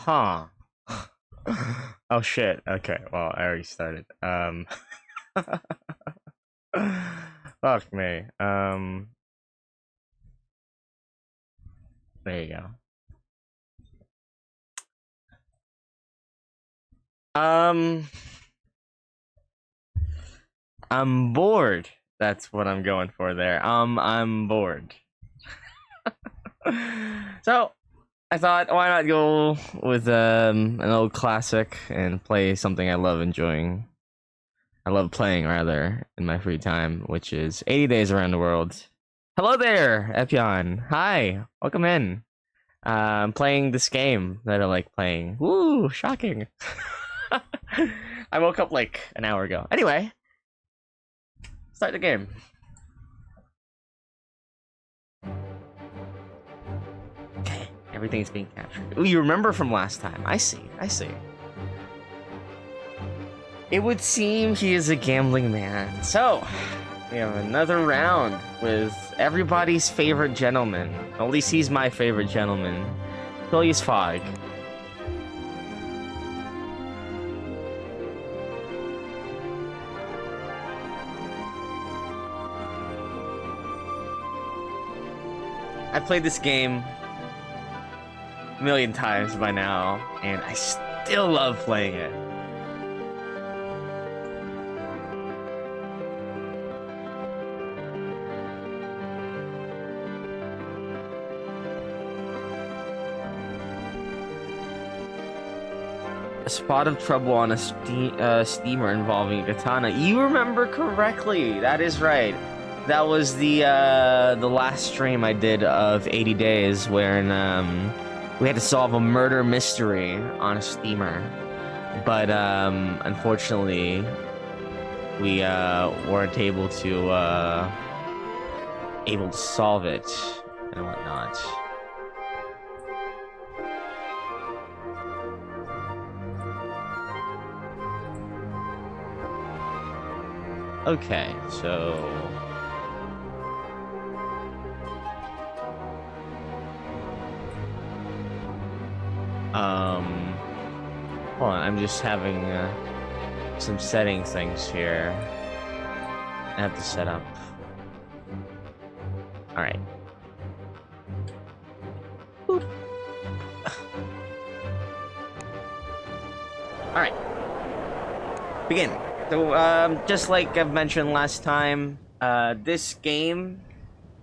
Huh. Oh shit. Okay. Well, I already started. Fuck me. There you go. Um, I'm bored. That's what I'm going for there. I'm bored. So I thought, why not go with an old classic and play something I love enjoying. I love playing rather in my free time, which is 80 Days Around the World. Hello there, Epion. Hi, welcome in. I'm playing this game that I like playing. Woo, shocking. I woke up like an hour ago. Anyway, start the game. Okay, everything's being captured. Ooh, you remember from last time. I see. It would seem he is a gambling man. So, we have another round with everybody's favorite gentleman. At least he's my favorite gentleman. Phileas Fogg. I played this game a million times by now, and I still love playing it. A spot of trouble on a steamer involving a katana. You remember correctly. That is right. That was the last stream I did of 80 Days, wherein we had to solve a murder mystery on a steamer, but unfortunately we weren't able to solve it and whatnot. Okay, so hold on, I'm just having some setting things here I have to set up. Alright. Alright. Begin. So, just like I've mentioned last time, this game,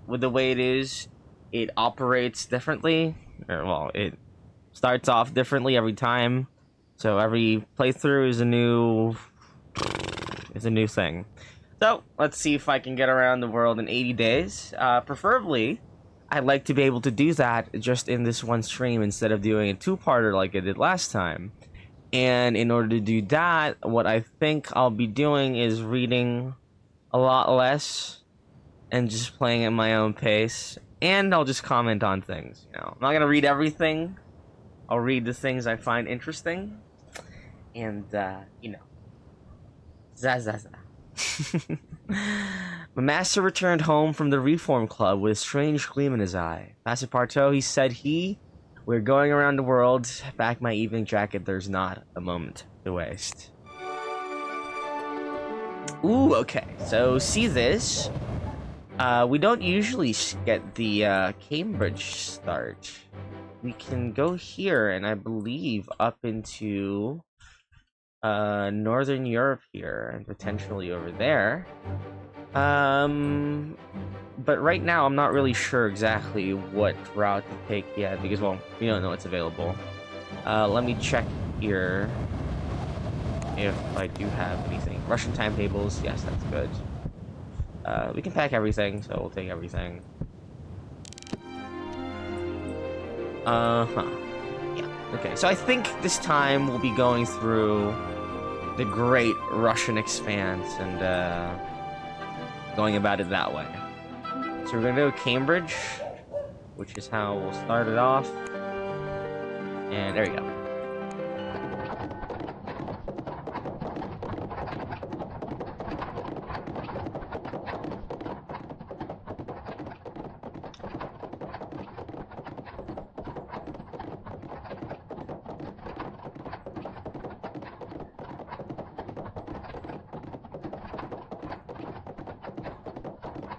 with the way it is, it operates differently. Well, it starts off differently every time. So every playthrough is a new thing. So let's see if I can get around the world in 80 days. Preferably, I'd like to be able to do that just in this one stream instead of doing a two-parter like I did last time. And in order to do that, what I think I'll be doing is reading a lot less and just playing at my own pace. And I'll just comment on things. You know, I'm not gonna read everything. I'll read the things I find interesting. And you know, zazaza. My master returned home from the Reform Club with a strange gleam in his eye. Passepartout, he said we're going around the world. Back my evening jacket, there's not a moment to waste. Ooh, okay. So, see this? We don't usually get the Cambridge start. We can go here, and I believe up into Northern Europe here, and potentially over there. But right now, I'm not really sure exactly what route to take yet, because, well, we don't know what's available. Let me check here if I do have anything. Russian timetables, yes, that's good. We can pack everything, so we'll take everything. Yeah, okay, so I think this time we'll be going through the Great Russian Expanse and, going about it that way. So we're gonna go Cambridge, which is how we'll start it off. And there we go.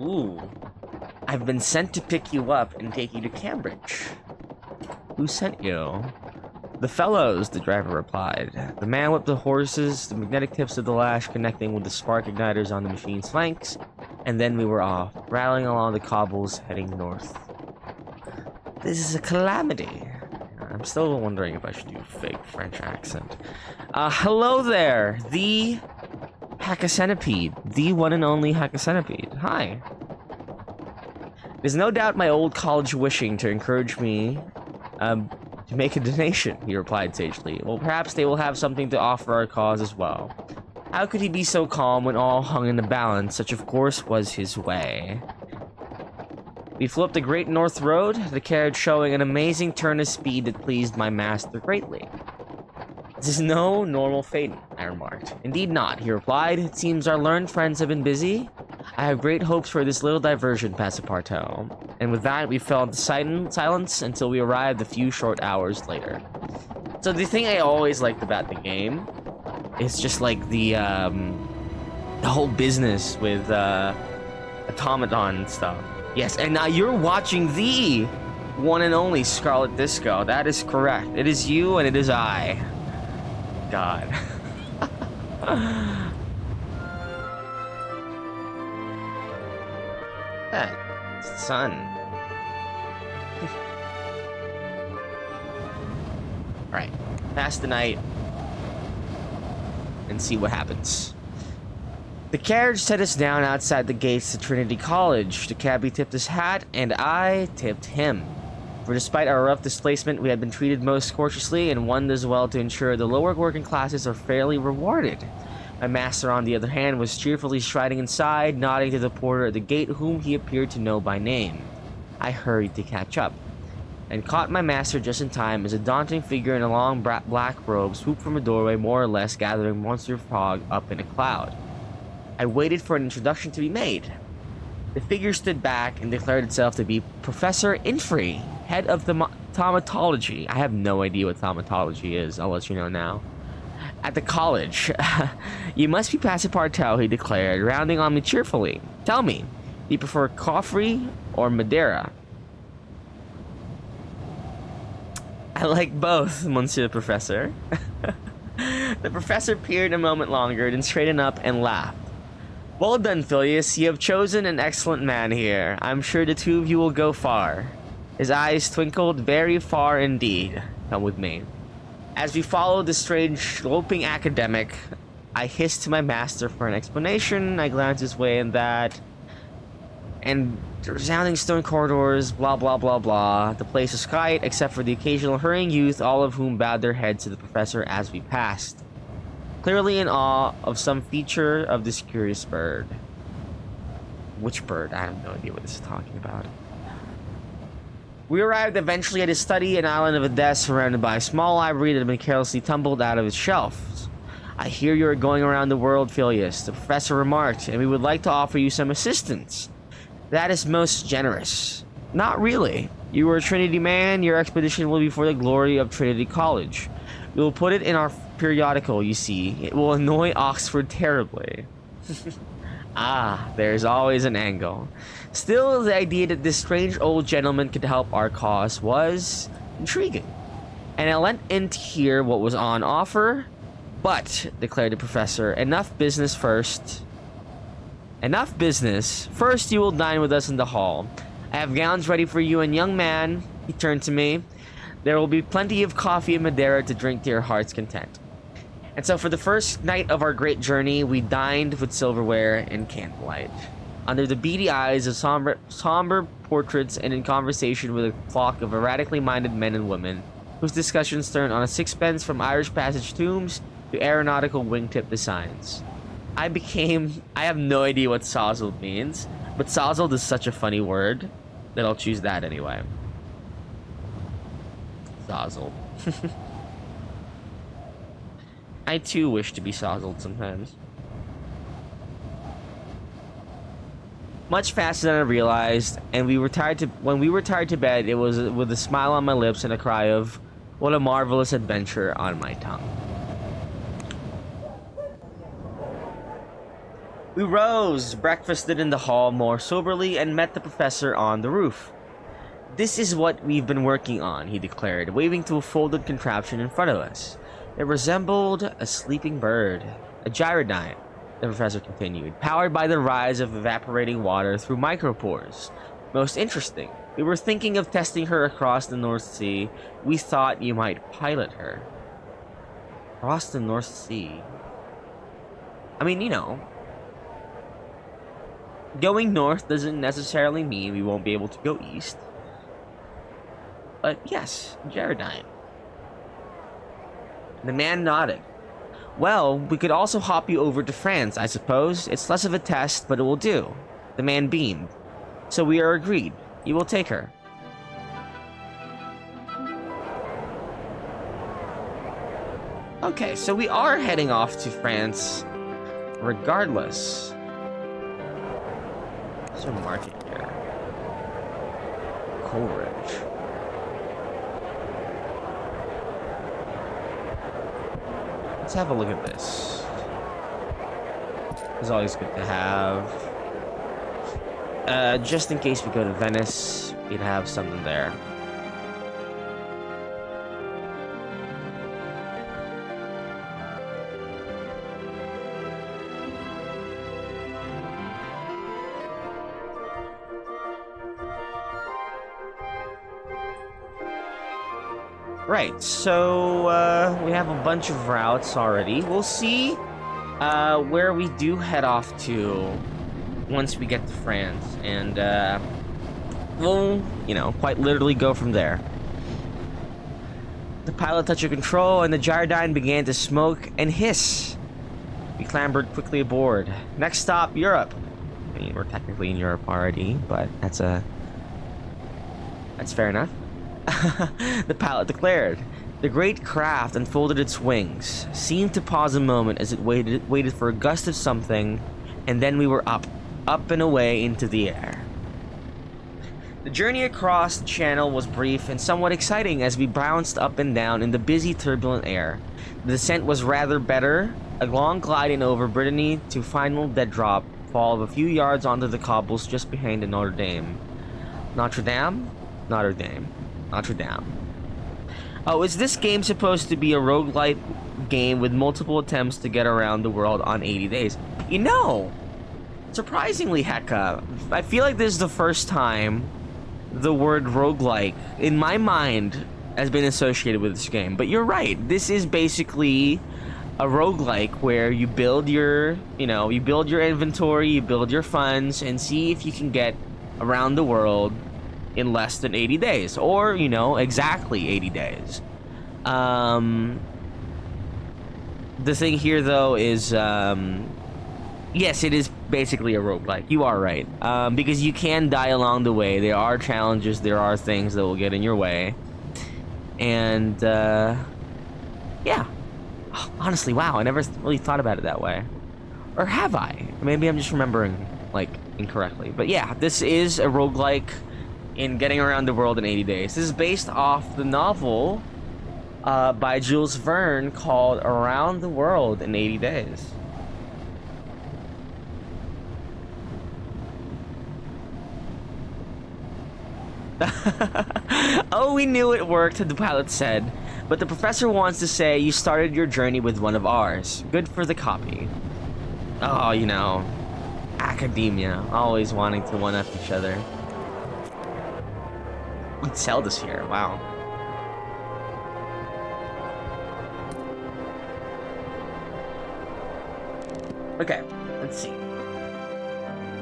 Ooh. I've been sent to pick you up and take you to Cambridge. Who sent you? The fellows, the driver replied. The man whipped the horses, the magnetic tips of the lash connecting with the spark igniters on the machine's flanks, and then we were off, rattling along the cobbles heading north. This is a calamity. I'm still wondering if I should do a fake French accent. Hello there, the Hackacenipede, the one and only Hackacenipede. Hi. There's no doubt my old college wishing to encourage me to make a donation, he replied sagely. Well, perhaps they will have something to offer our cause as well. How could he be so calm when all hung in the balance? Such, of course, was his way. We flew up the Great North Road, the carriage showing an amazing turn of speed that pleased my master greatly. This is no normal Phaeton, I remarked. Indeed not, he replied. It seems our learned friends have been busy. I have great hopes for this little diversion, Passepartout. And with that, we fell into silence until we arrived a few short hours later. So the thing I always liked about the game is just like the whole business with automaton and stuff. Yes, and now you're watching the one and only Scarlet Disco. That is correct. It is you and it is I. God. That sun. Alright, pass the night and see what happens. The carriage set us down outside the gates to Trinity College. The cabbie tipped his hat, and I tipped him. For despite our rough displacement, we had been treated most courteously, and one does well to ensure the lower working classes are fairly rewarded. My master, on the other hand, was cheerfully striding inside, nodding to the porter at the gate, whom he appeared to know by name. I hurried to catch up, and caught my master just in time as a daunting figure in a long black robe swooped from a doorway, more or less gathering monster fog up in a cloud. I waited for an introduction to be made. The figure stood back and declared itself to be Professor Infrey, head of the thaumatology. I have no idea what thaumatology is, I'll let you know now. At the college. You must be Passepartout, he declared, rounding on me cheerfully. Tell me, do you prefer coffee or Madeira? I like both, Monsieur Professor. The professor peered a moment longer, then straightened up and laughed. Well done, Phileas. You have chosen an excellent man here. I'm sure the two of you will go far. His eyes twinkled, very far indeed. Come with me. As we followed the strange, sloping academic, I hissed to my master for an explanation. I glanced this way and that. And the resounding stone corridors, blah blah blah blah. The place was quiet, except for the occasional hurrying youth, all of whom bowed their heads to the professor as we passed, clearly in awe of some feature of this curious bird. Which bird? I have no idea what this is talking about. We arrived eventually at his study, an island of a desk surrounded by a small library that had been carelessly tumbled out of its shelves. I hear you are going around the world, Phileas, the professor remarked, and we would like to offer you some assistance. That is most generous. Not really. You are a Trinity man, your expedition will be for the glory of Trinity College. We will put it in our periodical, you see. It will annoy Oxford terribly. Ah, there's always an angle. Still, the idea that this strange old gentleman could help our cause was intriguing. And I went in to hear what was on offer. But, declared the professor, enough business first. Enough business. First, you will dine with us in the hall. I have gowns ready for you, and young man, he turned to me, there will be plenty of coffee and Madeira to drink to your heart's content. And so for the first night of our great journey, we dined with silverware and candlelight, under the beady eyes of somber portraits and in conversation with a flock of erratically minded men and women, whose discussions turned on a sixpence from Irish passage tombs to aeronautical wingtip designs. I have no idea what sozzled means, but sozzled is such a funny word that I'll choose that anyway. Sozzled. I too wish to be sozzled sometimes. Much faster than I realized, and when we retired to bed, it was with a smile on my lips and a cry of, "What a marvelous adventure" on my tongue. We rose, breakfasted in the hall more soberly, and met the professor on the roof. "This is what we've been working on," he declared, waving to a folded contraption in front of us. It resembled a sleeping bird. "A gyrodyne," the professor continued, "powered by the rise of evaporating water through micropores. Most interesting. We were thinking of testing her across the North Sea. We thought you might pilot her." Across the North Sea? I mean, going north doesn't necessarily mean we won't be able to go east. But yes, gyrodyne. The man nodded. "Well, we could also hop you over to France, I suppose. It's less of a test, but it will do." The man beamed. "So we are agreed. You will take her." Okay, so we are heading off to France regardless. There's a market here. Coleridge. Let's have a look at this. It's always good to have. Just in case we go to Venice, we'd have something there. Right, so we have a bunch of routes already. We'll see where we do head off to once we get to France, and we'll, quite literally go from there. The pilot touched the control, and the gyrodyne began to smoke and hiss. We clambered quickly aboard. Next stop, Europe. I mean, we're technically in Europe already, but that's fair enough. The pilot declared. The great craft unfolded its wings, seemed to pause a moment as it waited for a gust of something, and then we were up and away into the air. The journey across the channel was brief and somewhat exciting as we bounced up and down in the busy, turbulent air. The descent was rather better, a long gliding over Brittany to final dead drop, fall of a few yards onto the cobbles just behind the Notre Dame. Notre Dame? Notre Dame. Notre Dame. Oh, is this game supposed to be a roguelite game with multiple attempts to get around the world on 80 days? Surprisingly, Heka, I feel like this is the first time the word roguelike, in my mind, has been associated with this game. But you're right, this is basically a roguelike where you build your, you build your inventory, you build your funds, and see if you can get around the world in less than 80 days, or, exactly 80 days. The thing here, though, is, yes, it is basically a roguelike. You are right. Because you can die along the way. There are challenges, there are things that will get in your way. And, yeah. Honestly, wow, I never really thought about it that way. Or have I? Maybe I'm just remembering, incorrectly. But yeah, this is a roguelike in getting around the world in 80 days. This is based off the novel by Jules Verne called Around the World in 80 Days. Oh, we knew it worked, the pilot said. But the professor wants to say you started your journey with one of ours. Good for the copy. Oh, academia. Always wanting to one-up each other. Let's sell this here. Wow. Okay, let's see.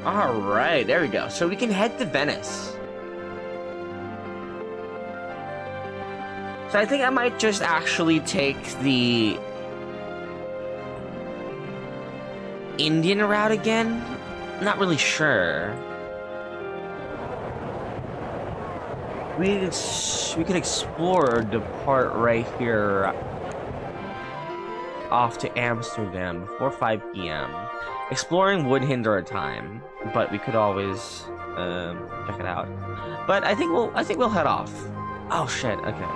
Alright, there we go. So we can head to Venice. So I think I might just actually take the Indian route again. Not really sure. We could explore the part right here off to Amsterdam before 5 p.m. Exploring would hinder our time, but we could always check it out. But I think we'll head off. Oh shit, okay.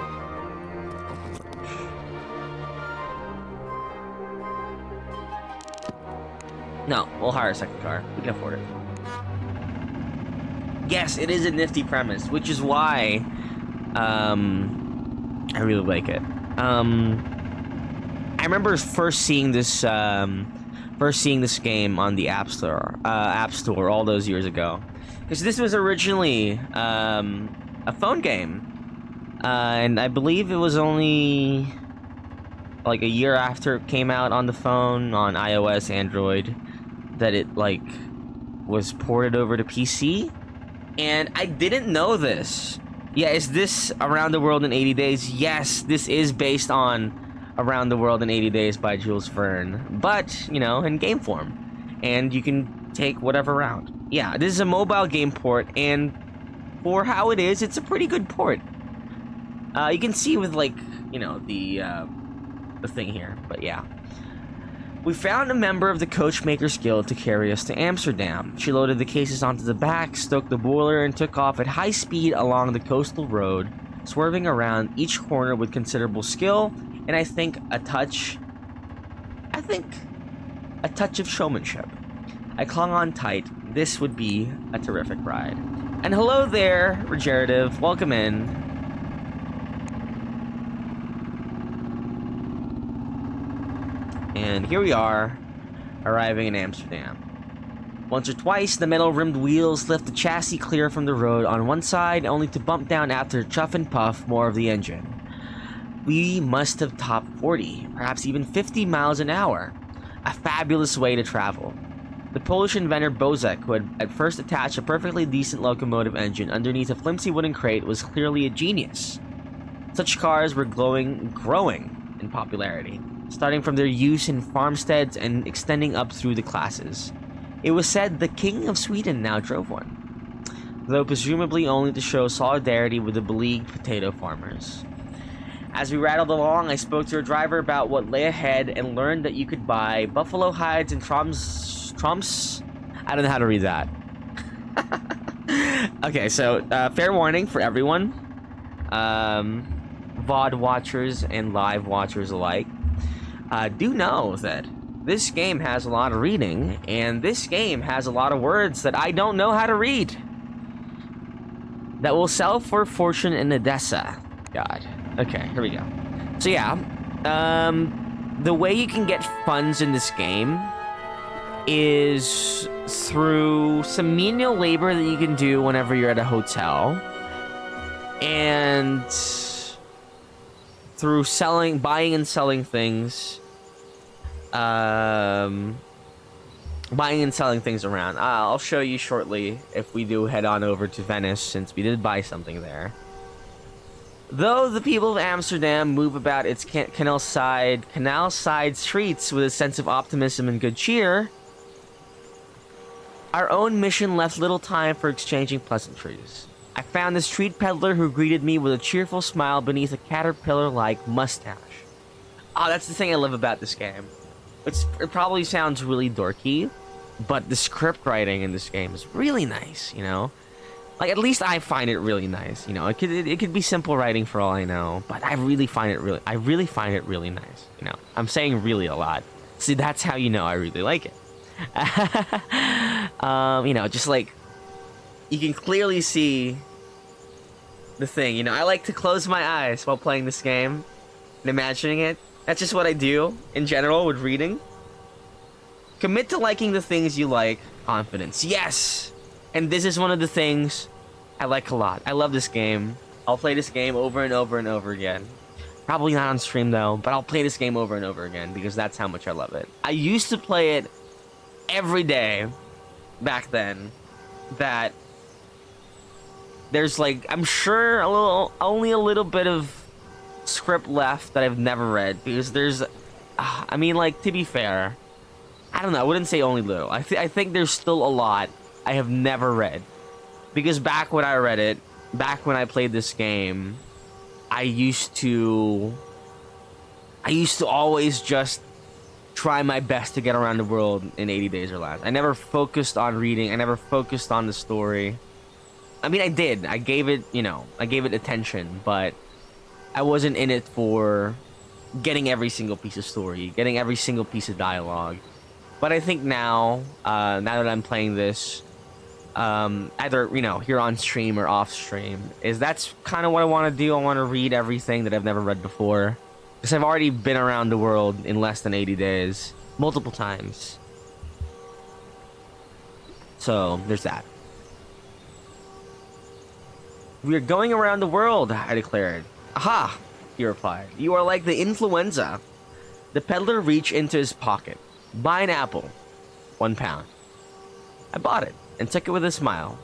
No, we'll hire a second car. We can afford it. Yes, it is a nifty premise, which is why I really like it. I remember first seeing this game on the App Store all those years ago, because this was originally a phone game, and I believe it was only like a year after it came out on the phone on iOS, Android, that it like was ported over to PC. And I didn't know this. Yeah, is this Around the World in 80 Days? Yes, this is based on Around the World in 80 Days by Jules Verne, but, you know, in game form. And you can take whatever route. Yeah, this is a mobile game port, and for how it is, it's a pretty good port. You can see with, like, you know, the thing here, but yeah. We found a member of the Coachmakers Guild to carry us to Amsterdam. She loaded the cases onto the back, stoked the boiler, and took off at high speed along the coastal road, swerving around each corner with considerable skill, and I think a touch of showmanship. I clung on tight. This would be a terrific ride. And hello there, Regenerative. Welcome in. And here we are, arriving in Amsterdam. Once or twice, the metal-rimmed wheels lift the chassis clear from the road on one side, only to bump down after chuff and puff more of the engine. We must have topped 40, perhaps even 50 miles an hour. A fabulous way to travel. The Polish inventor Bozek, who had at first attached a perfectly decent locomotive engine underneath a flimsy wooden crate, was clearly a genius. Such cars were growing in popularity, starting from their use in farmsteads and extending up through the classes. It was said the King of Sweden now drove one, though presumably only to show solidarity with the beleaguered potato farmers. As we rattled along, I spoke to a driver about what lay ahead and learned that you could buy buffalo hides and trumps. I don't know how to read that. Okay, so fair warning for everyone, VOD watchers and live watchers alike. Do know that this game has a lot of reading, and this game has a lot of words that I don't know how to read. That will sell for a fortune in Odessa. God. Okay, here we go. So yeah, the way you can get funds in this game is through some menial labor that you can do whenever you're at a hotel, and through buying and selling things. Buying and selling things around. I'll show you shortly if we do head on over to Venice, since we did buy something there. Though the people of Amsterdam move about its canal side streets with a sense of optimism and good cheer, our own mission left little time for exchanging pleasantries. I found the street peddler who greeted me with a cheerful smile beneath a caterpillar-like mustache. Oh, that's the thing I love about this game. It probably sounds really dorky, but the script writing in this game is really nice, you know? Like, at least I find it really nice, you know? It could be simple writing for all I know, but I really find it really nice, you know? I'm saying really a lot. See, that's how you know I really like it. You know, just like, you can clearly see the thing, you know? I like to close my eyes while playing this game and imagining it. That's just what I do, in general, with reading. Commit to liking the things you like. Confidence. Yes! And this is one of the things I like a lot. I love this game. I'll play this game over and over and over again. Probably not on stream, though, but I'll play this game over and over again, because that's how much I love it. I used to play it every day back then. That there's, like, I'm sure only a little bit of script left that I've never read, because there's I mean, like, to be fair, I don't know, I wouldn't say only little. I think there's still a lot I have never read, because back when I read it, back when I played this game, I used to always just try my best to get around the world in 80 days or less. I never focused on reading. I never focused on the story. I mean, I did. I gave it attention, but I wasn't in it for getting every single piece of story, getting every single piece of dialogue. But I think now, now that I'm playing this, either here on stream or off stream, is that's kind of what I want to do. I want to read everything that I've never read before, because I've already been around the world in less than 80 days, multiple times. So there's that. We are going around the world, I declared. Aha, he replied. You are like the influenza. The peddler reached into his pocket. Buy an apple. £1. I bought it and took it with a smile.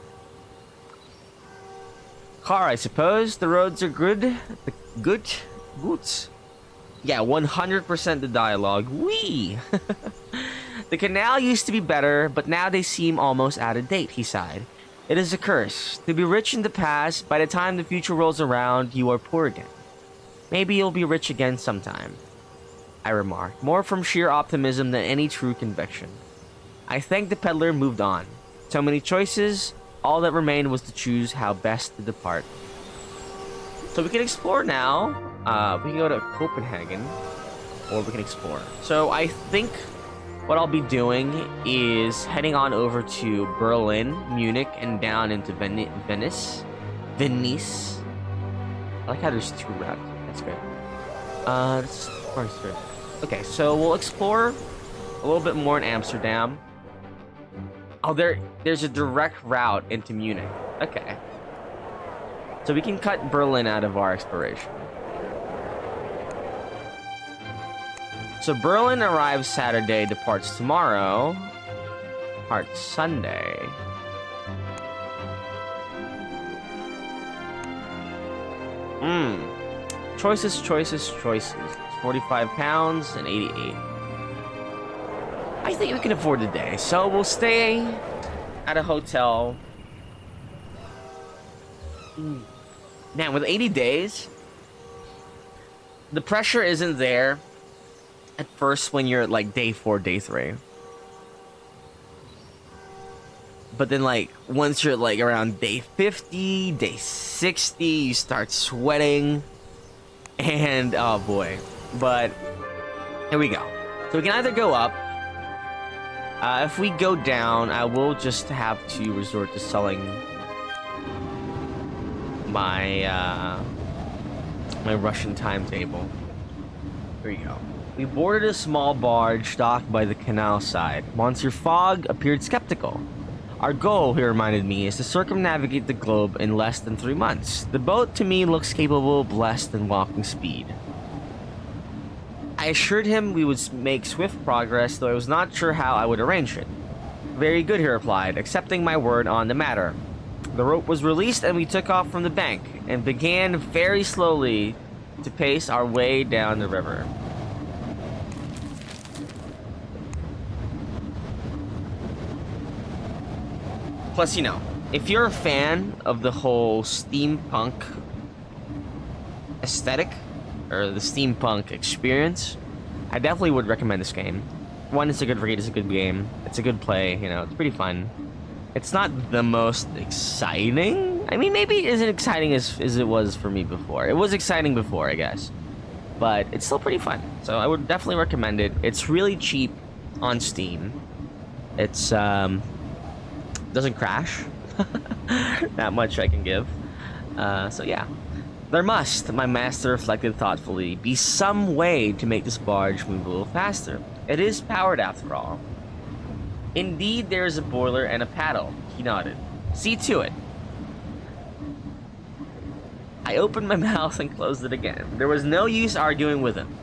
Car, I suppose. The roads are good. Good. Yeah, 100% the dialogue. Wee! The canal used to be better, but now they seem almost out of date, he sighed. It is a curse. To be rich in the past, by the time the future rolls around, you are poor again. Maybe you'll be rich again sometime, I remarked, more from sheer optimism than any true conviction. I thanked the peddler and moved on. So many choices, all that remained was to choose how best to depart. So we can explore now. We can go to Copenhagen, or we can explore. So I think what I'll be doing is heading on over to Berlin, Munich, and down into Venice. I like how there's 2 routes. That's good. Okay, so we'll explore a little bit more in Amsterdam. Oh, there's a direct route into Munich. Okay. So we can cut Berlin out of our exploration. So Berlin arrives Saturday, departs tomorrow, departs Sunday. Choices. £45 and 88. I think we can afford the day, so we'll stay at a hotel. Man, with 80 days, the pressure isn't there at first when you're at like day 4, day 3. But then like once you're like around day 50, day 60, you start sweating. And oh boy. But here we go. So we can either go up. If we go down, I will just have to resort to selling my my Russian timetable. Here we go. We boarded a small barge docked by the canal side. Monsieur Fogg appeared skeptical. Our goal, he reminded me, is to circumnavigate the globe in less than 3 months. The boat, to me, looks capable of less than walking speed. I assured him we would make swift progress, though I was not sure how I would arrange it. Very good, he replied, accepting my word on the matter. The rope was released and we took off from the bank, and began very slowly to pace our way down the river. Plus, if you're a fan of the whole steampunk aesthetic, or the steampunk experience, I definitely would recommend this game. One, it's a good read, it's a good game, it's a good play, it's pretty fun. It's not the most exciting. I mean, maybe it isn't exciting as it was for me before. It was exciting before, I guess. But it's still pretty fun. So I would definitely recommend it. It's really cheap on Steam. It's, doesn't crash. That much I can give. So yeah. There must, my master reflected thoughtfully, be some way to make this barge move a little faster. It is powered after all. Indeed, there is a boiler and a paddle. He nodded. See to it. I opened my mouth and closed it again. There was no use arguing with him.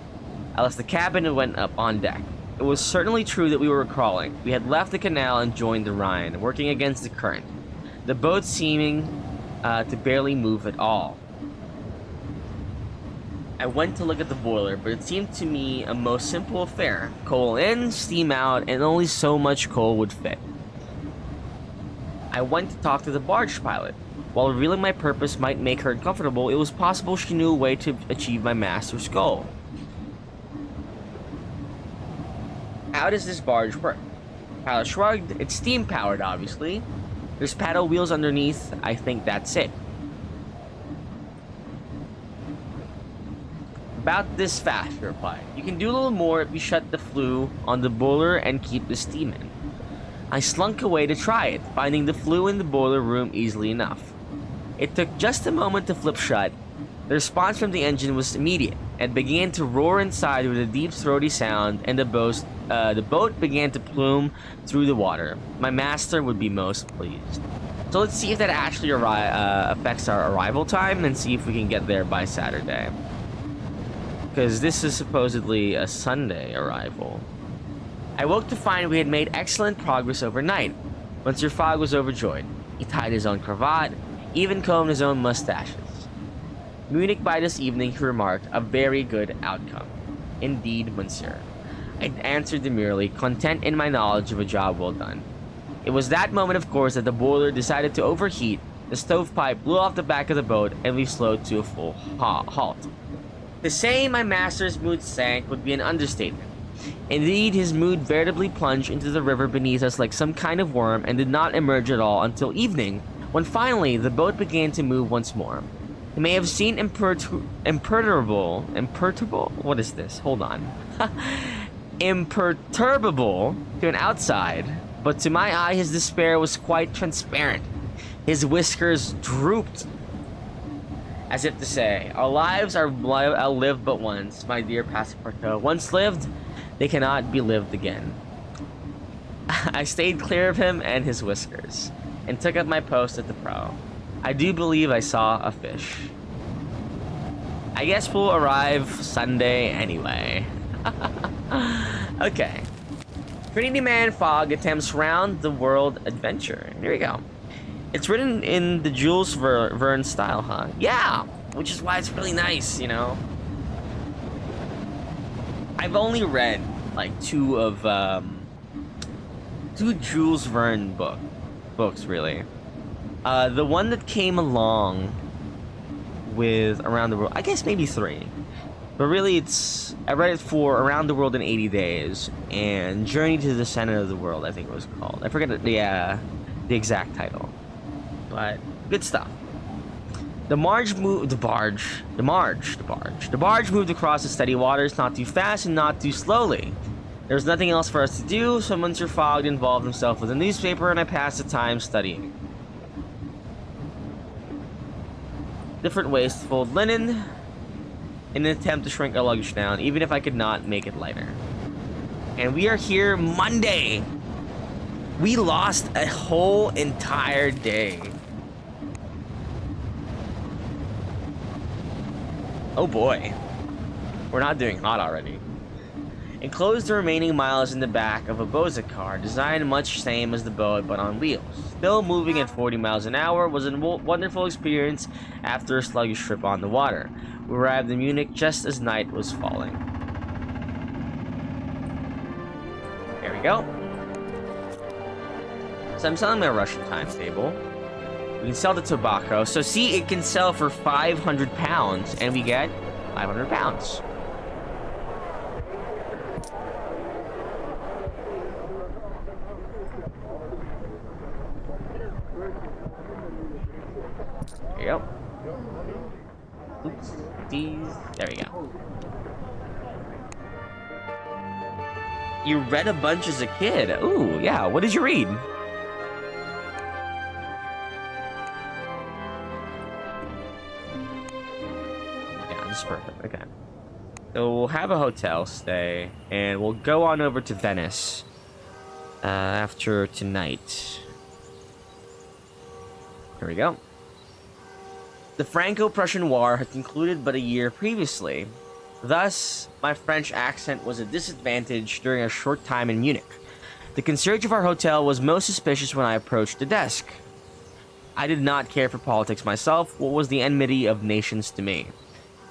I left the cabin and went up on deck. It was certainly true that we were crawling. We had left the canal and joined the Rhine, working against the current. The boat seeming to barely move at all. I went to look at the boiler, but it seemed to me a most simple affair. Coal in, steam out, and only so much coal would fit. I went to talk to the barge pilot. While revealing my purpose might make her uncomfortable, it was possible she knew a way to achieve my master's goal. How does this barge work? Pilot shrugged. It's steam powered, obviously. There's paddle wheels underneath. I think that's it. About this fast, he replied. You can do a little more if you shut the flue on the boiler and keep the steam in. I slunk away to try it, finding the flue in the boiler room easily enough. It took just a moment to flip shut. The response from the engine was immediate. It began to roar inside with a deep throaty sound, and the boat began to plume through the water. My master would be most pleased. So let's see if that actually affects our arrival time, and see if we can get there by Saturday. Because this is supposedly a Sunday arrival. I woke to find we had made excellent progress overnight. Monsieur Fogg was overjoyed. He tied his own cravat, even combed his own mustaches. Munich by this evening, he remarked, a very good outcome. Indeed, monsieur. I answered demurely, content in my knowledge of a job well done. It was that moment, of course, that the boiler decided to overheat, the stovepipe blew off the back of the boat, and we slowed to a full halt. To say my master's mood sank would be an understatement. Indeed, his mood veritably plunged into the river beneath us like some kind of worm and did not emerge at all until evening, when finally the boat began to move once more. It may have seemed imperturbable. What is this? Hold on. Imperturbable to an outside, but to my eye his despair was quite transparent. His whiskers drooped, as if to say, our lives are lived but once, my dear Passepartout. Once lived, they cannot be lived again. I stayed clear of him and his whiskers, and took up my post at the prow. I do believe I saw a fish. I guess we'll arrive Sunday anyway. Okay. Trinity Man Fogg attempts round the world adventure. Here we go. It's written in the Jules Verne style, huh? Yeah, which is why it's really nice, you know. I've only read like two Jules Verne books really. The one that came along with Around the World, I guess maybe 3. But really I read it for Around the World in 80 Days and Journey to the Center of the World, I think it was called. I forget the exact title. But good stuff. The barge moved across the steady waters, not too fast and not too slowly. There was nothing else for us to do, so Monsieur Fogg involved himself with a newspaper and I passed the time studying different ways to fold linen in an attempt to shrink our luggage down, even if I could not make it lighter. And we are here Monday. We lost a whole entire day. Oh boy. We're not doing hot already. Enclosed the remaining miles in the back of a Boza car, designed much same as the boat but on wheels. Still moving at 40 miles an hour was a wonderful experience after a sluggish trip on the water. We arrived in Munich just as night was falling. There we go. So I'm selling my Russian timetable. We can sell the tobacco. So see, it can sell for 500 pounds and we get 500 pounds. There you go. Oops. There we go. You read a bunch as a kid. Ooh, yeah. What did you read? Yeah, this is perfect. Okay. So we'll have a hotel stay, and we'll go on over to Venice after tonight. Here we go. The Franco-Prussian War had concluded but a year previously. Thus, my French accent was a disadvantage during a short time in Munich. The concierge of our hotel was most suspicious when I approached the desk. I did not care for politics myself. What was the enmity of nations to me?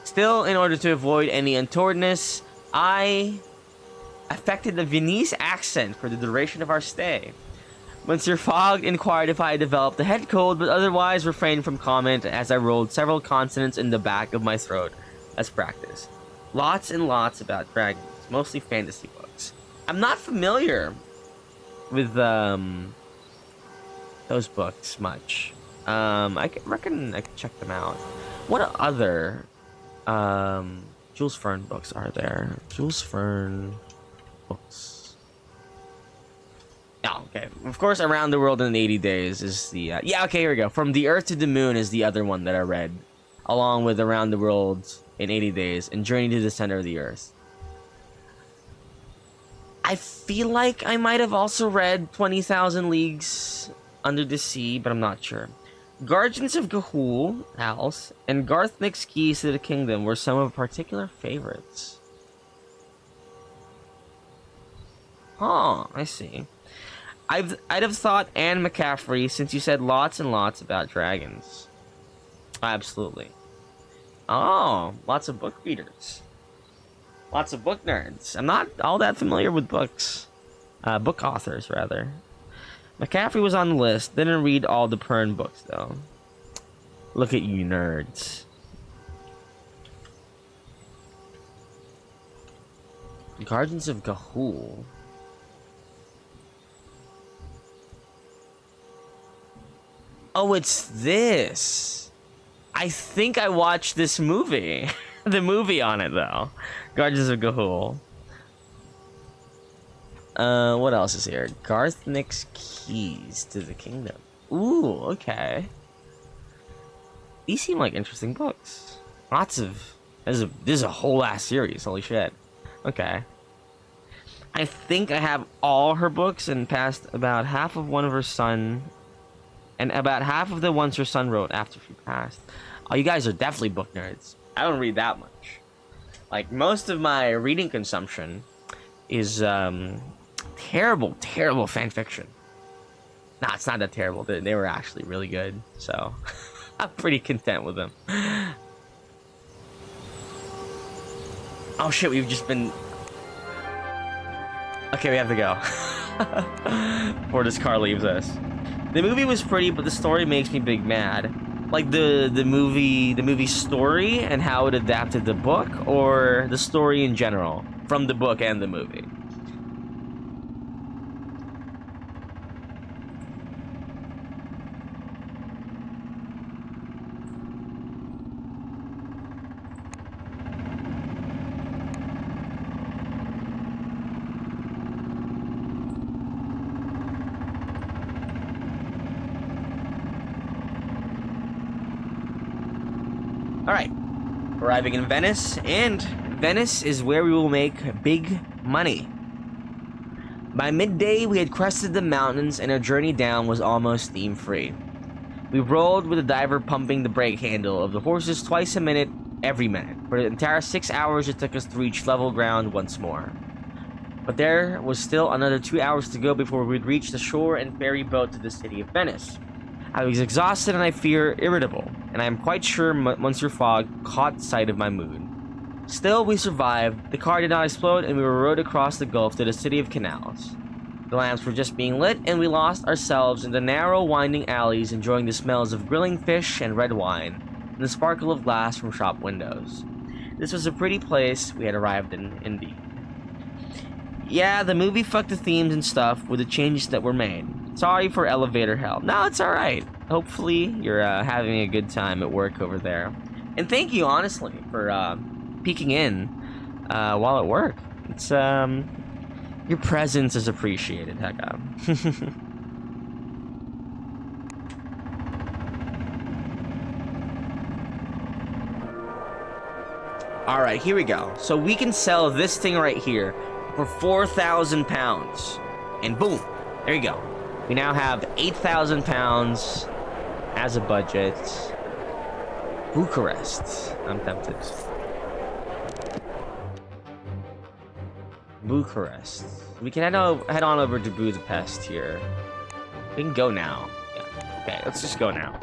Still, in order to avoid any untowardness, I affected a Viennese accent for the duration of our stay. Monsieur Fogg inquired if I had developed the head cold, but otherwise refrained from comment as I rolled several consonants in the back of my throat as practice. Lots and lots about dragons, mostly fantasy books. I'm not familiar with those books much. I reckon I could check them out. What other Jules Verne books are there? Jules Verne books. Oh, okay. Of course, Around the World in 80 Days is the... yeah, okay, here we go. From the Earth to the Moon is the other one that I read. Along with Around the World in 80 Days and Journey to the Center of the Earth. I feel like I might have also read 20,000 Leagues Under the Sea, but I'm not sure. Guardians of Ga'Hoole, Alice, and Garth Nix's Keys to the Kingdom were some of particular favorites. Oh, I see. I'd have thought Anne McCaffrey, since you said lots and lots about dragons. Absolutely. Oh, lots of book readers. Lots of book nerds. I'm not all that familiar with books. Book authors, rather. McCaffrey was on the list. Didn't read all the Pern books, though. Look at you nerds. Guardians of Ga'Hoole. Oh, it's this. I think I watched this movie. The movie on it, though. Guardians of Ga'Hoole. What else is here? Garth Nix's Keys to the Kingdom. Ooh, okay. These seem like interesting books. Lots of... This is a whole ass series. Holy shit. Okay. I think I have all her books and passed about half of one of her son... And about half of the ones her son wrote after she passed. Oh, you guys are definitely book nerds. I don't read that much. Like, most of my reading consumption is, terrible, terrible fan fiction. Nah, it's not that terrible. They were actually really good, so I'm pretty content with them. Oh shit, we've just been... Okay, we have to go. Before this car leaves us. The movie was pretty, but the story makes me big mad. Like the movie story and how it adapted the book, or the story in general from the book and the movie. Alright, arriving in Venice, and Venice is where we will make big money. By midday, we had crested the mountains and our journey down was almost theme-free. We rolled with the diver pumping the brake handle of the horses twice a minute, every minute, for the entire 6 hours it took us to reach level ground once more. But there was still another 2 hours to go before we'd reach the shore and ferry boat to the city of Venice. I was exhausted and I fear irritable, and I am quite sure Monsieur Fogg caught sight of my mood. Still, we survived, the car did not explode, and we were rowed across the gulf to the city of canals. The lamps were just being lit, and we lost ourselves in the narrow, winding alleys, enjoying the smells of grilling fish and red wine, and the sparkle of glass from shop windows. This was a pretty place we had arrived in, indeed. Yeah, the movie fucked the themes and stuff with the changes that were made. Sorry for elevator hell. No, it's alright. Hopefully, you're having a good time at work over there. And thank you, honestly, for peeking in while at work. It's, your presence is appreciated, Heka. Alright, here we go. So we can sell this thing right here for 4,000 pounds. And boom, there you go. We now have 8,000 pounds as a budget. Bucharest. I'm tempted. Bucharest. We can head on over to Budapest here. We can go now. Yeah. Okay, let's just go now.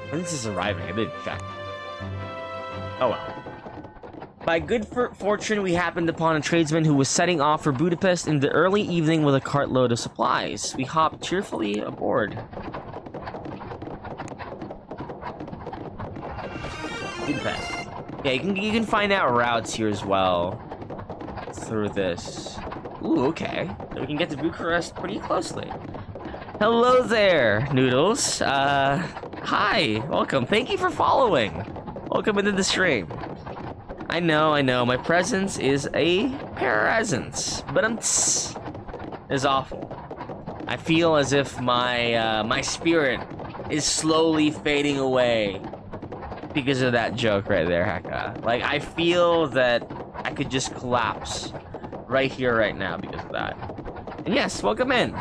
When this is arriving, I didn't check. Oh well. By good fortune, we happened upon a tradesman who was setting off for Budapest in the early evening with a cartload of supplies. We hopped cheerfully aboard. Budapest. Yeah, you can find out routes here as well through this. Ooh, okay. So we can get to Bucharest pretty closely. Hello there, Noodles. Hi, welcome. Thank you for following. Welcome into the stream. I know, my presence is a presence, but is awful. I feel as if my spirit is slowly fading away because of that joke right there, Heka. Like, I feel that I could just collapse right here, right now because of that. And yes, welcome in.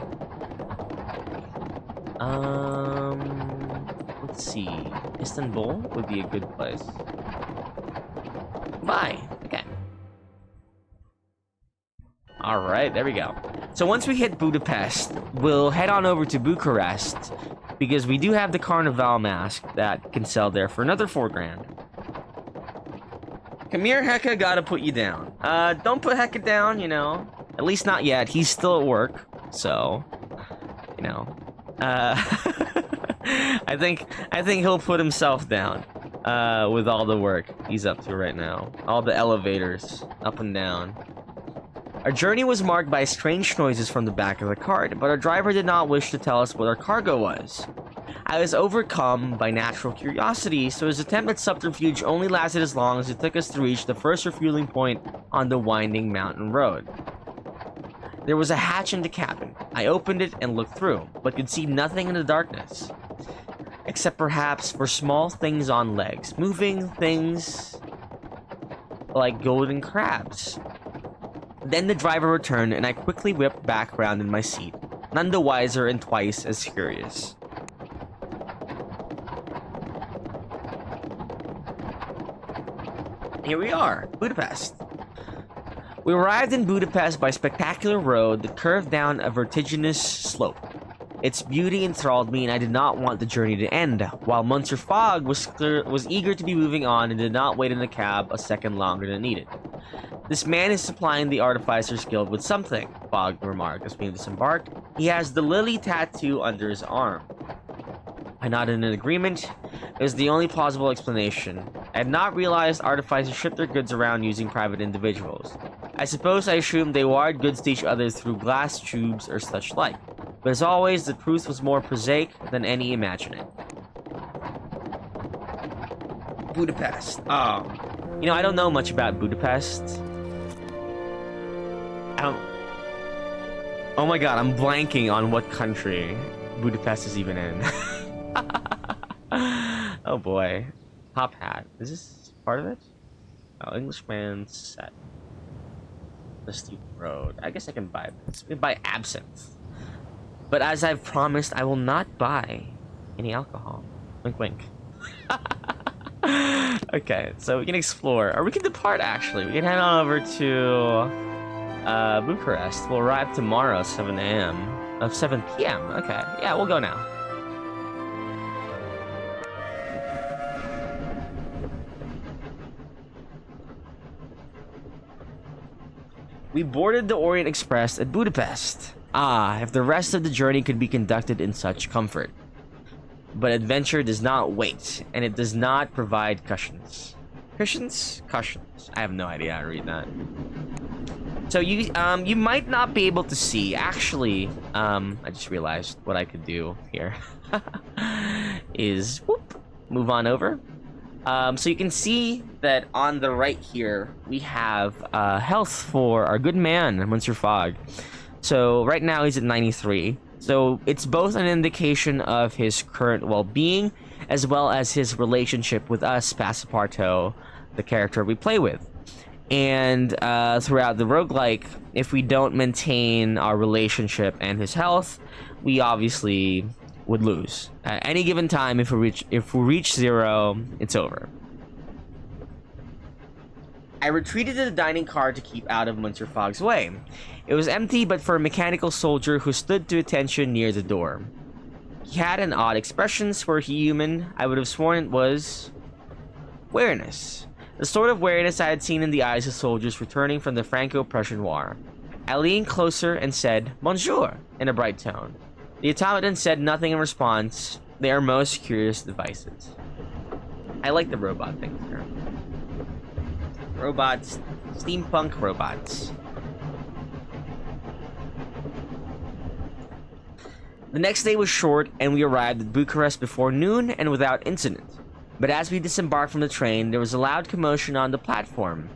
Let's see. Istanbul would be a good place. Bye. Okay. Alright, there we go. So once we hit Budapest, we'll head on over to Bucharest because we do have the Carnival mask that can sell there for another 4 grand. Come here, Heka, gotta put you down. Don't put Heka down, you know. At least not yet. He's still at work, so, you know. I think he'll put himself down with all the work he's up to right now. All the elevators, up and down. Our journey was marked by strange noises from the back of the cart, but our driver did not wish to tell us what our cargo was. I was overcome by natural curiosity, so his attempt at subterfuge only lasted as long as it took us to reach the first refueling point on the winding mountain road. There was a hatch in the cabin. I opened it and looked through, but could see nothing in the darkness. Except perhaps for small things on legs. Moving things like golden crabs. Then the driver returned and I quickly whipped back around in my seat, none the wiser and twice as curious. Here we are, Budapest. We arrived in Budapest by a spectacular road that curved down a vertiginous slope. Its beauty enthralled me and I did not want the journey to end, while Monsieur Fogg was eager to be moving on and did not wait in the cab a second longer than needed. This man is supplying the Artificers Guild with something, Fogg remarked as we disembarked. He has the lily tattoo under his arm. I nodded in agreement. It was the only plausible explanation. I had not realized artificers shipped their goods around using private individuals. I suppose I assumed they wired goods to each other through glass tubes or such like. But as always, the truth was more prosaic than any imagining. Budapest. Oh. You know, I don't know much about Budapest. Oh my god, I'm blanking on what country Budapest is even in. Oh boy. Top hat. Is this part of it? Oh, Englishman set. The steep road. I guess I can buy this. I can buy absinthe. But as I've promised, I will not buy any alcohol. Wink, wink. Okay, so we can explore. Or we can depart, actually. We can head on over to Bucharest. We'll arrive tomorrow, 7 a.m. 7 p.m. Okay, yeah, we'll go now. We boarded the Orient Express at Budapest. Ah, if the rest of the journey could be conducted in such comfort. But adventure does not wait, and it does not provide cushions. Cushions? Cushions. I have no idea how to read that. So you might not be able to see. Actually, I just realized what I could do here is whoop, move on over. So you can see that on the right here, we have health for our good man, Monsieur Fogg. So right now he's at 93. So it's both an indication of his current well-being, as well as his relationship with us, Passepartout, the character we play with. And throughout the roguelike, if we don't maintain our relationship and his health, we obviously would lose. At any given time, if we reach 0, it's over. I retreated to the dining car to keep out of Monsieur Fogg's way. It was empty but for a mechanical soldier who stood to attention near the door. He had an odd expression. Were he human, I would have sworn it was wariness. The sort of wariness I had seen in the eyes of soldiers returning from the Franco-Prussian War. I leaned closer and said, "Bonjour," in a bright tone. The automaton said nothing in response. They are most curious devices. I like the robot things here. Robots. Steampunk robots. The next day was short, and we arrived at Bucharest before noon and without incident. But as we disembarked from the train, there was a loud commotion on the platform.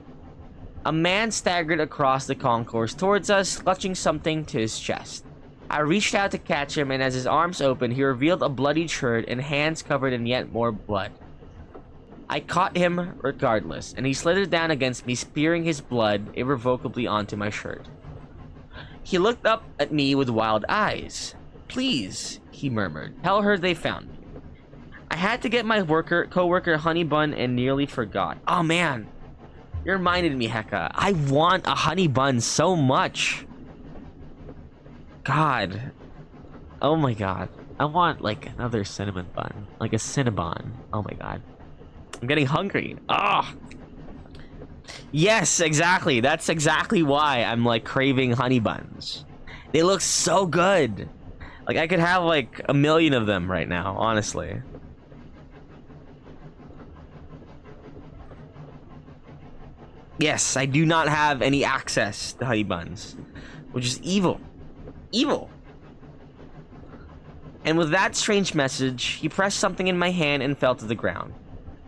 A man staggered across the concourse towards us, clutching something to his chest. I reached out to catch him, and as his arms opened, he revealed a bloodied shirt and hands covered in yet more blood. I caught him regardless, and he slithered down against me, spearing his blood irrevocably onto my shirt. He looked up at me with wild eyes. "Please," he murmured, "tell her they found me." I had to get my co-worker honey bun and nearly forgot. Oh man, you reminded me, Heka. I want a honey bun so much. God. Oh my god. I want like another cinnamon bun. Like a Cinnabon. Oh my god. I'm getting hungry. Ah. Yes, exactly. That's exactly why I'm like craving honey buns. They look so good. Like I could have like a million of them right now, honestly. Yes, I do not have any access to honey buns, which is evil. Evil. And with that strange message, he pressed something in my hand and fell to the ground.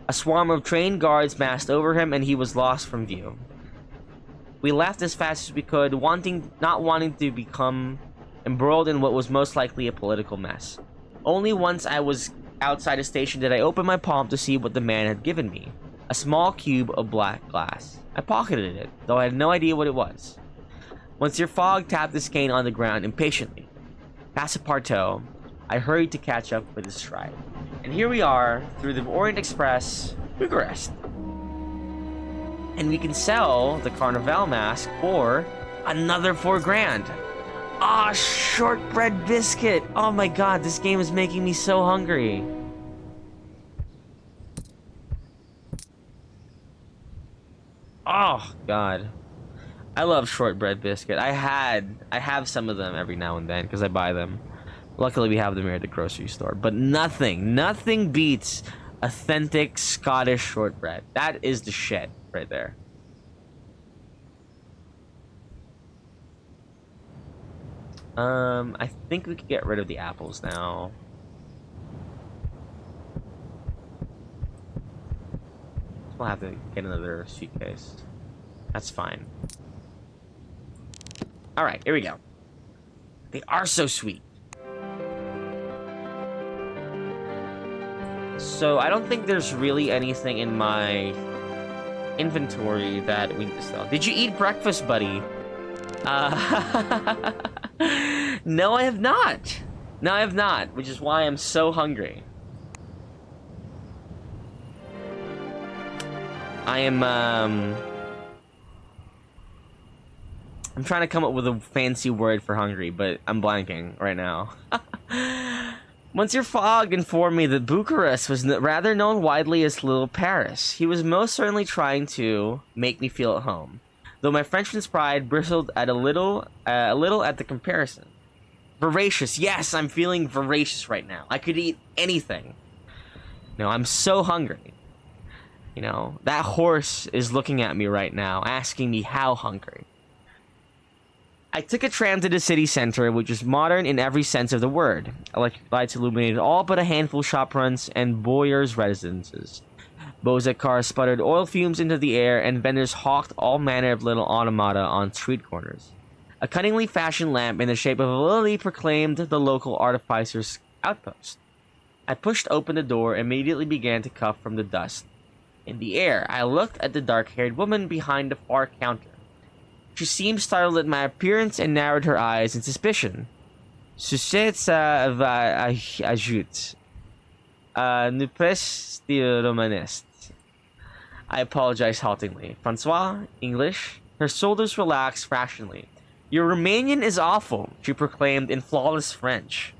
A swarm of trained guards massed over him, and he was lost from view. We left as fast as we could, not wanting to become embroiled in what was most likely a political mess. Only once I was outside the station did I open my palm to see what the man had given me. A small cube of black glass. I pocketed it, though I had no idea what it was. Monsieur Fogg tapped his cane on the ground impatiently. Passepartout, I hurried to catch up with his stride. And here we are, through the Orient Express, Bucharest. And we can sell the Carnival mask for another $4,000. Ah, shortbread biscuit! Oh my god, this game is making me so hungry. Oh god, I love shortbread biscuit. I have some of them every now and then because I buy them. Luckily we have them here at the grocery store, but nothing beats authentic Scottish shortbread. That is the shit right there. I think we could get rid of the apples now. We'll have to get another suitcase. That's fine. Alright, here we go. They are so sweet. So, I don't think there's really anything in my inventory that we need to sell. Did you eat breakfast, buddy? No, I have not. No, I have not, which is why I'm so hungry. I'm trying to come up with a fancy word for hungry, but I'm blanking right now. Monsieur Fogg informed me that Bucharest was rather known widely as Little Paris. He was most certainly trying to make me feel at home, though my Frenchman's pride bristled at a little at the comparison. Voracious, yes, I'm feeling voracious right now. I could eat anything. No, I'm so hungry. You know, that horse is looking at me right now, asking me how hungry. I took a tram to the city center, which is modern in every sense of the word. Electric lights illuminated all but a handful of shop fronts and boyars' residences. Bozek cars sputtered oil fumes into the air, and vendors hawked all manner of little automata on street corners. A cunningly fashioned lamp in the shape of a lily proclaimed the local artificer's outpost. I pushed open the door and immediately began to cough from the dust. In the air, I looked at the dark-haired woman behind the far counter. She seemed startled at my appearance and narrowed her eyes in suspicion. Suscette va ajoute. Ne pas de romaniste. I apologized haltingly. Francois, English. Her shoulders relaxed fractionally. Your Romanian is awful, she proclaimed in flawless French.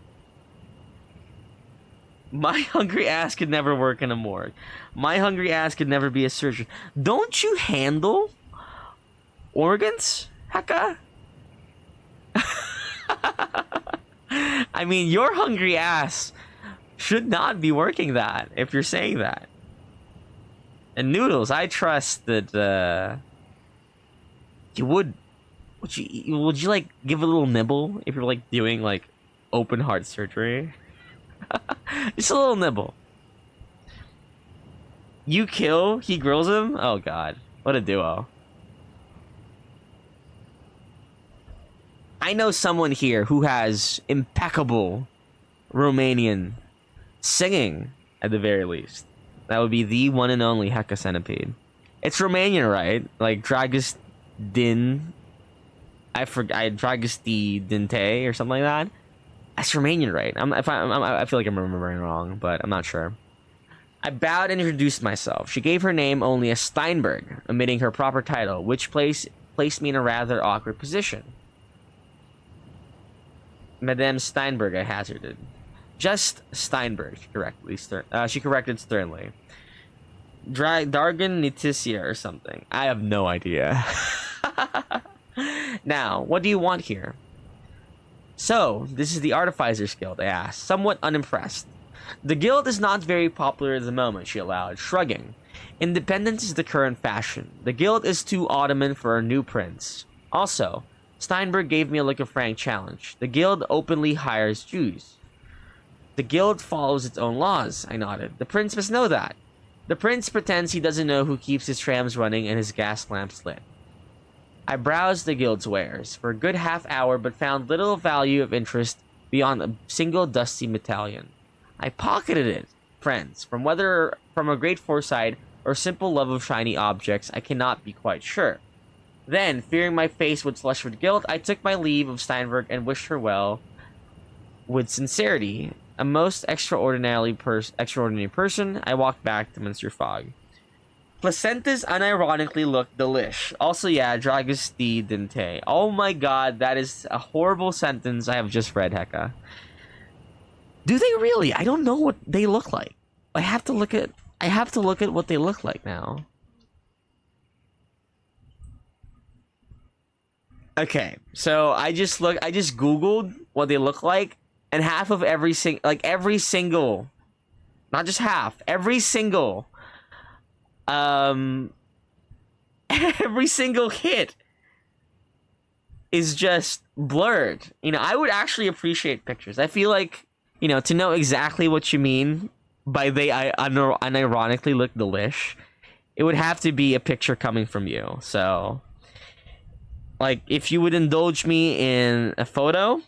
My hungry ass could never work in a morgue. My hungry ass could never be a surgeon. Don't you handle organs, Heka? I mean, your hungry ass should not be working that, if you're saying that. And Noodles, I trust that you would you like give a little nibble if you're like doing like open heart surgery. Just a little nibble. You kill, he grills him? Oh god. What a duo. I know someone here who has impeccable Romanian singing, at the very least. That would be the one and only Heka Centipede. It's Romanian, right? Like Dragus Din. I forgot. Dragosti Dinte or something like that. That's Romanian, right? I feel like I'm remembering wrong, but I'm not sure. I bowed and introduced myself. She gave her name only as Steinberg, omitting her proper title, which placed me in a rather awkward position. Madame Steinberg, I hazarded. Just Steinberg, she corrected sternly. Dargan Nitisia or something. I have no idea. Now, what do you want here? So, this is the Artificers Guild, I asked, somewhat unimpressed. The guild is not very popular at the moment, she allowed, shrugging. Independence is the current fashion. The guild is too Ottoman for a new prince. Also, Steinberg gave me a look of frank challenge. The guild openly hires Jews. The guild follows its own laws, I nodded. The prince must know that. The prince pretends he doesn't know who keeps his trams running and his gas lamps lit. I browsed the guild's wares for a good half hour but found little value of interest beyond a single dusty medallion. I pocketed it, friends, from a great foresight or simple love of shiny objects, I cannot be quite sure. Then, fearing my face would flush with guilt, I took my leave of Steinberg and wished her well with sincerity. A most extraordinary person, I walked back to Minster Fog. Placentas unironically looked delish. Also, yeah, Dragosti Dinte. Oh my god, that is a horrible sentence I have just read, Heka. Do they really? I don't know what they look like. I have to look at what they look like now. Okay, so I just googled what they look like, and half of every single, not just half, every single hit is just blurred. You know, I would actually appreciate pictures. I feel like, you know, to know exactly what you mean by they unironically look delish, it would have to be a picture coming from you. So, like, if you would indulge me in a photo,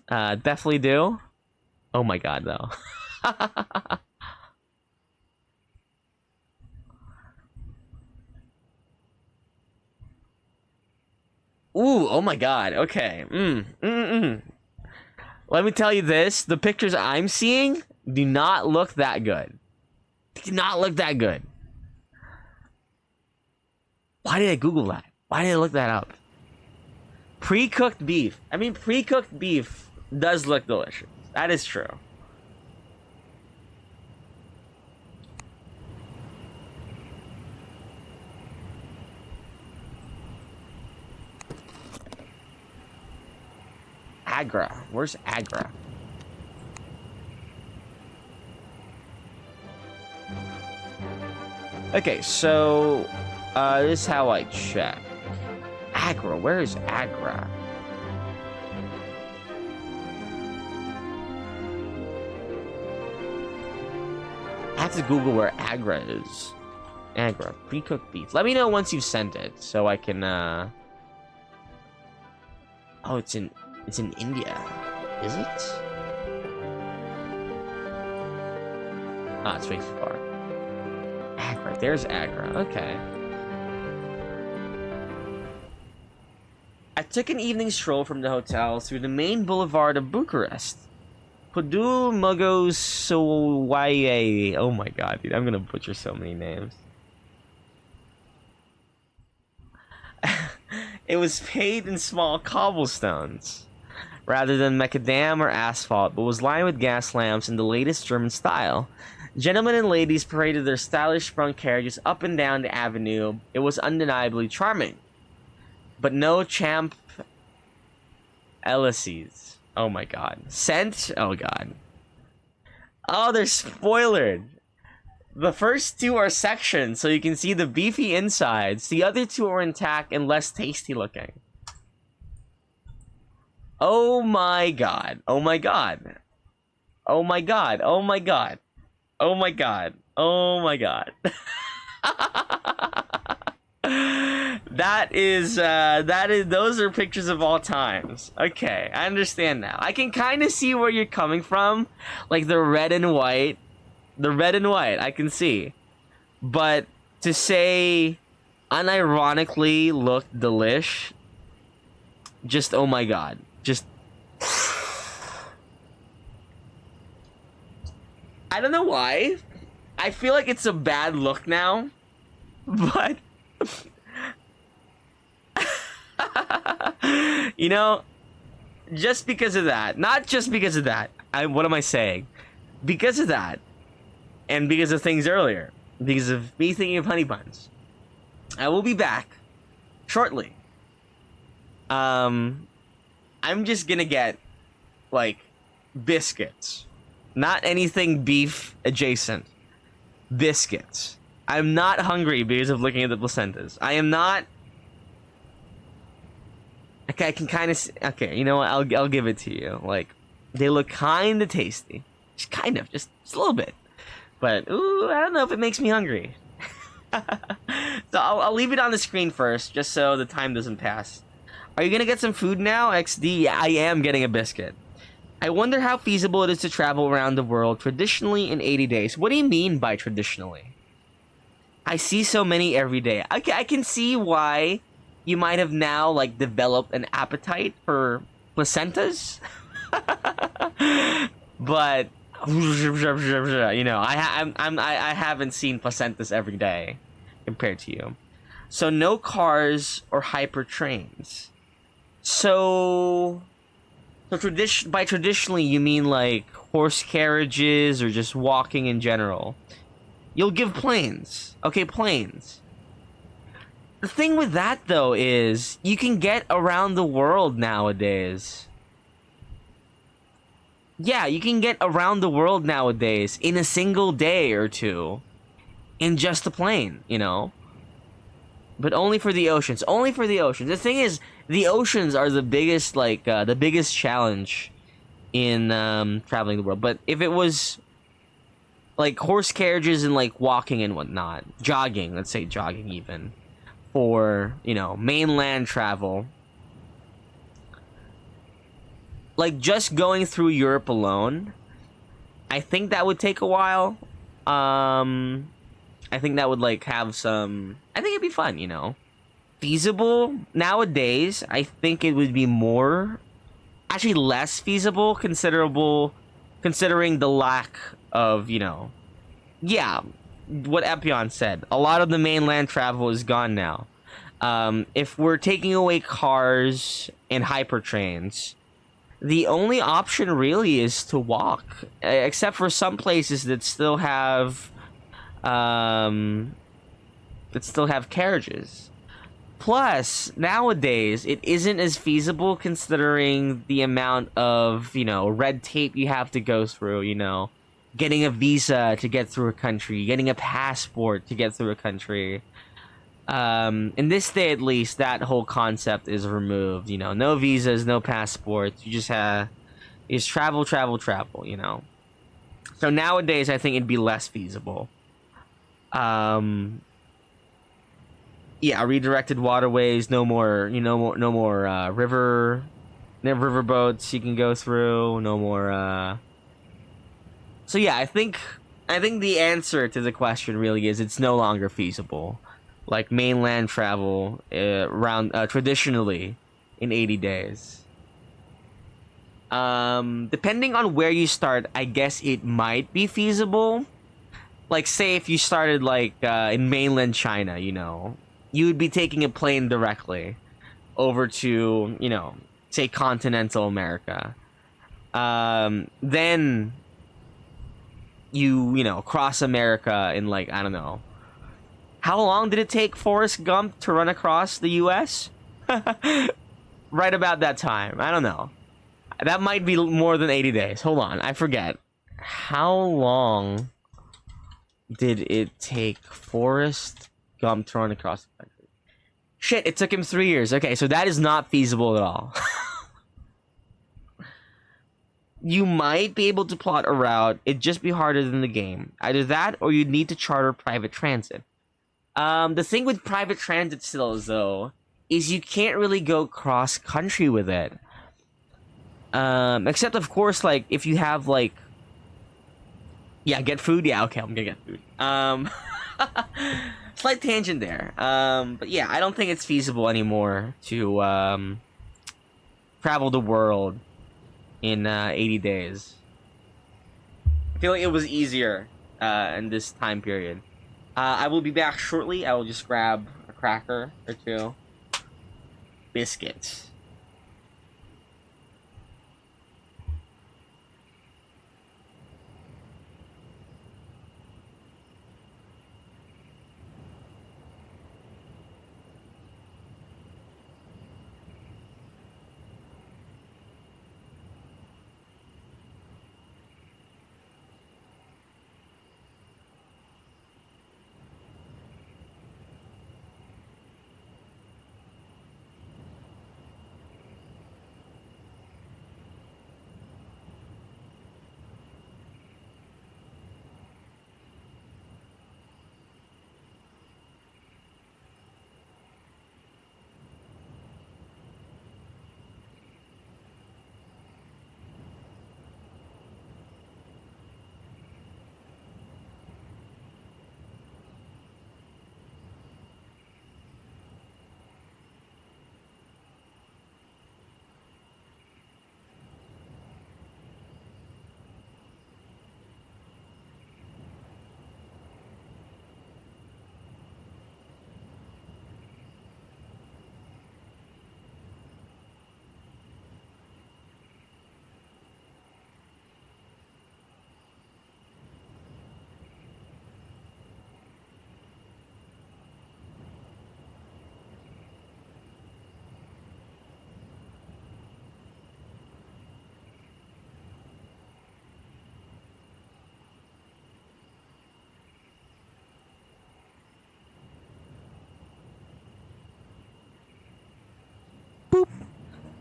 definitely do. Oh my god, though. Ooh, oh my god, okay. Let me tell you this, the pictures I'm seeing do not look that good. Do not look that good. Why did I Google that? Why did I look that up? Pre-cooked beef. I mean, pre-cooked beef does look delicious. That is true. Agra. Where's Agra? Okay, so this is how I check. Agra, where is Agra? I have to Google where Agra is. Agra, pre-cooked beef. Let me know once you've sent it, so I can oh, it's in India. Is it? Ah, it's way too far. Agra, there's Agra, okay. I took an evening stroll from the hotel through the main boulevard of Bucharest. Pudu Mogosowaye. Oh my god, dude, I'm gonna butcher so many names. It was paved in small cobblestones, rather than macadam or asphalt, but was lined with gas lamps in the latest German style. Gentlemen and ladies paraded their stylish sprung carriages up and down the avenue. It was undeniably charming. But no champ Elysees. Oh my god. Scent? Oh god. Oh, they're spoilered. The first two are sectioned, so you can see the beefy insides. The other two are intact and less tasty looking. Oh my god. Oh my god. Oh my god. Oh my god. Oh my god. Oh my god. Those are pictures of all times. Okay, I understand now. I can kind of see where you're coming from. Like the red and white. The red and white, I can see. But to say unironically look delish, just oh my god. Just I don't know why. I feel like it's a bad look now, but you know, just because of that, not just because of that. What am I saying? Because of that, and because of things earlier, because of me thinking of honey buns, I will be back shortly. I'm just gonna get like biscuits, not anything beef adjacent. Biscuits. I'm not hungry because of looking at the placentas. I am not. Okay, I can kind of. Okay, you know what? I'll give it to you. Like, they look kind of tasty, just kind of, just a little bit. But ooh, I don't know if it makes me hungry. So I'll leave it on the screen first, just so the time doesn't pass. Are you gonna get some food now, XD? Yeah, I am getting a biscuit. I wonder how feasible it is to travel around the world traditionally in 80 days. What do you mean by traditionally? I see so many every day. Okay, I can see why you might have now like developed an appetite for placentas. But you know, I haven't seen placentas every day compared to you. So no cars or hyper trains. So by traditionally you mean like horse carriages or just walking in general. You'll give planes. Okay, planes. The thing with that though is you can get around the world nowadays. Yeah, you can get around the world nowadays in a single day or two in just a plane, you know? But only for the oceans. Only for the oceans. The thing is, the oceans are the biggest, like, the biggest challenge in traveling the world. But if it was, like, horse carriages and, like, walking and whatnot, jogging, let's say jogging even, for, you know, mainland travel, like, just going through Europe alone, I think that would take a while. I think that would, like, have some... I think it'd be fun, you know? Feasible? Nowadays, I think it would be more... Actually, less feasible, considering the lack of, you know... Yeah, what Epion said. A lot of the mainland travel is gone now. If we're taking away cars and hypertrains, the only option really is to walk. Except for some places that still have... carriages. Plus, nowadays, it isn't as feasible considering the amount of, you know, red tape you have to go through, you know, getting a visa to get through a country, getting a passport to get through a country. In this day, at least, that whole concept is removed, you know, no visas, no passports, you just travel, you know. So nowadays, I think it'd be less feasible. Yeah, redirected waterways, no more, you know, no more river boats you can go through, no more So yeah, I think the answer to the question really is it's no longer feasible. Like mainland travel around traditionally in 80 days. Depending on where you start, I guess it might be feasible. Like, say if you started, like, in mainland China, you know, you would be taking a plane directly over to, you know, say continental America. Then you know, cross America in, like, I don't know. How long did it take Forrest Gump to run across the U.S.? Right about that time. I don't know. That might be more than 80 days. Hold on, I forget. How long did it take Forrest Gump to run across the country? Shit, it took him 3 years. Okay, so that is not feasible at all. you might be able to plot a route. It'd just be harder than the game. Either that, or you'd need to charter private transit. The thing with private transit still is, though, is you can't really go cross country with it. Except of course, like if you have like, yeah, get food. Yeah, okay, I'm gonna get food. Slight tangent there. But yeah, I don't think it's feasible anymore to travel the world in 80 days. I feel like it was easier in this time period. I will be back shortly. I will just grab a cracker or two. Biscuits.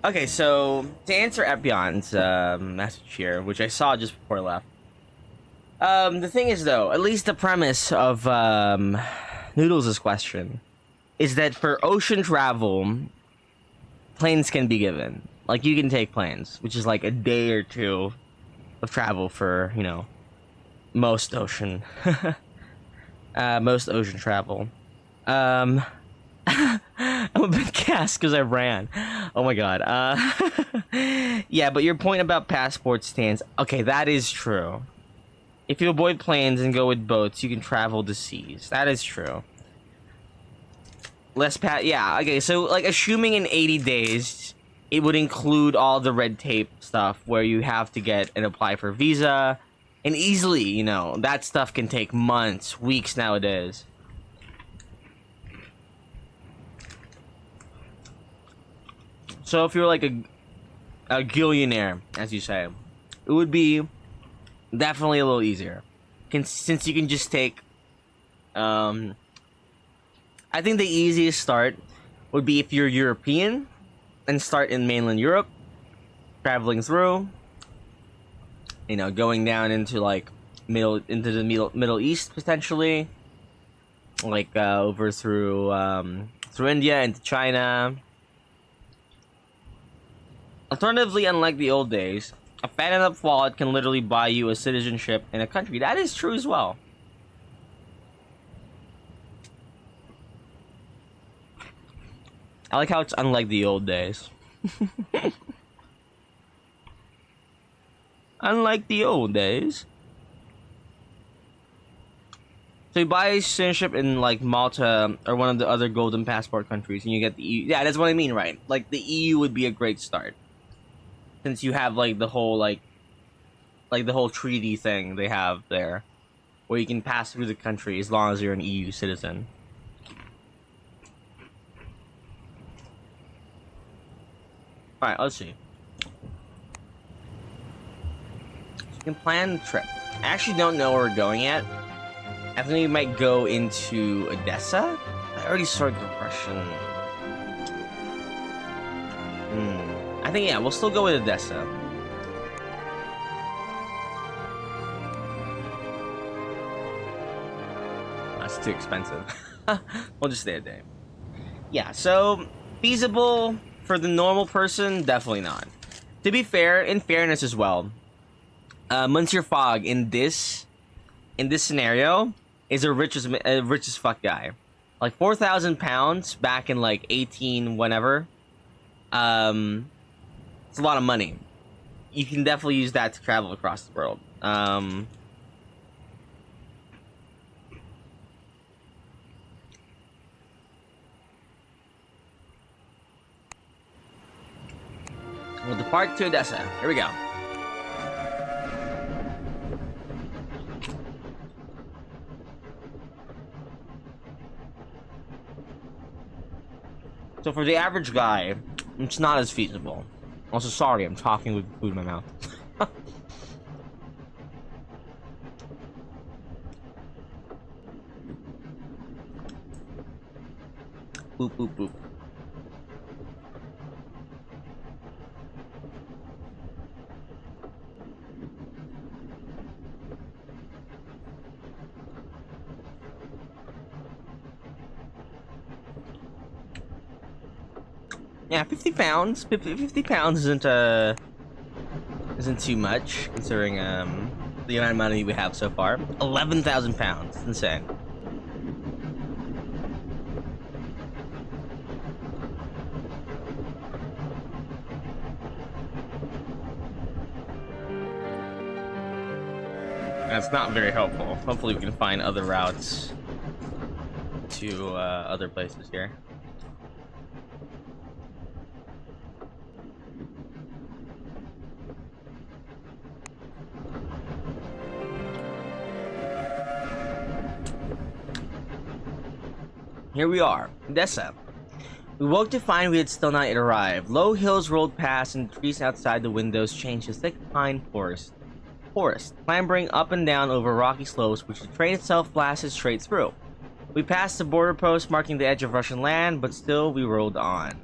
Okay, so to answer Epion's message here, which I saw just before I left. The thing is, though, at least the premise of Noodles' question is that for ocean travel, planes can be given. Like, you can take planes, which is like a day or two of travel for, you know, most ocean travel. I'm a bit gassed because I ran. Oh my god. Yeah, but your point about passport stands. Okay, that is true. If you avoid planes and go with boats, you can travel the seas. That is true. Yeah, okay, so, like, assuming in 80 days, it would include all the red tape stuff where you have to get and apply for visa. And easily, you know, that stuff can take months, weeks nowadays. So if you're like a gillionaire, as you say, it would be definitely a little easier. Since you can just take... I think the easiest start would be if you're European and start in mainland Europe, traveling through, you know, going down into like the Middle East potentially, like over through India into China. Alternatively, unlike the old days, a fat enough wallet can literally buy you a citizenship in a country. That is true as well. I like how it's unlike the old days. Unlike the old days. So you buy a citizenship in like Malta or one of the other golden passport countries and you get the EU. Yeah, that's what I mean, right? Like the EU would be a great start. Since you have like the whole the whole treaty thing they have there. Where you can pass through the country as long as you're an EU citizen. Alright, let's see. You can plan the trip. I actually don't know where we're going yet. I think we might go into Odessa. I already started the Russian. I think, yeah, we'll still go with Odessa. it's too expensive. We'll just stay a day. Yeah, so feasible for the normal person, definitely not. To be fair, in fairness as well, Monsieur Fogg in this scenario is a rich as fuck guy. Like 4,000 pounds back in like 18 whenever. It's a lot of money. You can definitely use that to travel across the world. We'll depart to Odessa. Here we go. So for the average guy, it's not as feasible. Also, sorry, I'm talking with food in my mouth. Boop, boop, boop. Yeah, 50 pounds. 50 pounds isn't too much considering the amount of money we have so far. 11,000 pounds. It's insane. That's not very helpful. Hopefully we can find other routes to other places here. Here we are, Odessa. We woke to find we had still not yet arrived. Low hills rolled past and the trees outside the windows changed to thick pine forest, clambering up and down over rocky slopes which the train itself blasted straight through. We passed the border post marking the edge of Russian land, but still we rolled on.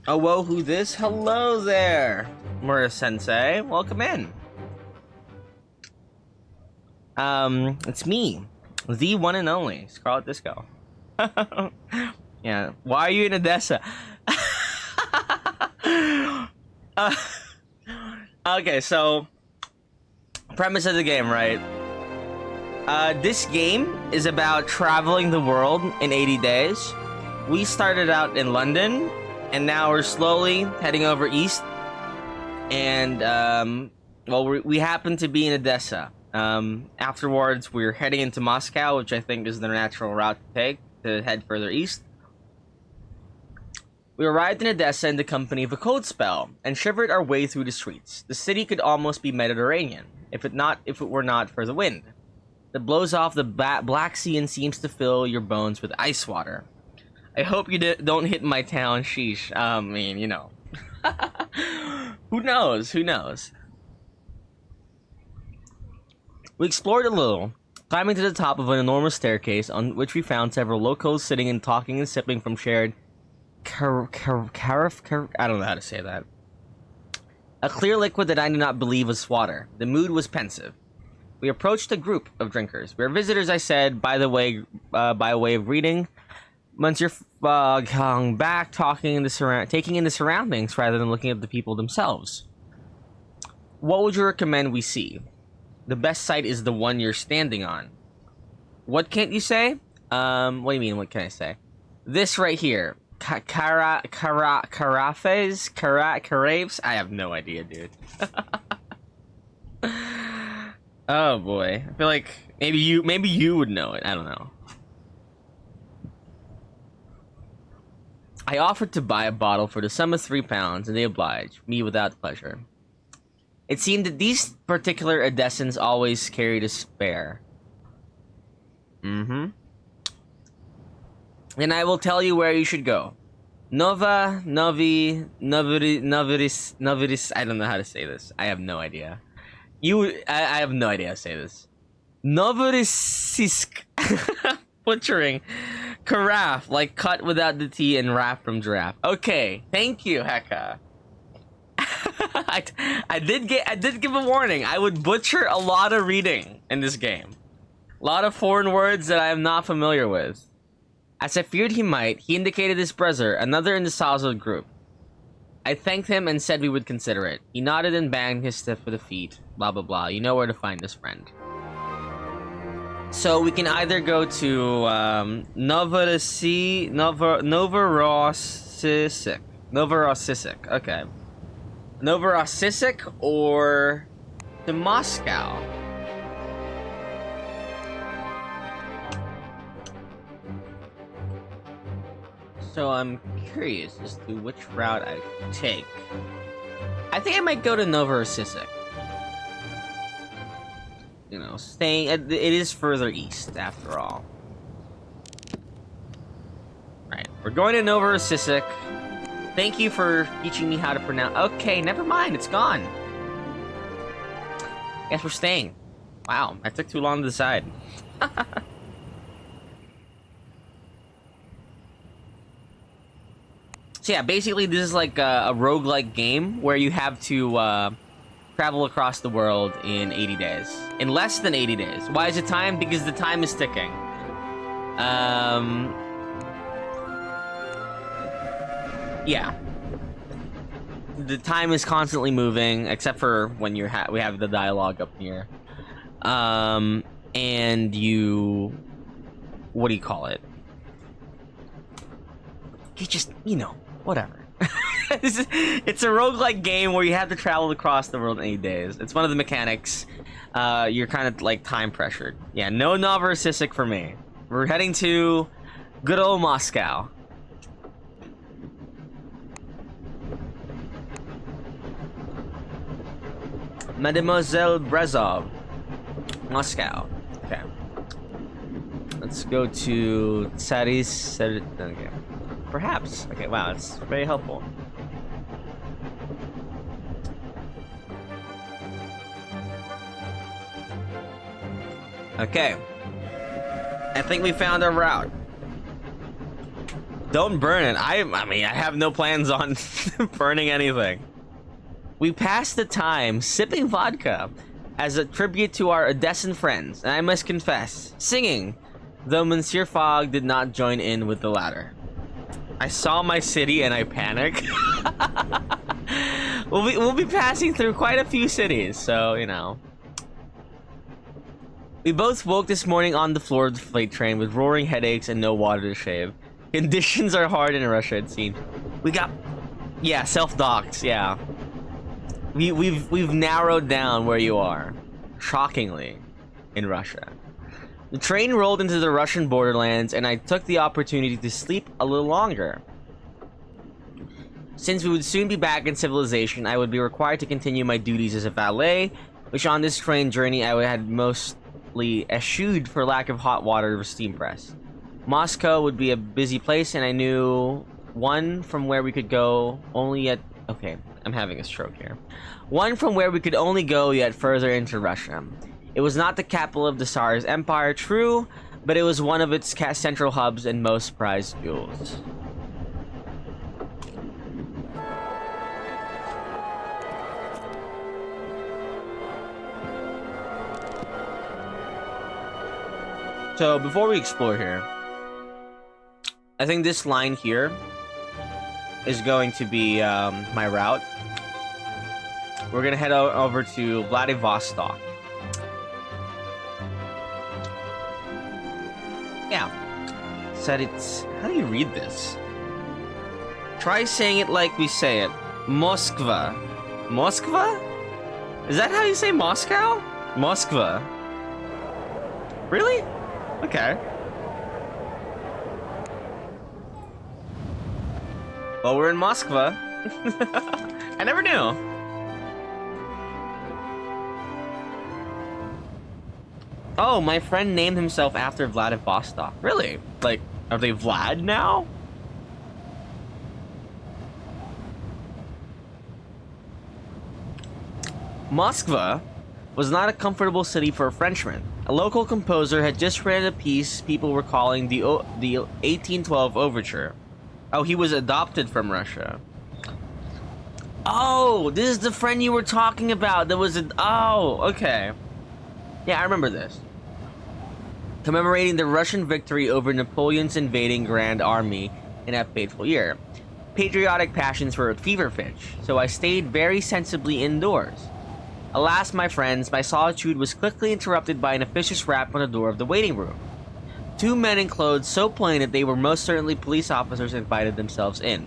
Oh, whoa, who this? Hello there, Mura-sensei. Welcome in. It's me, the one and only, Scarlet Disco. Yeah, why are you in Odessa? Okay, so, premise of the game, right? This game is about traveling the world in 80 days. We started out in London, and now we're slowly heading over east. And, well, we happen to be in Odessa. Afterwards, we're heading into Moscow, which I think is the natural route to take to head further east. We arrived in Odessa in the company of a cold spell, and shivered our way through the streets. The city could almost be Mediterranean, if it were not for the wind. That blows off the Black Sea and seems to fill your bones with ice water. I hope you don't hit my town, sheesh. I mean, you know. Who knows? Who knows? We explored a little, climbing to the top of an enormous staircase on which we found several locals sitting and talking and sipping from shared I don't know how to say that. A clear liquid that I do not believe was water. The mood was pensive. We approached a group of drinkers. We are visitors, I said, by way of greeting. Monsieur Fogg hung back, taking in the surroundings rather than looking at the people themselves. What would you recommend we see? The best site is the one you're standing on. What can't you say? What do you mean, what can I say? This right here. Carafes? I have no idea, dude. Oh boy. I feel like maybe you would know it. I don't know. I offered to buy a bottle for the sum of £3, and they obliged, me without pleasure. It seemed that these particular Odessans always carried a spare. And I will tell you where you should go. Noviris, I don't know how to say this. I have no idea. I have no idea how to say this. Novorossiysk. Butchering. Carafe, like cut without the T and rap from giraffe. Okay, thank you, Heka. I did give a warning. I would butcher a lot of reading in this game. A lot of foreign words that I am not familiar with. As I feared he might, he indicated his brother, another in the Salzo group. I thanked him and said we would consider it. He nodded and banged his stiff with a feet. Blah blah blah. You know where to find this friend. So we can either go to Novorossiysk. Novorossiysk. Okay. Novorossiysk or to Moscow. So I'm curious as to which route I take. I think I might go to Novorossiysk. You know, staying it is further east after all. Right, we're going to Novorossiysk. Thank you for teaching me how to pronounce. Okay, never mind, it's gone. Guess we're staying. Wow, that took too long to decide. So yeah, basically this is like a roguelike game where you have to travel across the world in 80 days. In less than 80 days. Why is it time? Because the time is ticking. Yeah. The time is constantly moving, except for when we have the dialogue up here. And you... What do you call it? You just, you know, whatever. It's a roguelike game where you have to travel across the world in 8 days. It's one of the mechanics. You're kind of like time pressured. Yeah, no Novorossiysk for me. We're heading to good old Moscow. Mademoiselle Brezov. Moscow. Okay. Let's go to Tsaris. Okay. Perhaps. Okay, wow, it's very helpful. Okay. I think we found our route. Don't burn it. I mean, I have no plans on burning anything. We passed the time sipping vodka as a tribute to our Odessan friends, and I must confess, singing, though Monsieur Fogg did not join in with the latter. I saw my city and I panic. We'll be passing through quite a few cities, so you know. We both woke this morning on the floor of the freight train with roaring headaches and no water to shave. Conditions are hard in Russia, it seems. We got, yeah, self-docked, yeah. We've narrowed down where you are, shockingly, in Russia. The train rolled into the Russian borderlands, and I took the opportunity to sleep a little longer. Since we would soon be back in civilization, I would be required to continue my duties as a valet, which on this train journey I had mostly eschewed for lack of hot water or steam press. Moscow would be a busy place, and I knew one from where we could go only yet... Okay, I'm having a stroke here. One from where we could only go yet further into Russia. It was not the capital of the Tsar's empire, true, but it was one of its central hubs and most prized jewels. So, before we explore here, I think this line here is going to be my route. We're gonna head over to Vladivostok. Yeah. Said it's... How do you read this? Try saying it like we say it. Moskva. Moskva? Is that how you say Moscow? Moskva. Really? Okay. Well, we're in Moskva. I never knew. Oh, my friend named himself after Vladivostok. Really? Like, are they Vlad now? Moskva? was not a comfortable city for a Frenchman. A local composer had just written a piece people were calling the 1812 Overture. Oh, he was adopted from Russia. Oh, this is the friend you were talking about. That was oh, okay. Yeah, I remember this. Commemorating the Russian victory over Napoleon's invading Grand Army in that fateful year. Patriotic passions were at fever pitch, so I stayed very sensibly indoors. Alas, my friends, my solitude was quickly interrupted by an officious rap on the door of the waiting room. Two men in clothes so plain that they were most certainly police officers invited themselves in.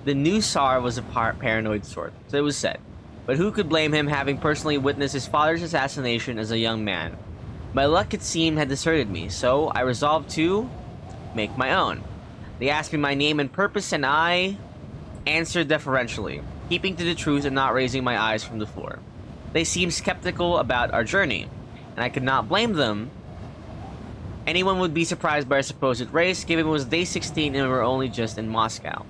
The new Tsar was a paranoid sort, so it was said, but who could blame him, having personally witnessed his father's assassination as a young man? My luck, it seemed, had deserted me, so I resolved to make my own. They asked me my name and purpose, and I answered deferentially, keeping to the truth and not raising my eyes from the floor. They seemed skeptical about our journey, and I could not blame them. Anyone would be surprised by our supposed race, given it was day 16 and we were only just in Moscow.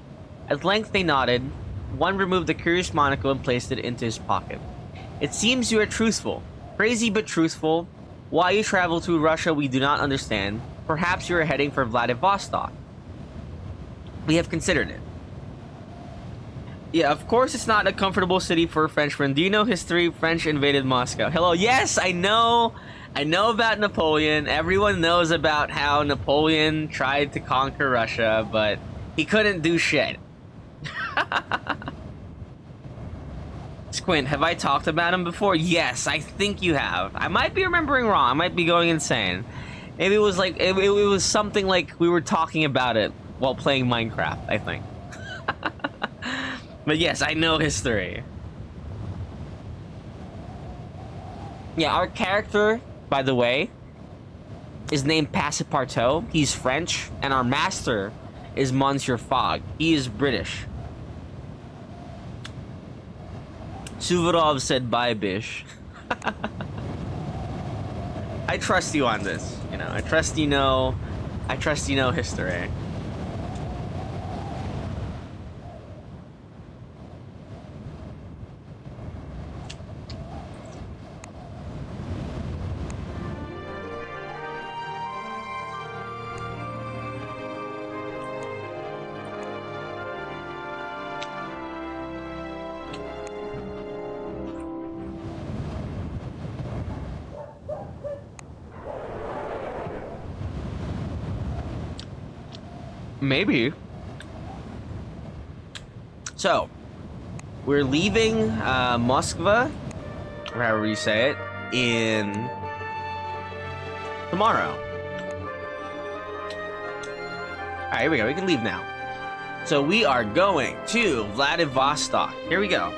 At length they nodded. One removed the curious monocle and placed it into his pocket. It seems you are truthful. Crazy but truthful. Why you travel to Russia we do not understand. Perhaps you are heading for Vladivostok. We have considered it. Yeah, of course it's not a comfortable city for a Frenchman. Do you know history? French invaded Moscow. Hello, yes, I know. I know about Napoleon. Everyone knows about how Napoleon tried to conquer Russia, but he couldn't do shit. Squint, have I talked about him before? Yes, I think you have. I might be remembering wrong. I might be going insane. Maybe it was like it was something like we were talking about it while playing Minecraft, I think. But yes, I know history. Yeah, our character, by the way, is named Passepartout. He's French, and our master is Monsieur Fogg. He is British. Suvorov said bye, bish. I trust you on this. You know, I trust you know history. Maybe. So, we're leaving Moskva, or however you say it, in tomorrow. Alright, here we go. We can leave now. So we are going to Vladivostok. Here we go.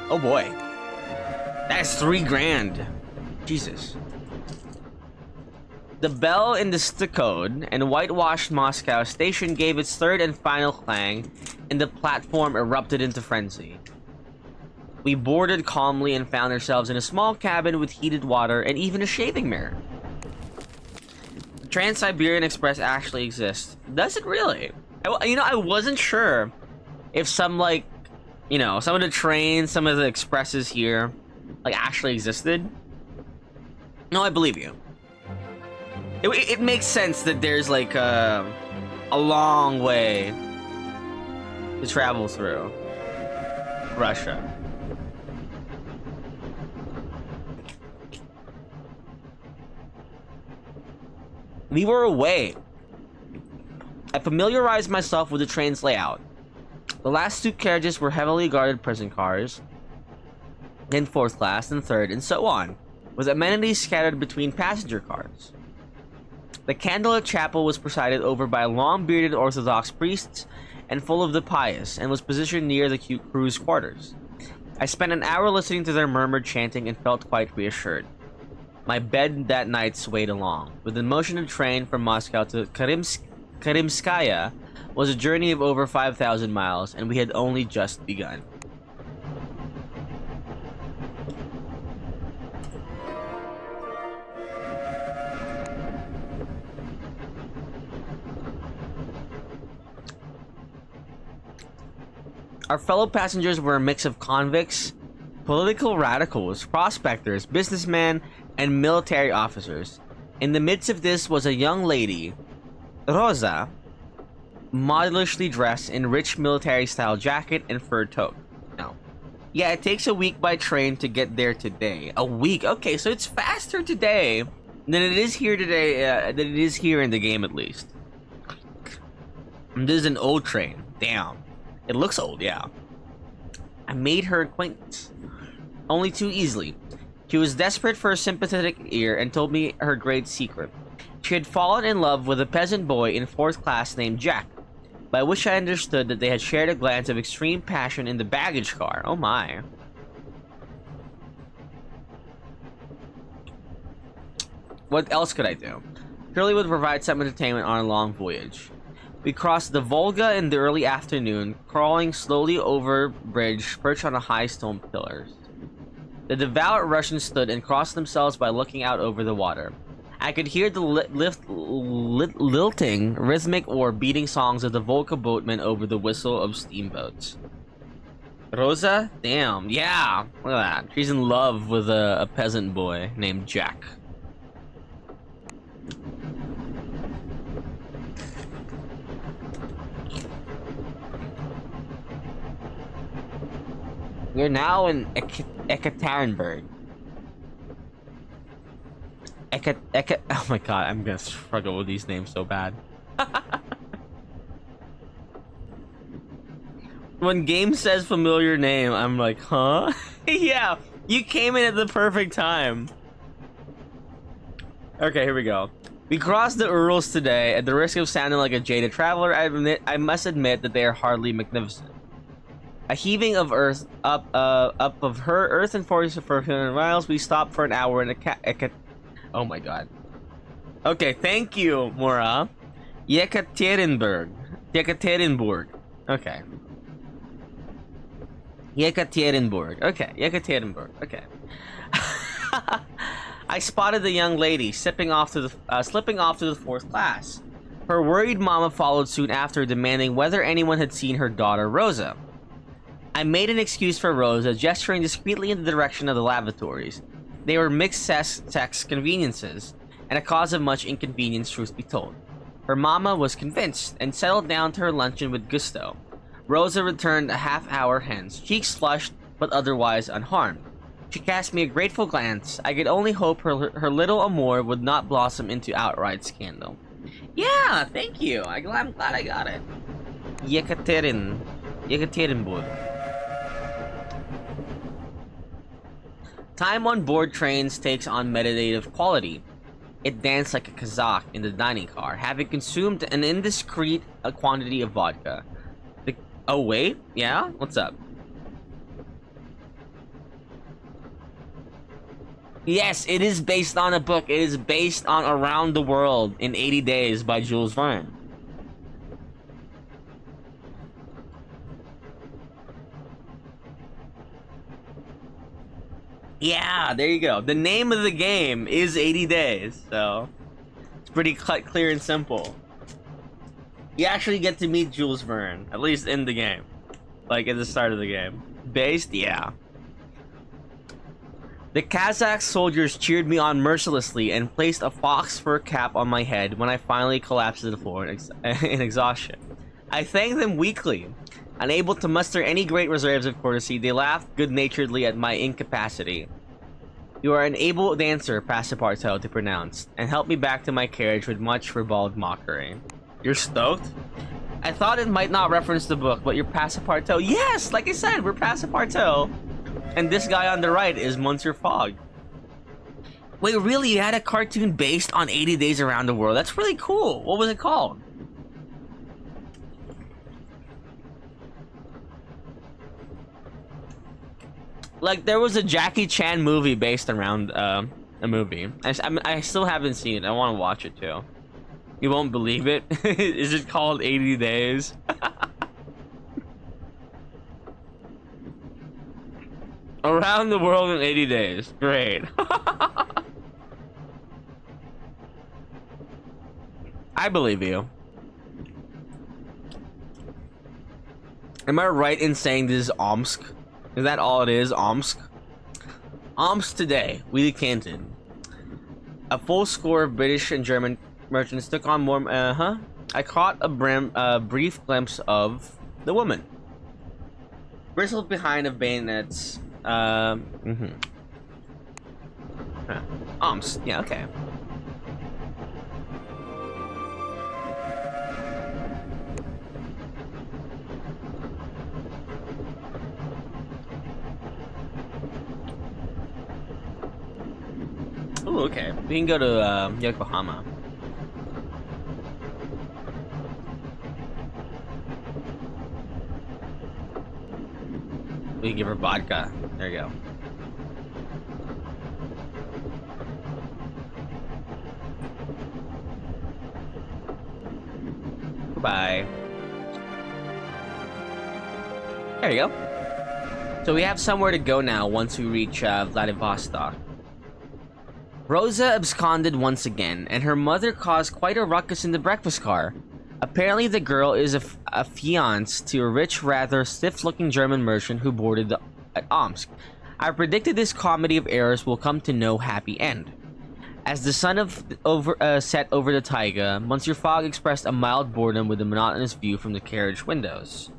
Oh boy. That's $3,000. Jesus. The bell in the stuccoed and whitewashed Moscow station gave its third and final clang, and the platform erupted into frenzy. We boarded calmly and found ourselves in a small cabin with heated water and even a shaving mirror. The Trans-Siberian Express actually exists. Does it really? I wasn't sure if some of the trains, some of the expresses here, actually existed. No, I believe you. It makes sense that there's a long way to travel through Russia. We were away. I familiarized myself with the train's layout. The last two carriages were heavily guarded prison cars, then fourth class, and third, and so on, with amenities scattered between passenger cars. The candlelit chapel was presided over by long-bearded Orthodox priests and full of the pious, and was positioned near the crew's quarters. I spent an hour listening to their murmured chanting and felt quite reassured. My bed that night swayed along. With the motion of the train from Moscow to Karimskaya was a journey of over 5,000 miles, and we had only just begun. Our fellow passengers were a mix of convicts, political radicals, prospectors, businessmen, and military officers. In the midst of this was a young lady, Rosa, modishly dressed in rich military-style jacket and fur toque. No. Yeah, it takes a week by train to get there today. A week? Okay, so it's faster today than it is here today, than it is here in the game at least. And this is an old train. Damn. It looks old, yeah. I made her acquaintance. Only too easily. She was desperate for a sympathetic ear and told me her great secret. She had fallen in love with a peasant boy in 4th class named Jack, by which I understood that they had shared a glance of extreme passion in the baggage car. Oh my. What else could I do? Surely would provide some entertainment on a long voyage. We crossed the Volga in the early afternoon, crawling slowly over bridge perched on a high stone pillars. The devout Russians stood and crossed themselves by looking out over the water. I could hear the lilting, rhythmic or beating songs of the Volga boatmen over the whistle of steamboats. Rosa? Damn, yeah, look at that. She's in love with a peasant boy named Jack. We're now in Ekaterinburg. Oh my god, I'm gonna struggle with these names so bad. When game says familiar name, I'm like, huh? Yeah, you came in at the perfect time. Okay, here we go. We crossed the Urals today. At the risk of sounding like a jaded traveler, I must admit that they are hardly magnificent. A heaving of earth up of her earth and forest for 100 miles. We stopped for an hour in oh my god. Okay, thank you, Mora. Yekaterinburg. Okay. Yekaterinburg. Okay, Yekaterinburg. Okay. I spotted the young lady slipping off to the 4th class. Her worried mama followed soon after, demanding whether anyone had seen her daughter Rosa. I made an excuse for Rosa, gesturing discreetly in the direction of the lavatories. They were mixed-sex conveniences, and a cause of much inconvenience, truth be told. Her mama was convinced, and settled down to her luncheon with gusto. Rosa returned a half-hour hence, cheeks flushed, but otherwise unharmed. She cast me a grateful glance. I could only hope her little amour would not blossom into outright scandal. Yeah, thank you. I'm glad I got it. Yekaterinburg. Time on board trains takes on meditative quality. It danced like a Kazakh in the dining car, having consumed an indiscreet quantity of vodka. Oh wait, yeah? What's up? Yes, it is based on a book. It is based on Around the World in 80 Days by Jules Verne. Yeah, there you go. The name of the game is 80 Days, so it's pretty clear and simple. You actually get to meet Jules Verne, at least in the game. Like, at the start of the game. Based? Yeah. The Kazakh soldiers cheered me on mercilessly and placed a fox fur cap on my head when I finally collapsed to the floor in exhaustion. I thanked them weakly. Unable to muster any great reserves of courtesy, they laughed good-naturedly at my incapacity. You are an able dancer, Passepartout to pronounce, and helped me back to my carriage with much ribald mockery. You're stoked? I thought it might not reference the book, but you're Passepartout. Yes, like I said, we're Passepartout. And this guy on the right is Monsieur Fogg. Wait, really? You had a cartoon based on 80 Days Around the World? That's really cool. What was it called? Like, there was a Jackie Chan movie based around a movie. I still haven't seen it. I want to watch it too. You won't believe it. Is it called 80 Days? Around the World in 80 Days. Great. I believe you. Am I right in saying this is Omsk? Is that all it is? Omsk? Omsk today, we decanted. A full score of British and German merchants took on more. I caught a brief glimpse of the woman. Bristled behind of bayonets. Omsk. Yeah. Okay. Oh, okay. We can go to Yokohama. We can give her vodka. There you go. Goodbye. There you go. So we have somewhere to go now once we reach Vladivostok. Rosa absconded once again, and her mother caused quite a ruckus in the breakfast car. Apparently the girl is a fiancé to a rich, rather stiff-looking German merchant who boarded at Omsk. I predicted this comedy of errors will come to no happy end. As the sun set over the taiga, Monsieur Fogg expressed a mild boredom with the monotonous view from the carriage windows.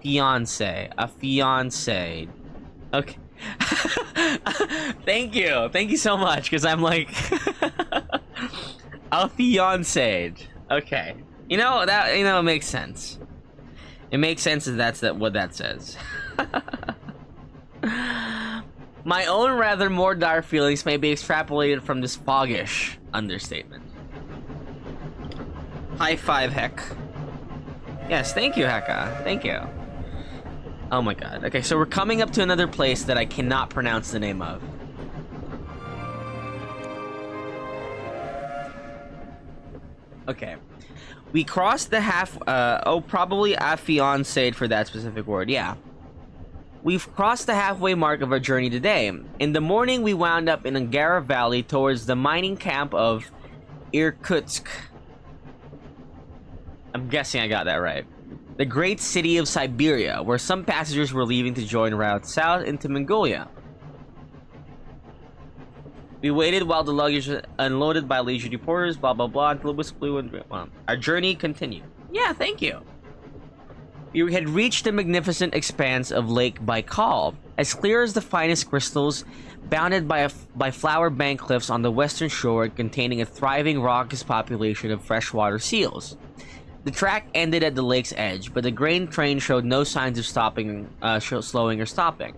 Fiancé. A fiancé. Okay. Thank you so much, because I'm like a fiancé. Okay, it makes sense. It makes sense that that's what that says. My own rather more dire feelings may be extrapolated from this foggish understatement. High five, Heck. Yes, thank you, Hecka. Thank you. Oh my god. Okay, so we're coming up to another place that I cannot pronounce the name of. Okay. We crossed the probably a fiancé for that specific word, yeah. We've crossed the halfway mark of our journey today. In the morning, we wound up in Angara Valley towards the mining camp of Irkutsk. I'm guessing I got that right. The great city of Siberia, where some passengers were leaving to join route south into Mongolia. We waited while the luggage was unloaded by leisurely porters, blah blah blah, until it was blue and well, our journey continued. Yeah, thank you. We had reached the magnificent expanse of Lake Baikal, as clear as the finest crystals, bounded by flower bank cliffs on the western shore, containing a thriving raucous population of freshwater seals. The track ended at the lake's edge, but the grain train showed no signs of slowing or stopping.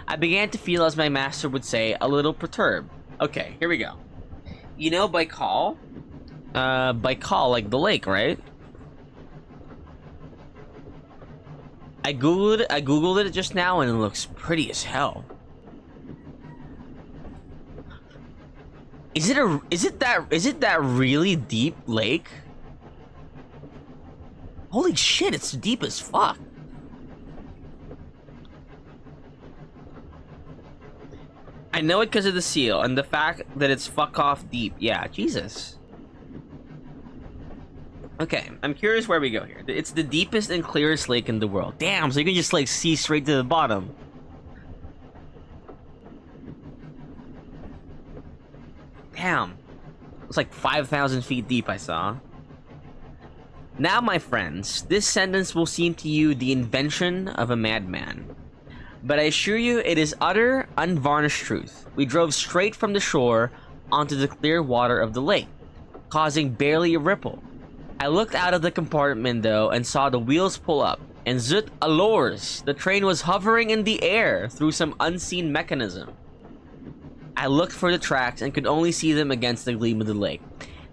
I began to feel, as my master would say, a little perturbed. Okay, here we go. You know Baikal? Baikal, like the lake, right? I googled it just now, and it looks pretty as hell. Is it that really deep lake? Holy shit, it's deep as fuck. I know it because of the seal and the fact that it's fuck off deep. Yeah, Jesus. Okay, I'm curious where we go here. It's the deepest and clearest lake in the world. Damn, so you can just like see straight to the bottom. Damn. It's like 5,000 feet deep, I saw. Now, my friends, this sentence will seem to you the invention of a madman. But I assure you it is utter, unvarnished truth. We drove straight from the shore onto the clear water of the lake, causing barely a ripple. I looked out of the compartment, though, and saw the wheels pull up, and zut allures, the train was hovering in the air through some unseen mechanism. I looked for the tracks and could only see them against the gleam of the lake.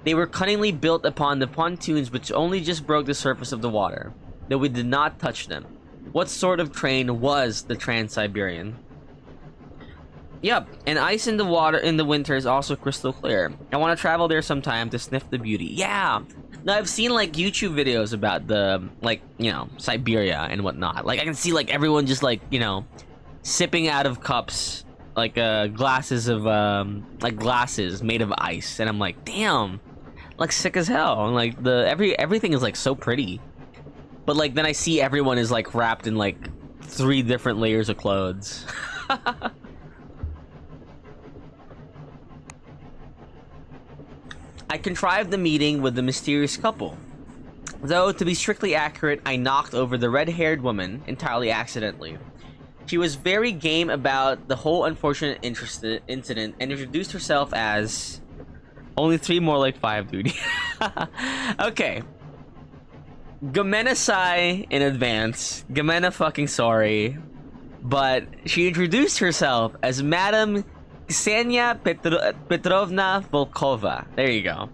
They were cunningly built upon the pontoons which only just broke the surface of the water, though we did not touch them. What sort of train was the Trans-Siberian? Yup, and ice in the water in the winter is also crystal clear. I want to travel there sometime to sniff the beauty. Yeah! Now, I've seen, like, YouTube videos about the, like, Siberia and whatnot. Like, I can see, like, everyone just, like, sipping out of cups, like, glasses of, glasses made of ice. And I'm like, damn! Like, sick as hell. And, like, everything is, like, so pretty. But like then I see everyone is like wrapped in like 3 different layers of clothes. I contrived the meeting with the mysterious couple. Though, to be strictly accurate, I knocked over the red-haired woman entirely accidentally. She was very game about the whole unfortunate incident and introduced herself as... Only 3 more like 5, dude. Okay. Gamenasai in advance. Gamena fucking sorry. But she introduced herself as Madam Ksenia Petrovna Volkova. There you go.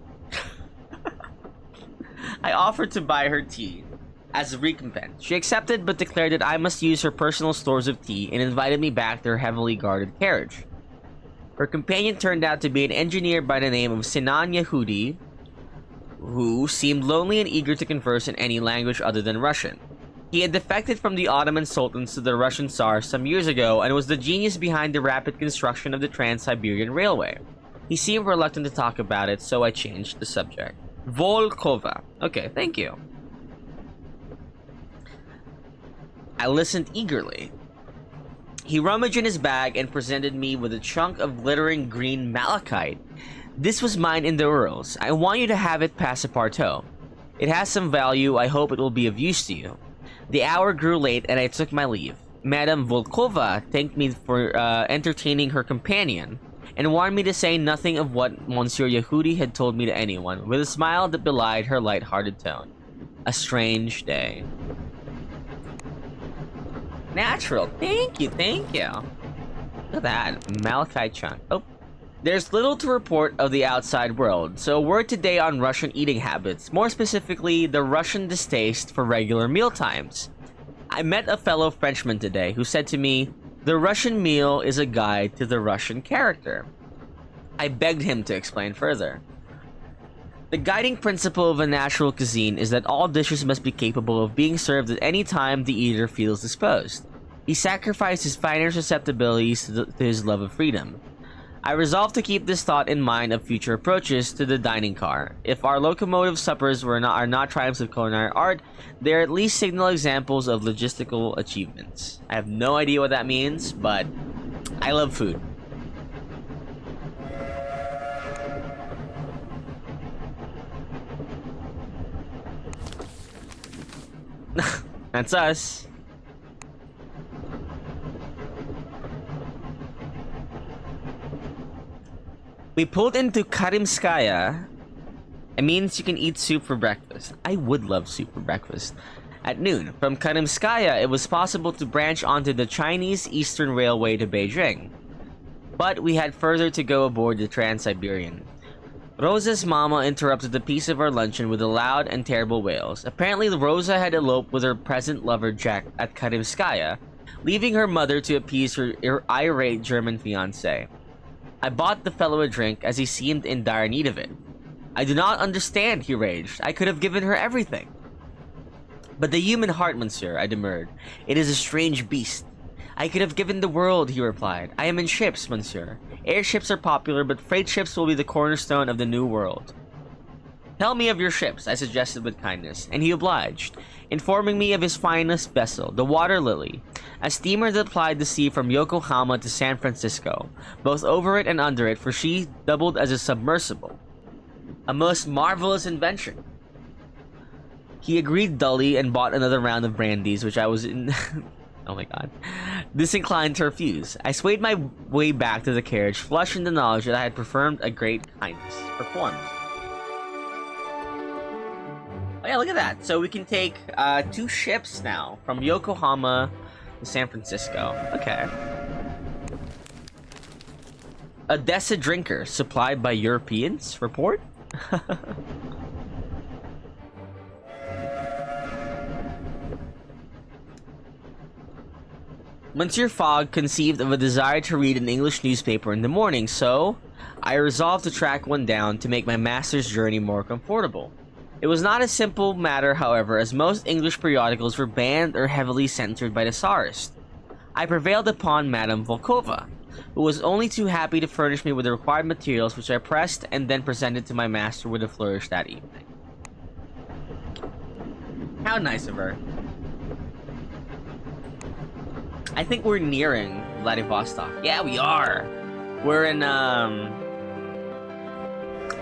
I offered to buy her tea as a recompense. She accepted but declared that I must use her personal stores of tea and invited me back to her heavily guarded carriage. Her companion turned out to be an engineer by the name of Sinan Yehudi, who seemed lonely and eager to converse in any language other than Russian. He had defected from the Ottoman Sultans to the Russian Tsar some years ago and was the genius behind the rapid construction of the Trans-Siberian Railway. He seemed reluctant to talk about it, so I changed the subject. Volkova. Okay, thank you. I listened eagerly. He rummaged in his bag and presented me with a chunk of glittering green malachite. This was mine in the Urals. I want you to have it passepartout. It has some value. I hope it will be of use to you. The hour grew late and I took my leave. Madame Volkova thanked me for entertaining her companion and warned me to say nothing of what Monsieur Yehudi had told me to anyone, with a smile that belied her light-hearted tone. A strange day. Natural. Thank you, thank you. Look at that. Malachite chunk. Oh. There's little to report of the outside world, so a word today on Russian eating habits, more specifically, the Russian distaste for regular meal times. I met a fellow Frenchman today who said to me, "The Russian meal is a guide to the Russian character." I begged him to explain further. The guiding principle of a natural cuisine is that all dishes must be capable of being served at any time the eater feels disposed. He sacrificed his finer susceptibilities to his love of freedom. I resolved to keep this thought in mind of future approaches to the dining car. If our locomotive suppers are not triumphs of culinary art, they are at least signal examples of logistical achievements. I have no idea what that means, but I love food. That's us. We pulled into Karimskaya. It means you can eat soup for breakfast. I would love soup for breakfast. At noon, from Karimskaya, it was possible to branch onto the Chinese Eastern Railway to Beijing. But we had further to go aboard the Trans-Siberian. Rosa's mama interrupted the piece of our luncheon with a loud and terrible wails. Apparently, Rosa had eloped with her present lover Jack at Karimskaya, leaving her mother to appease her irate German fiancé. I bought the fellow a drink as he seemed in dire need of it. "I do not understand," he raged. "I could have given her everything." "But the human heart, monsieur," I demurred. "It is a strange beast." "I could have given the world," he replied. "I am in ships, monsieur. Airships are popular, but freight ships will be the cornerstone of the new world." "Tell me of your ships," I suggested with kindness, and he obliged, informing me of his finest vessel, the Water Lily, a steamer that plied the sea from Yokohama to San Francisco, both over it and under it, for she doubled as a submersible. A most marvelous invention. He agreed dully and bought another round of brandies, which I was in... oh my god. Disinclined to refuse. I swayed my way back to the carriage, flushed in the knowledge that I had performed a great kindness. Oh yeah, look at that. So we can take 2 ships now from Yokohama to San Francisco. Okay. Odessa drinker supplied by Europeans. Report? Monsieur Fogg conceived of a desire to read an English newspaper in the morning, so I resolved to track one down to make my master's journey more comfortable. It was not a simple matter, however, as most English periodicals were banned or heavily censored by the Tsarist. I prevailed upon Madame Volkova, who was only too happy to furnish me with the required materials, which I pressed and then presented to my master with a flourish that evening. How nice of her. I think we're nearing Vladivostok. Yeah, we are. We're in,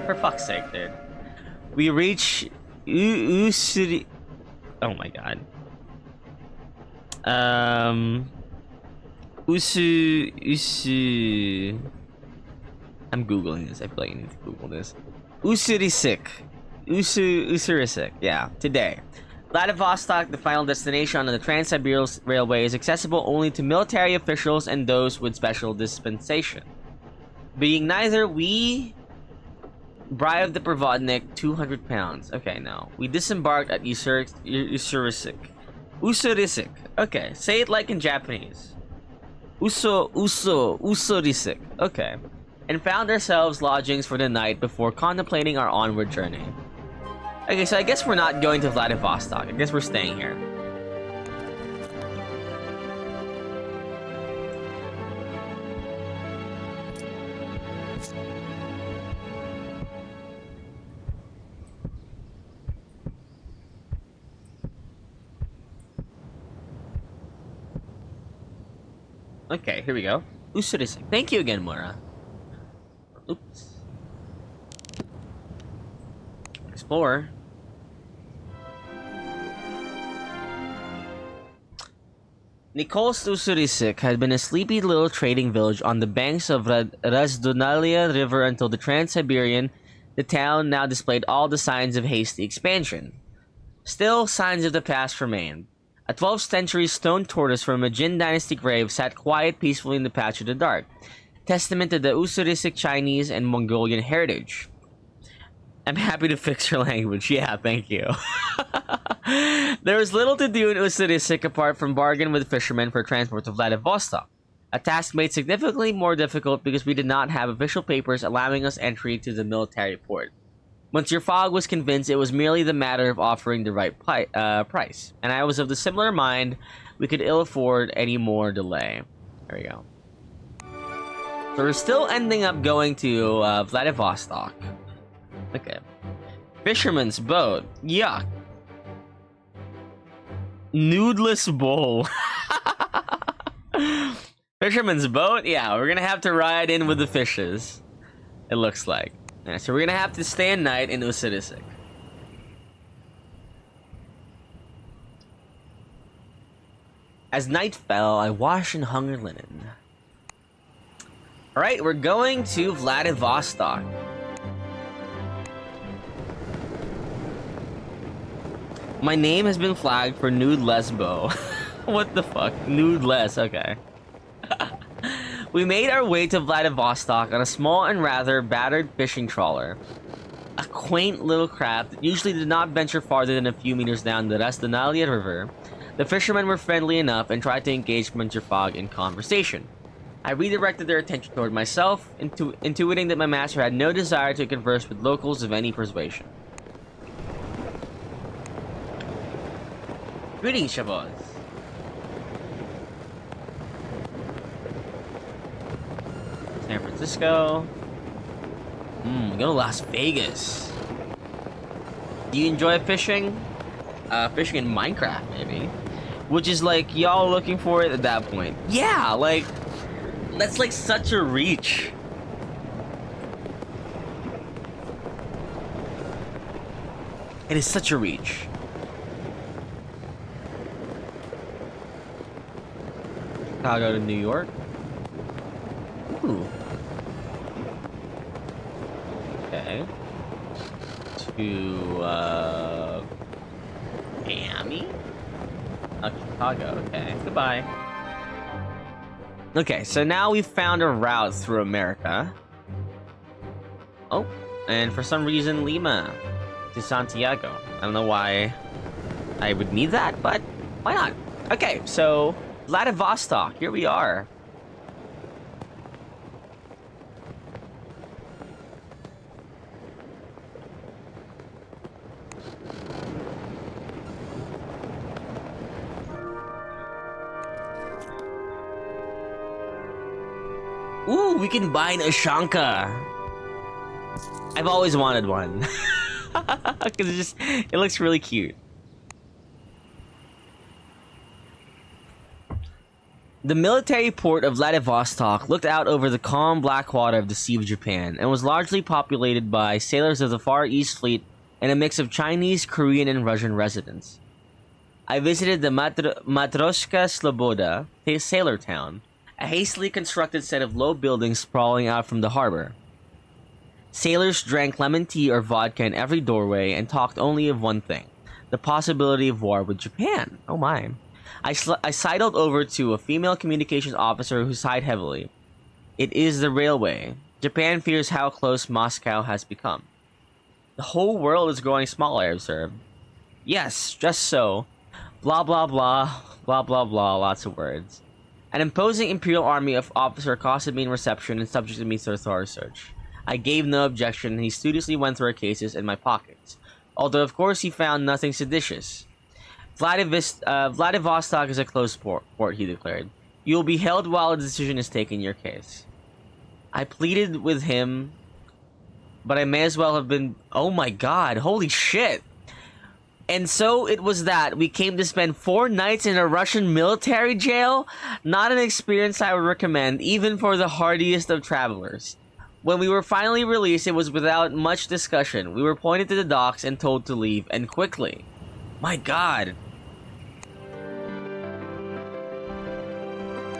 for fuck's sake, dude. We reach Ussuri. Oh my god. Usu. I'm googling this. I feel like I need to Google this. Usurisik. Yeah, today. Vladivostok, the final destination on the Trans-Siberian Railway, is accessible only to military officials and those with special dispensation. Being neither, we bribed the Provodnik 200 pounds. Okay, no. We disembarked at Usurisik. Usurisik. Okay, say it like in Japanese. Usurisik. Okay. And found ourselves lodgings for the night before contemplating our onward journey. Okay, so I guess we're not going to Vladivostok. I guess we're staying here. Okay, here we go. Usurisik. Thank you again, Mora. Oops. Explore. Nikolsk Usurisik had been a sleepy little trading village on the banks of Razdunalia River until the Trans-Siberian. The town now displayed all the signs of hasty expansion. Still, signs of the past remained. A 12th century stone tortoise from a Jin dynasty grave sat quiet peacefully in the patch of the dark, testament to the Usurisik Chinese and Mongolian heritage. I'm happy to fix your language. Yeah, thank you. There was little to do in Usurisik apart from bargain with fishermen for transport to Vladivostok, a task made significantly more difficult because we did not have official papers allowing us entry to the military port. Monsieur Fogg was convinced it was merely the matter of offering the right price, and I was of the similar mind we could ill afford any more delay. There we go. So we're still ending up going to Vladivostok. Okay. Fisherman's boat. Yuck. Nudeless bowl. Fisherman's boat? Yeah, we're gonna have to ride in with the fishes. It looks like. Yeah, so we're gonna have to stay a night in Usurisik. As night fell, I washed and hung her linen. Alright, we're going to Vladivostok. My name has been flagged for nude lesbo. What the fuck? Nude less, okay. We made our way to Vladivostok on a small and rather battered fishing trawler. A quaint little craft that usually did not venture farther than a few meters down the Razdunalia River. The fishermen were friendly enough and tried to engage Monsieur Fogg in conversation. I redirected their attention toward myself, intuiting that my master had no desire to converse with locals of any persuasion. Greetings, Shabazz. San Francisco. Go to Las Vegas. Do you enjoy fishing? Fishing in Minecraft, maybe. Which is like, y'all looking for it at that point. Yeah, like, that's like such a reach. It is such a reach. Chicago to New York. Ooh. Okay. To Miami? Chicago, okay. Goodbye. Okay, so now we've found a route through America. Oh, and for some reason Lima to Santiago. I don't know why I would need that, but why not? Okay, so Vladivostok, here we are. Ooh, we can buy an Ushanka. I've always wanted one. Because it looks really cute. The military port of Vladivostok looked out over the calm black water of the Sea of Japan and was largely populated by sailors of the Far East Fleet and a mix of Chinese, Korean, and Russian residents. I visited the Matroska Sloboda, a sailor town, a hastily constructed set of low buildings sprawling out from the harbor. Sailors drank lemon tea or vodka in every doorway and talked only of one thing, the possibility of war with Japan. Oh my. I sidled over to a female communications officer who sighed heavily. It is the railway. Japan fears how close Moscow has become. The whole world is growing smaller, I observed. Yes, just so. Blah blah blah, blah blah blah, lots of words. An imposing imperial army of officer accosted me in reception and subjected me to a thorough search. I gave no objection and he studiously went through our cases in my pockets, although of course he found nothing seditious. Vladivostok is a closed port, he declared. You will be held while a decision is taken in your case. I pleaded with him, but I may as well have been... Oh my god, holy shit! And so it was that we came to spend 4 nights in a Russian military jail? Not an experience I would recommend, even for the hardiest of travelers. When we were finally released, it was without much discussion. We were pointed to the docks and told to leave, and quickly. My god.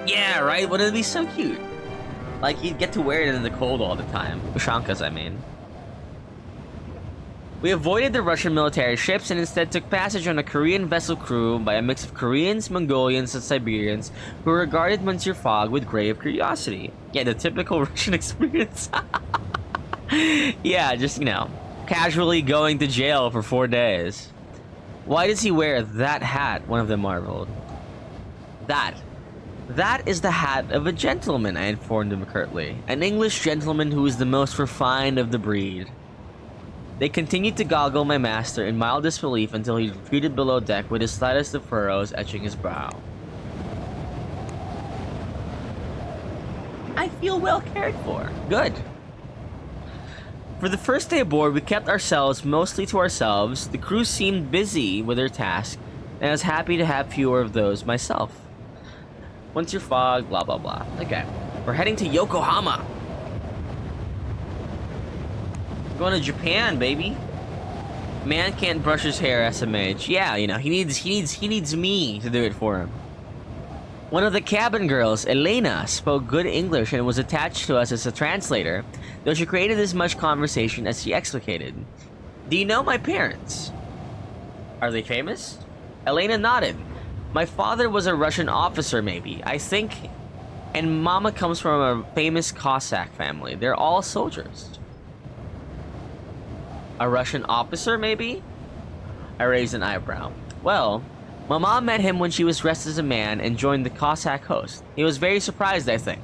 Yeah, right? Wouldn't it be so cute? Like, you'd get to wear it in the cold all the time. Ushankas, I mean. We avoided the Russian military ships and instead took passage on a Korean vessel crew by a mix of Koreans, Mongolians, and Siberians who regarded Monsieur Fogg with grave curiosity. Yeah, the typical Russian experience. Yeah, just, you know, casually going to jail for 4 days. Why does he wear that hat? One of them marveled. That is the hat of a gentleman, I informed him curtly. An English gentleman who is the most refined of the breed. They continued to goggle my master in mild disbelief until he retreated below deck with the slightest of furrows etching his brow. I feel well cared for. Good. For the first day aboard, we kept ourselves mostly to ourselves. The crew seemed busy with their task, and I was happy to have fewer of those myself. Once your fog, blah blah blah. Okay, we're heading to Yokohama. Going to Japan, baby. Man can't brush his hair, SMH. Yeah, you know, he needs me to do it for him. One of the cabin girls, Elena, spoke good English and was attached to us as a translator, though she created as much conversation as she explicated. Do you know my parents? Are they famous? Elena nodded. My father was a Russian officer, maybe, I think, and Mama comes from a famous Cossack family. They're all soldiers. A Russian officer, maybe? I raised an eyebrow. Well, my mom met him when she was dressed as a man and joined the Cossack host. He was very surprised, I think.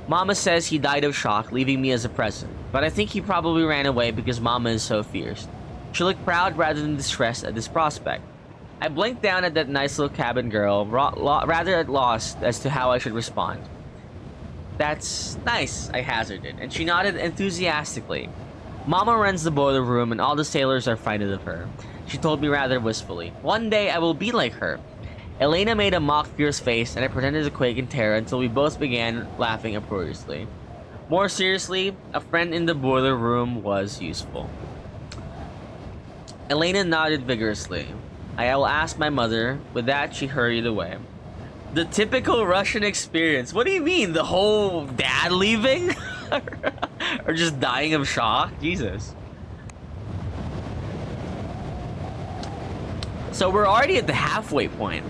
Mama says he died of shock, leaving me as a present, but I think he probably ran away because Mama is so fierce. She looked proud rather than distressed at this prospect. I blinked down at that nice little cabin girl, rather at loss as to how I should respond. That's nice, I hazarded, and she nodded enthusiastically. Mama runs the boiler room and all the sailors are frightened of her. She told me rather wistfully. One day I will be like her. Elena made a mock fierce face and I pretended to quake in terror until we both began laughing uproariously. More seriously, a friend in the boiler room was useful. Elena nodded vigorously. I will ask my mother. With that, she hurried away. The typical Russian experience. What do you mean? The whole dad leaving? Or just dying of shock? Jesus. So we're already at the halfway point.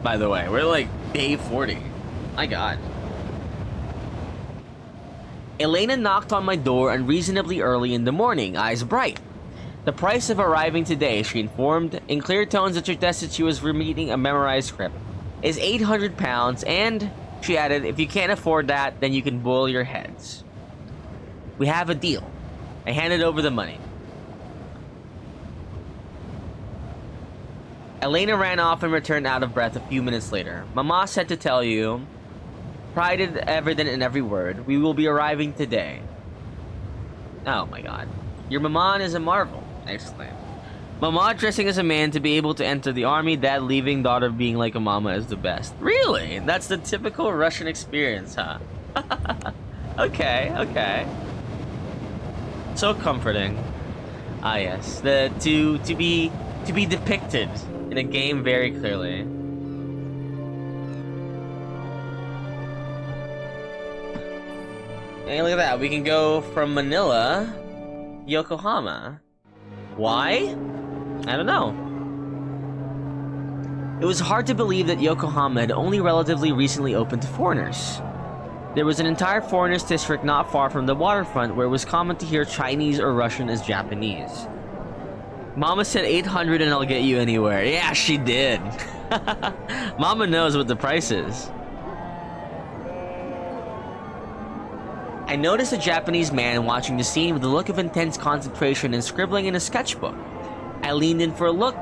By the way, we're like day 40. My god. Elena knocked on my door unreasonably early in the morning, eyes bright. The price of arriving today, she informed, in clear tones that suggested she was reading a memorized script, is 800 pounds, and, she added, if you can't afford that, then you can boil your heads. We have a deal. I handed over the money. Elena ran off and returned out of breath a few minutes later. Mama said to tell you, pride evident in every word, we will be arriving today. Oh my god. Your maman is a marvel, I exclaimed. Mama dressing as a man to be able to enter the army, dad leaving, daughter being like a mama is the best. Really? That's the typical Russian experience, huh? Okay, okay. So comforting. Ah yes. To be depicted in a game very clearly. Hey, look at that. We can go from Manila, Yokohama. Why? I don't know. It was hard to believe that Yokohama had only relatively recently opened to foreigners. There was an entire foreigners district not far from the waterfront where it was common to hear Chinese or Russian as Japanese. Mama said 800 and I'll get you anywhere. Yeah, she did. Mama knows what the price is. I noticed a Japanese man watching the scene with a look of intense concentration and scribbling in a sketchbook. I leaned in for a look.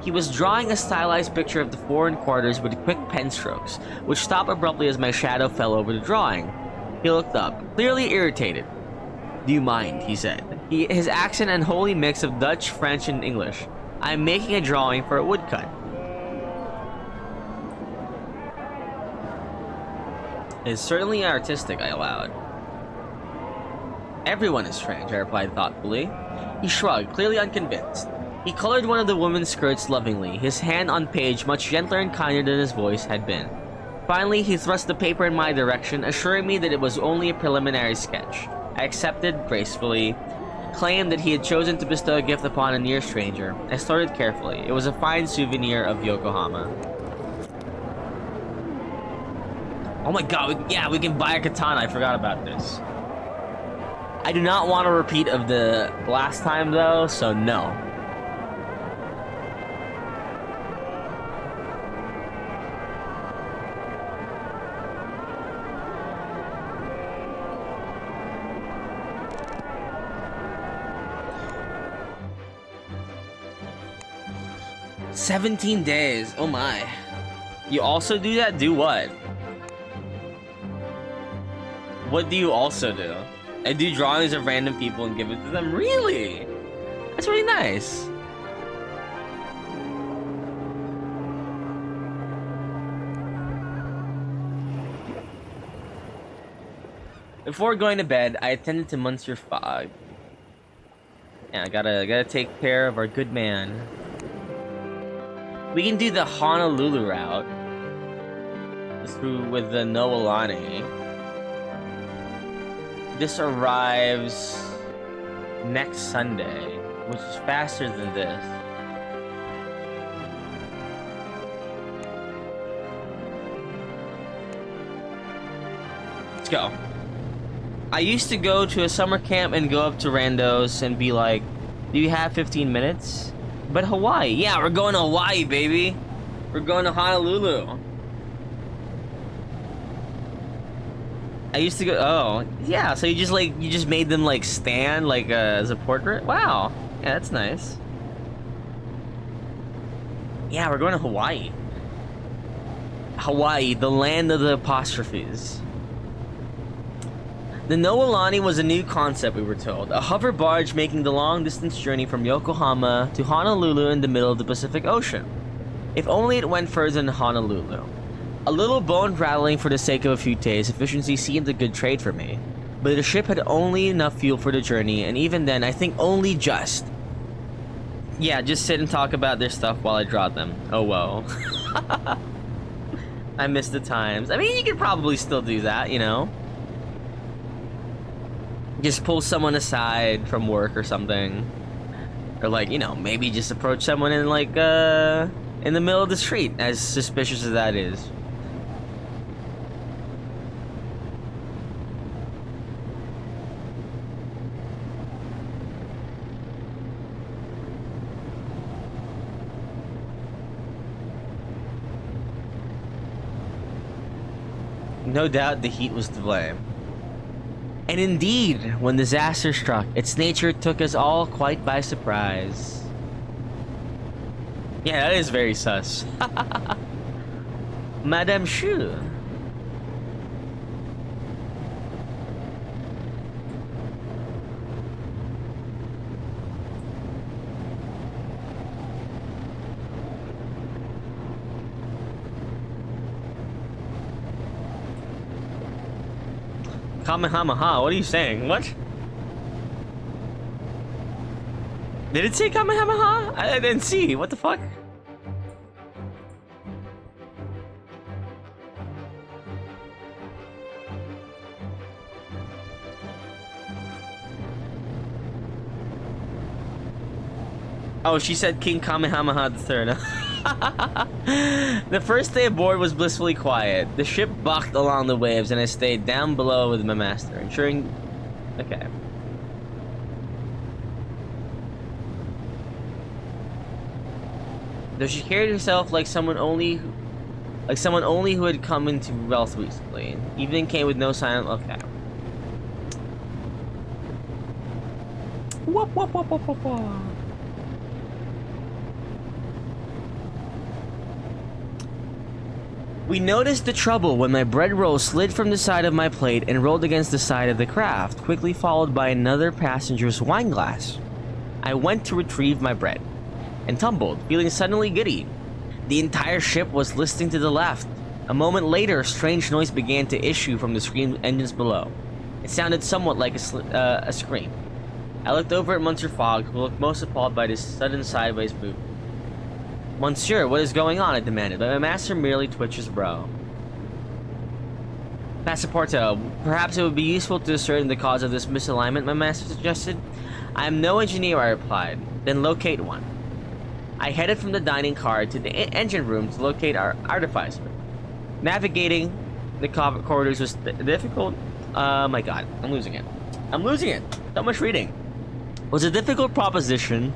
He was drawing a stylized picture of the foreign quarters with quick pen strokes, which stopped abruptly as my shadow fell over the drawing. He looked up, clearly irritated. "Do you mind?" he said. His accent and holy mix of Dutch, French, and English. "I'm making a drawing for a woodcut." "It's certainly artistic," I allowed. "Everyone is strange," I replied thoughtfully. He shrugged, clearly unconvinced. He colored one of the woman's skirts lovingly, his hand on page much gentler and kinder than his voice had been. Finally, he thrust the paper in my direction, assuring me that it was only a preliminary sketch. I accepted gracefully, claimed that he had chosen to bestow a gift upon a near stranger. I started carefully. It was a fine souvenir of Yokohama. Oh my god, yeah, we can buy a katana. I forgot about this. I do not want a repeat of the last time though, so no. "17 days. Oh my. You also do that? Do what? What do you also do?" "I do drawings of random people and give it to them." Really? That's really nice. Before going to bed, I attended to Munster Fog. Yeah, I gotta take care of our good man. We can do the Honolulu route through with the Noelani. This arrives next Sunday, which is faster than this. Let's go. I used to go to a summer camp and go up to randos and be like, "Do you have 15 minutes? But Hawaii, yeah, we're going to Hawaii, baby. We're going to Honolulu." I used to go. Oh, yeah. So you just made them like stand like as a portrait. Wow. Yeah, that's nice. Yeah, we're going to Hawaii. Hawaii, the land of the apostrophes. The Noelani was a new concept, we were told. A hover barge making the long-distance journey from Yokohama to Honolulu in the middle of the Pacific Ocean. If only it went further than Honolulu. A little bone-rattling for the sake of a few days, efficiency seemed a good trade for me. But the ship had only enough fuel for the journey, and even then, I think only just. Yeah, just sit and talk about their stuff while I draw them. Oh, whoa. I miss the times. I mean, you could probably still do that, you know? Just pull someone aside from work or something. Or like, you know, maybe just approach someone in like, in the middle of the street, as suspicious as that is. No doubt the heat was to blame. And indeed, when disaster struck, its nature took us all quite by surprise. Yeah, that is very sus. Madame Shu. Kamehameha, what are you saying? What? Did it say Kamehameha? I didn't see. What the fuck? Oh, she said King Kamehameha the Third. The first day aboard was blissfully quiet. The ship bucked along the waves and I stayed down below with my master, ensuring... Okay. Though she carried herself like someone only who had come into wealth recently. Evening came with no sign of... Okay. Whoop, whoop, whoop, whoop, whoop, whoop. We noticed the trouble when my bread roll slid from the side of my plate and rolled against the side of the craft, quickly followed by another passenger's wine glass. I went to retrieve my bread and tumbled, feeling suddenly giddy. The entire ship was listing to the left. A moment later, a strange noise began to issue from the steam engines below. It sounded somewhat like a scream. I looked over at Monsieur Fogg, who looked most appalled by this sudden sideways movement. Monsieur, what is going on? I demanded, but my master merely twitched his brow. Passepartout, perhaps it would be useful to ascertain the cause of this misalignment, my master suggested. I am no engineer, I replied. Then locate one. I headed from the dining car to the engine room to locate our artificer. Navigating the corridors was difficult. My god, I'm losing it. So much reading. It was a difficult proposition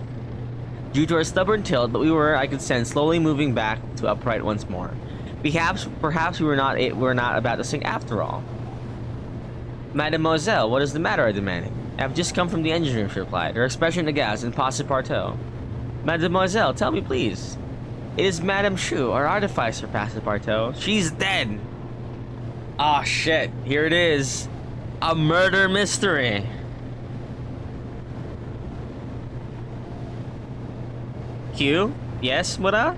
due to our stubborn tilt, but we were, I could sense, slowly moving back to upright once more. Perhaps we were not about to sink after all. Mademoiselle, what is the matter? I demanded. I have just come from the engine room, she replied, her expression aghast and Passepartout. Mademoiselle, tell me please. It is Madame Shu, our artificer, Passepartout. She's dead. Ah, shit. Here it is. A murder mystery. Q? Yes, what up?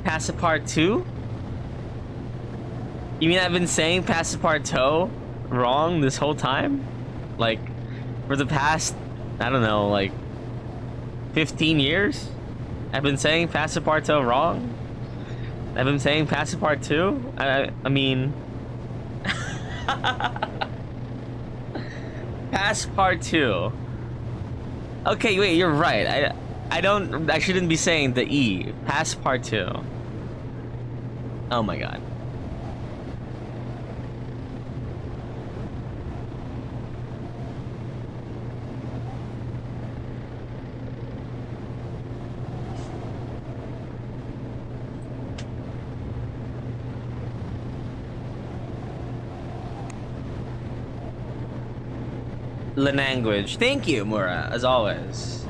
Passepartout? You mean I've been saying Passepartout wrong this whole time? Like, for the past, I don't know, like 15 years? I've been saying Passepartout wrong? I've been saying Passepartout? I mean... Passepartout. Okay, wait, you're right. I shouldn't be saying the E. Passepartout. Oh my god. Language. Thank you, Mura, as always.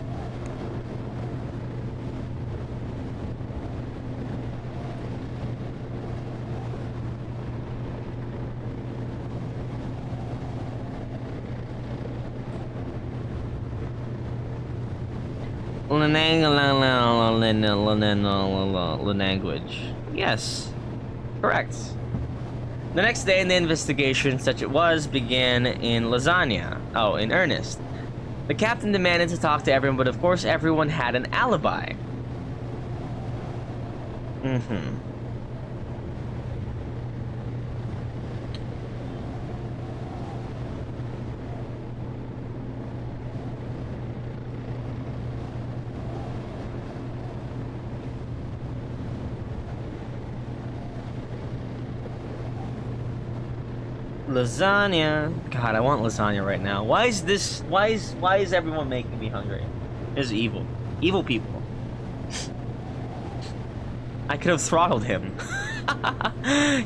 Language. Yes. Correct. The next day in the investigation, such it was, began in Lasagna. Oh, in earnest. The captain demanded to talk to everyone, but of course everyone had an alibi. Lasagna. God, I want lasagna right now. Why is everyone making me hungry? This is evil. Evil people. I could have throttled him.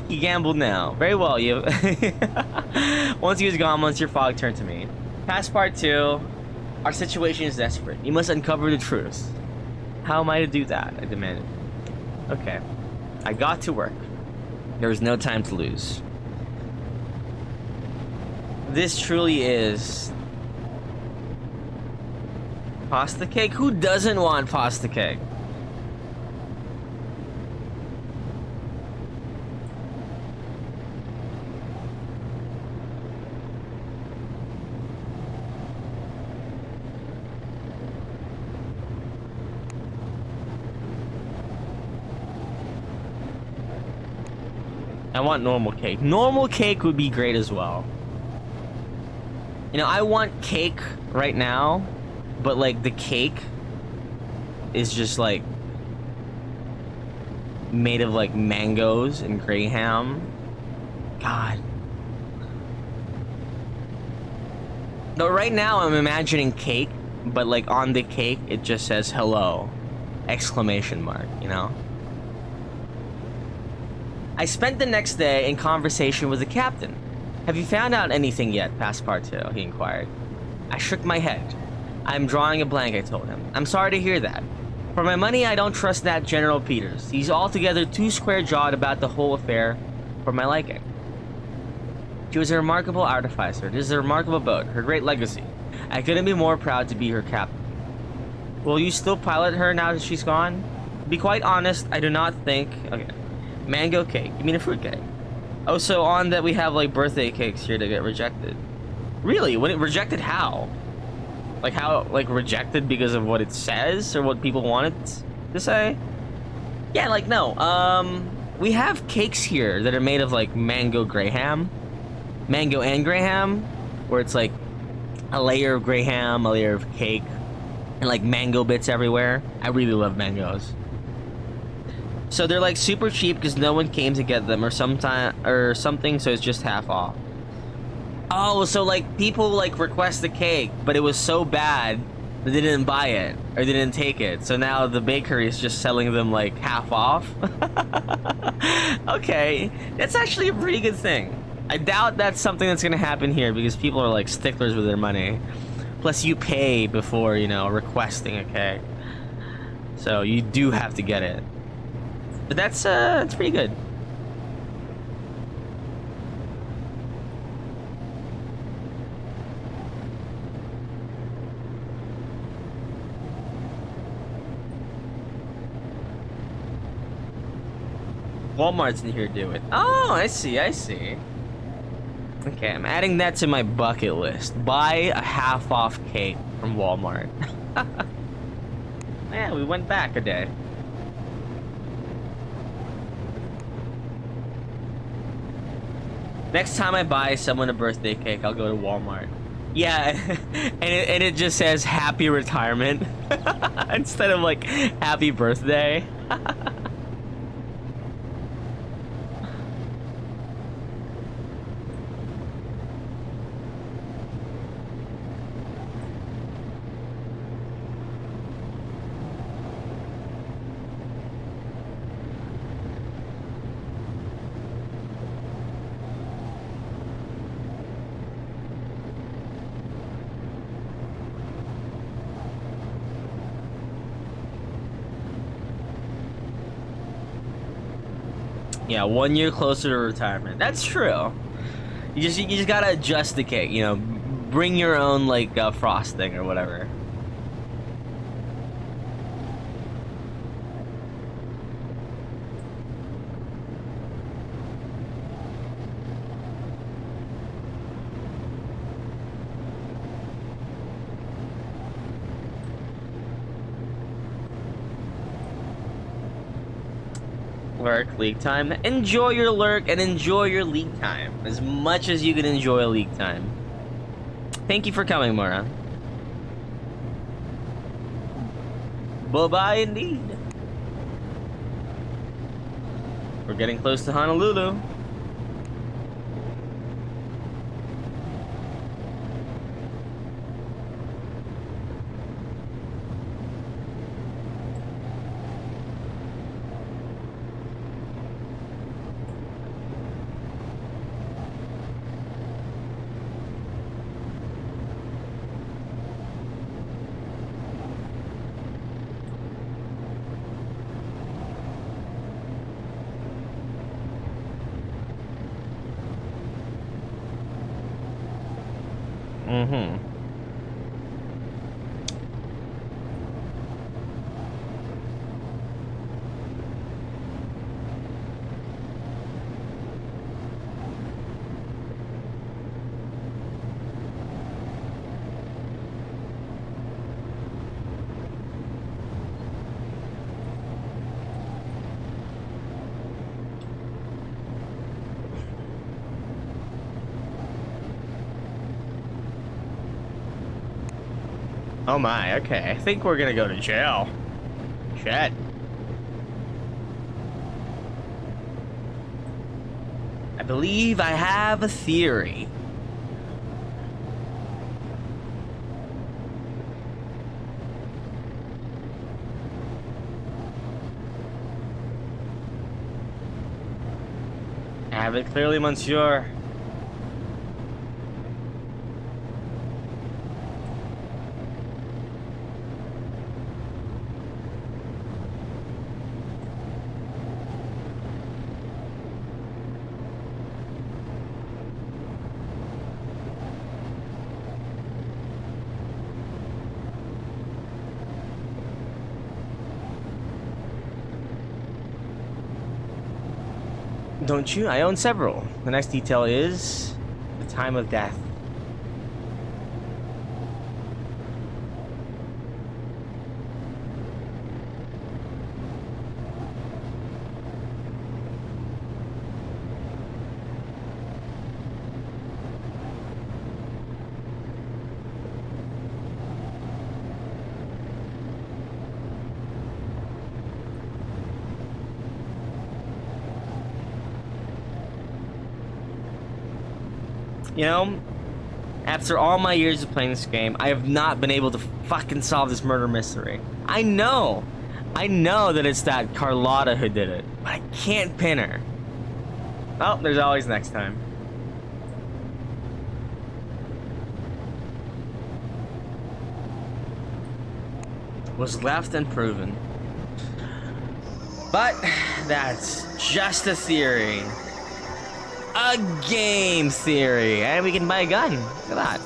He gambled now. Very well, you. Once he was gone, Monsieur Fogg turned to me. Passepartout, our situation is desperate. You must uncover the truth. How am I to do that? I demanded. Okay. I got to work. There was no time to lose. This truly is pasta cake. Who doesn't want pasta cake? I want normal cake. Normal cake would be great as well. You know, I want cake right now, but like the cake is just like made of like mangoes and graham. God. No, right now I'm imagining cake, but like on the cake it just says hello! Exclamation mark, you know? I spent the next day in conversation with the captain. Have you found out anything yet, Passepartout? He inquired. I shook my head. I'm drawing a blank, I told him. I'm sorry to hear that. For my money, I don't trust that General Peters. He's altogether too square-jawed about the whole affair for my liking. She was a remarkable artificer. This is a remarkable boat, her great legacy. I couldn't be more proud to be her captain. Will you still pilot her now that she's gone? To be quite honest, I do not think... Okay. Mango cake. You mean a fruit cake? Oh, so on that we have, like, birthday cakes here that get rejected. Really? When it rejected, how? Like, how, like, rejected because of what it says? Or what people want it to say? Yeah, like, no. We have cakes here that are made of, like, mango graham. Mango and graham. Where it's, like, a layer of graham, a layer of cake. And, like, mango bits everywhere. I really love mangoes. So they're like super cheap because no one came to get them or something, so it's just half off. Oh, so like people like request the cake, but it was so bad that they didn't buy it or they didn't take it. So now the bakery is just selling them like half off. Okay, that's actually a pretty good thing. I doubt that's something that's gonna happen here because people are like sticklers with their money. Plus you pay before, you know, requesting a cake. So you do have to get it. But that's pretty good. Walmart's in here to do it. Oh, I see, I see. Okay, I'm adding that to my bucket list. Buy a half-off cake from Walmart. Yeah, we went back a day. Next time I buy someone a birthday cake, I'll go to Walmart. Yeah, and it just says happy retirement instead of like happy birthday. Yeah, 1 year closer to retirement. That's true. You just gotta adjust the cake, you know, bring your own like frosting or whatever. Lurk, league time. Enjoy your lurk and enjoy your league time as much as you can enjoy a league time. Thank you for coming, Mora. Bye-bye indeed. We're getting close to Honolulu. Mm-hmm. Oh my, okay. I think we're gonna go to jail. Shit. I believe I have a theory. Have it clearly, monsieur. Don't you? I own several. The next detail is the time of death. You know, after all my years of playing this game, I have not been able to fucking solve this murder mystery. I know that it's that Carlotta who did it, but I can't pin her. Oh, there's always next time. Was left unproven. But that's just a theory. A game theory, and we can buy a gun. Look at that.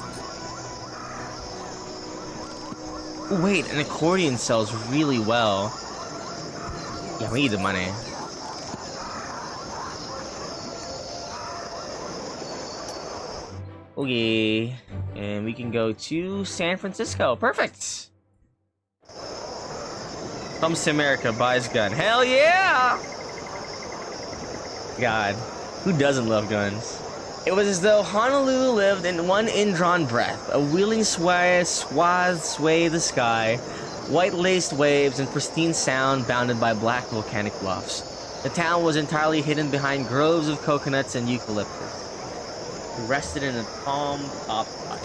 Wait, an accordion sells really well. Yeah, we need the money. Okay, and we can go to San Francisco. Perfect. Comes to America, buys gun. Hell yeah! God. Who doesn't love guns? It was as though Honolulu lived in one indrawn breath, a wheeling sway the sky, white-laced waves and pristine sound bounded by black volcanic bluffs. The town was entirely hidden behind groves of coconuts and eucalyptus. We rested in a palm-top hut.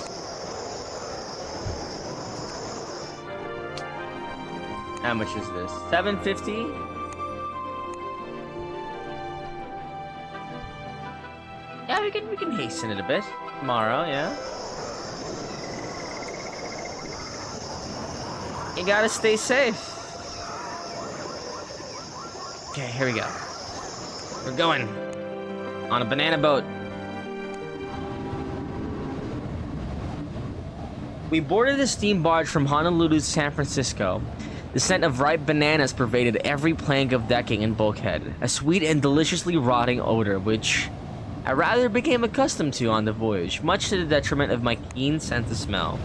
How much is this? $7.50? Yeah, we can hasten it a bit tomorrow, yeah. You gotta stay safe. Okay, here we go. We're going on a banana boat. We boarded a steam barge from Honolulu to San Francisco. The scent of ripe bananas pervaded every plank of decking and bulkhead, a sweet and deliciously rotting odor which I rather became accustomed to on the voyage, much to the detriment of my keen sense of smell.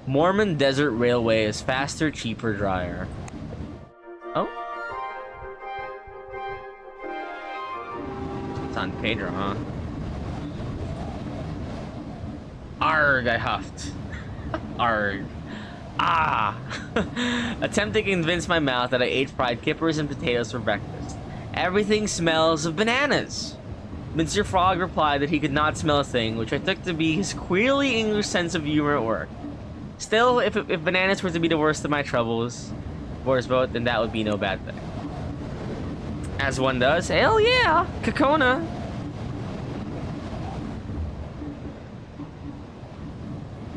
Mormon Desert Railway is faster, cheaper, drier. Oh? San Pedro, huh? Arg, I huffed. Arg. Ah! Attempting to convince my mouth that I ate fried kippers and potatoes for breakfast. Everything smells of bananas. Mr. Frog replied that he could not smell a thing, which I took to be his queerly English sense of humor at work. Still, if bananas were to be the worst of my troubles, worst boat, then that would be no bad thing. As one does. Hell yeah! Kokona!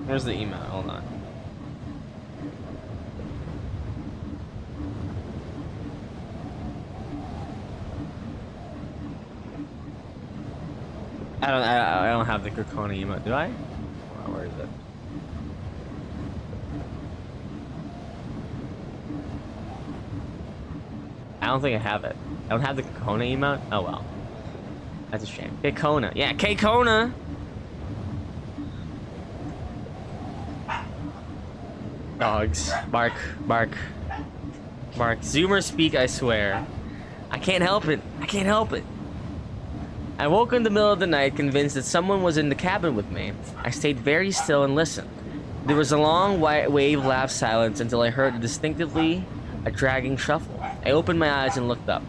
Where's the email? Hold on. I don't have the Kokona emote, do I? Oh, where is it? I don't think I have it. I don't have the Kokona emote? Oh well. That's a shame. Kokona. Yeah, Kokona! Dogs. Bark. Bark. Bark. Zoomers speak, I swear. I can't help it. I can't help it. I woke in the middle of the night, convinced that someone was in the cabin with me. I stayed very still and listened. There was a long wave-lapped silence until I heard distinctively a dragging shuffle. I opened my eyes and looked up.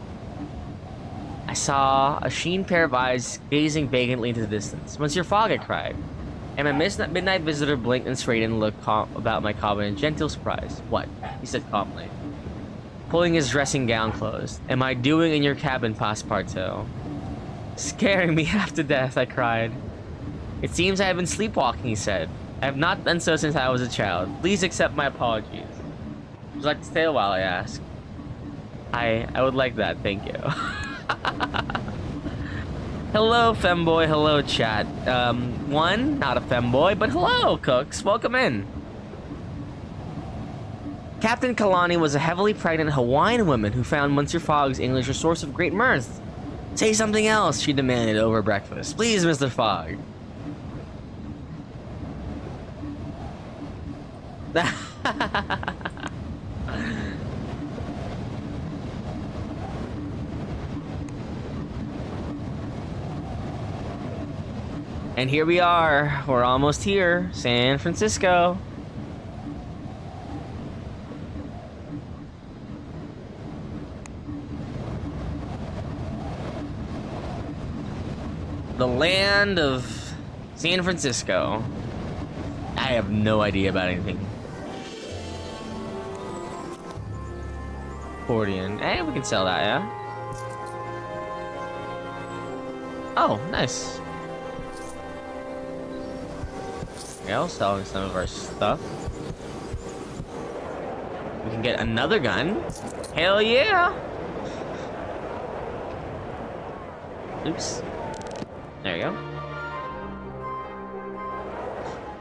I saw a sheen pair of eyes gazing vacantly into the distance. "Monsieur Fogg," I cried. And my midnight visitor blinked and straightened and looked about my cabin in gentle surprise. "What?" he said calmly, pulling his dressing gown closed. "Am I doing in your cabin, Passepartout?" "Scaring me half to death," I cried. "It seems I have been sleepwalking," he said. "I have not done so since I was a child. Please accept my apologies." "Would you like to stay a while?" I asked. I would like that, thank you. Hello, femboy. Hello, chat. One, not a femboy, but hello, cooks. Welcome in. Captain Kalani was a heavily pregnant Hawaiian woman who found Monsieur Fogg's English a source of great mirth. "Say something else," she demanded over breakfast. "Please, Mr. Fogg." And here we are. We're almost here. San Francisco. The land of San Francisco. I have no idea about anything. Accordion. Eh, we can sell that, yeah? Oh, nice. Yeah, selling some of our stuff. We can get another gun. Hell yeah! Oops. There you go.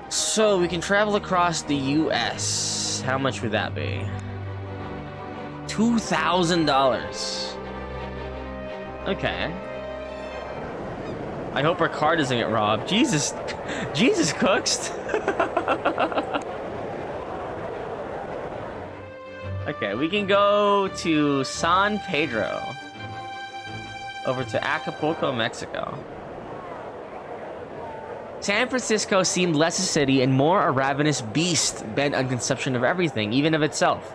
So we can travel across the US. How much would that be? $2,000. Okay. I hope our car doesn't get robbed. Jesus cooks. Okay, we can go to San Pedro. Over to Acapulco, Mexico. San Francisco seemed less a city and more a ravenous beast bent on consumption of everything, even of itself.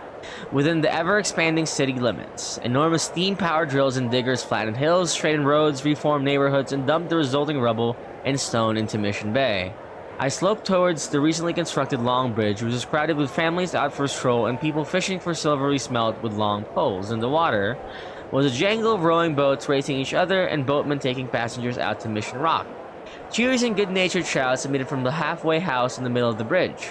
Within the ever-expanding city limits, enormous steam-powered drills and diggers flattened hills, straightened roads, reformed neighborhoods, and dumped the resulting rubble and stone into Mission Bay. I sloped towards the recently constructed Long Bridge, which was crowded with families out for a stroll and people fishing for silvery smelt with long poles. In the water was a jangle of rowing boats racing each other and boatmen taking passengers out to Mission Rock. Cheers and good-natured shouts emitted from the halfway house in the middle of the bridge.